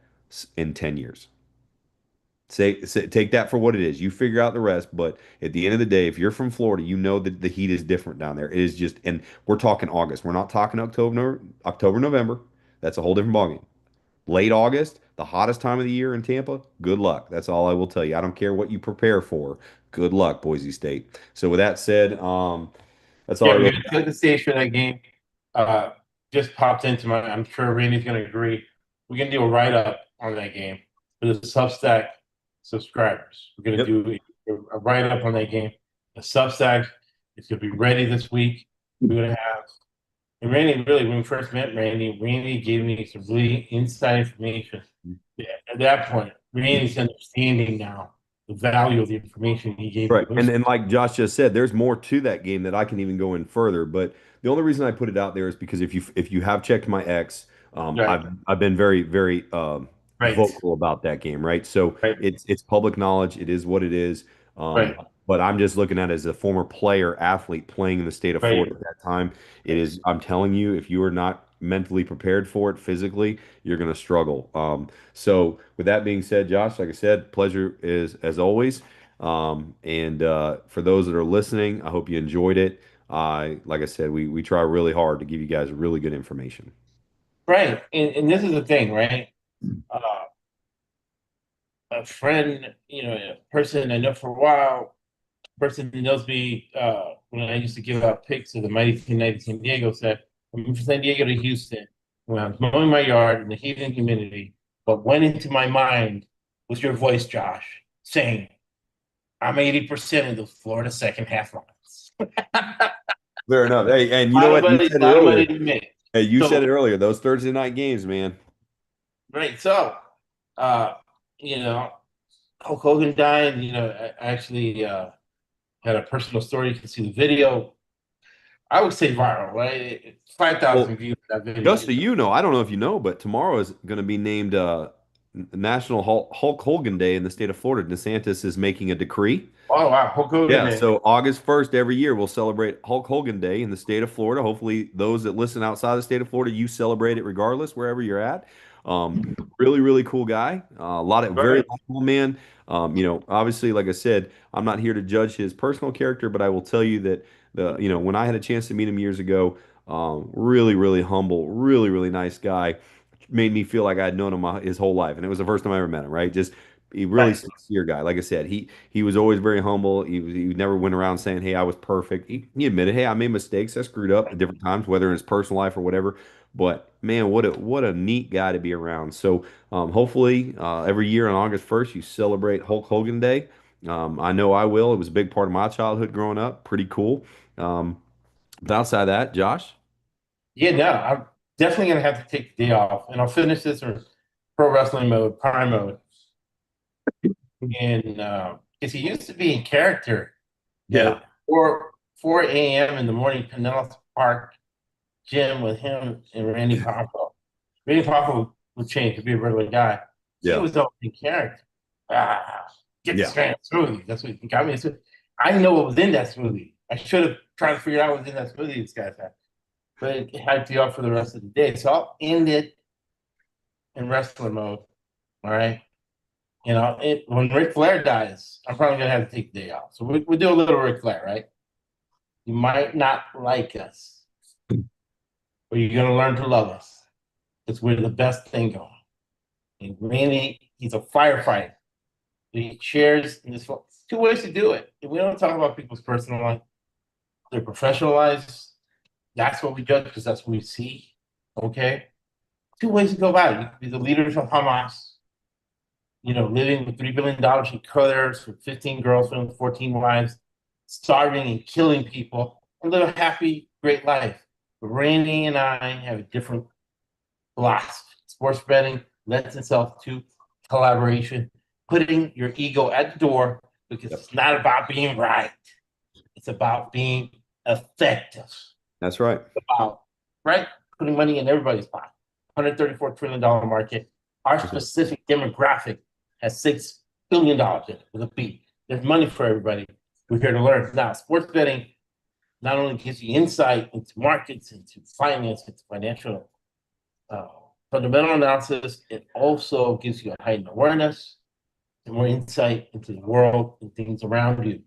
in 10 years. Take that for what it is. You figure out the rest, but at the end of the day, if you're from Florida, you know that the heat is different down there. It is just, and we're talking August. We're not talking October, November. That's a whole different ballgame. Late August, the hottest time of the year in Tampa. Good luck. That's all I will tell you. I don't care what you prepare for. Good luck, Boise State. So with that said, that's all I Yeah, we're really gonna got. set the stage for that game. Uh, just popped into my. I'm sure Randy's gonna agree. We're gonna do a write up on that game for the Substack subscribers. We're gonna Yep. do a write up on that game. The Substack is gonna be ready this week. We're gonna have. And Randy, really, when we first met Randy gave me some really inside information. Yeah, at that point, Randy's understanding now the value of the information he gave Right. me. And like Josh just said, there's more to that game that I can even go in further. But the only reason I put it out there is because if you have checked my X, Right, I've been very right, vocal about that game, right? So right, it's public knowledge. It is what it is. right, But I'm just looking at it as a former player athlete playing in the state of Florida right. at that time. It is, I'm telling you, if you are not mentally prepared for it physically, you're going to struggle. So with that being said, Josh, like I said, pleasure is as always. And for those that are listening, I hope you enjoyed it. Like I said, we try really hard to give you guys really good information. Right. And this is the thing, right? Uh, a friend, a person I know for a while, person who knows me when I used to give out picks of the Mighty Team Night San Diego said, I moved from San Diego to Houston when I was mowing my yard in the heat and humidity. What went into my mind was your voice, Josh, saying, I'm 80% of the Florida second half lines. Fair enough. Hey, and A you know lot of what? You money, said a it lot of earlier. money to make. Hey, you said it So, earlier. Those Thursday night games, man. right. So, uh, you know, Hulk Hogan died. I actually had a personal story. You can see the video. I would say viral, right? Well, 5,000 views of that video. just so you know, I don't know if you know, but tomorrow is going to be named National Hulk Hogan Day in the state of Florida. DeSantis is making a decree. Oh wow, Hulk Hogan Yeah, Day. so August 1st every year we'll celebrate Hulk Hogan Day in the state of Florida. Hopefully those that listen outside the state of Florida, you celebrate it regardless wherever you're at. Really cool guy. A lot of very Right, likable man. Obviously, like I said, I'm not here to judge his personal character, but I will tell you that when I had a chance to meet him years ago, really humble, really nice guy. Made me feel like I had known him his whole life, and it was the first time I ever met him. Right, just a really right, sincere guy. Like I said, he was always very humble. He never went around saying, "Hey, I was perfect." He admitted, "Hey, I made mistakes. I screwed up at different times, whether in his personal life or whatever." But man, what a neat guy to be around. So hopefully every year on August 1st you celebrate Hulk Hogan Day. I know I will. It was a big part of my childhood growing up. Pretty cool. Um, but outside of that, Josh, Yeah, no, I'm definitely gonna have to take the day off, and I'll finish this or pro wrestling mode, prime mode, and because he used to be in character. yeah, The 4 a.m. in the morning, Pinellas Park gym with him and Randy Poffo. Randy Poffo would change to be a regular guy. He yeah, was always in character. Ah, get yeah, this man a smoothie. That's what he got me a smoothie. I didn't know what was in that smoothie. I should have tried to figure out what was in that smoothie this guy's had. But it hyped you up for the rest of the day. So I'll end it in wrestler mode. All right. When Ric Flair dies, I'm probably gonna have to take the day off. So we do a little Ric Flair, right? You might not like us, but you're gonna learn to love us. Because we're the best thing going. And Randy, he's a firefighter. He shares in this. Two ways to do it. And we don't talk about people's personal life. They're professional lives. That's what we judge because that's what we see. Okay. Two ways to go about it. You could be the leaders of Hamas, living with $3 billion in creditors with 15 girlfriends, 14 wives, starving and killing people, and live a happy, great life. But Randy and I have a different philosophy. Sports betting lends itself to collaboration, putting your ego at the door because yep. it's not about being right. It's about being effective. That's right. About right putting money in everybody's pocket. $134 trillion market. Our That's right. specific demographic has $6 billion in it with a B. There's money for everybody. We're here to learn. Now, sports betting not only gives you insight into markets, into finance, into financial uh, fundamental analysis, it also gives you a heightened awareness and more insight into the world and things around you.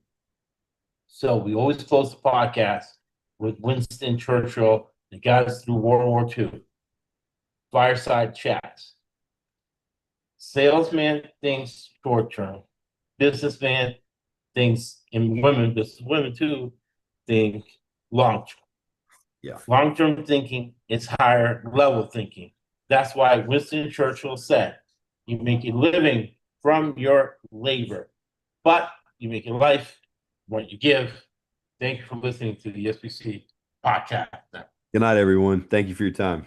So we always close the podcast with Winston Churchill, the guys through World War II, fireside chats. Salesman thinks short term. Businessman thinks, and women, business women too, think long term. Yeah. Long term thinking is higher level thinking. That's why Winston Churchill said, you make a living from your labor, but you make a life what you give. Thank you for listening to the SBC podcast. Good night, everyone. Thank you for your time.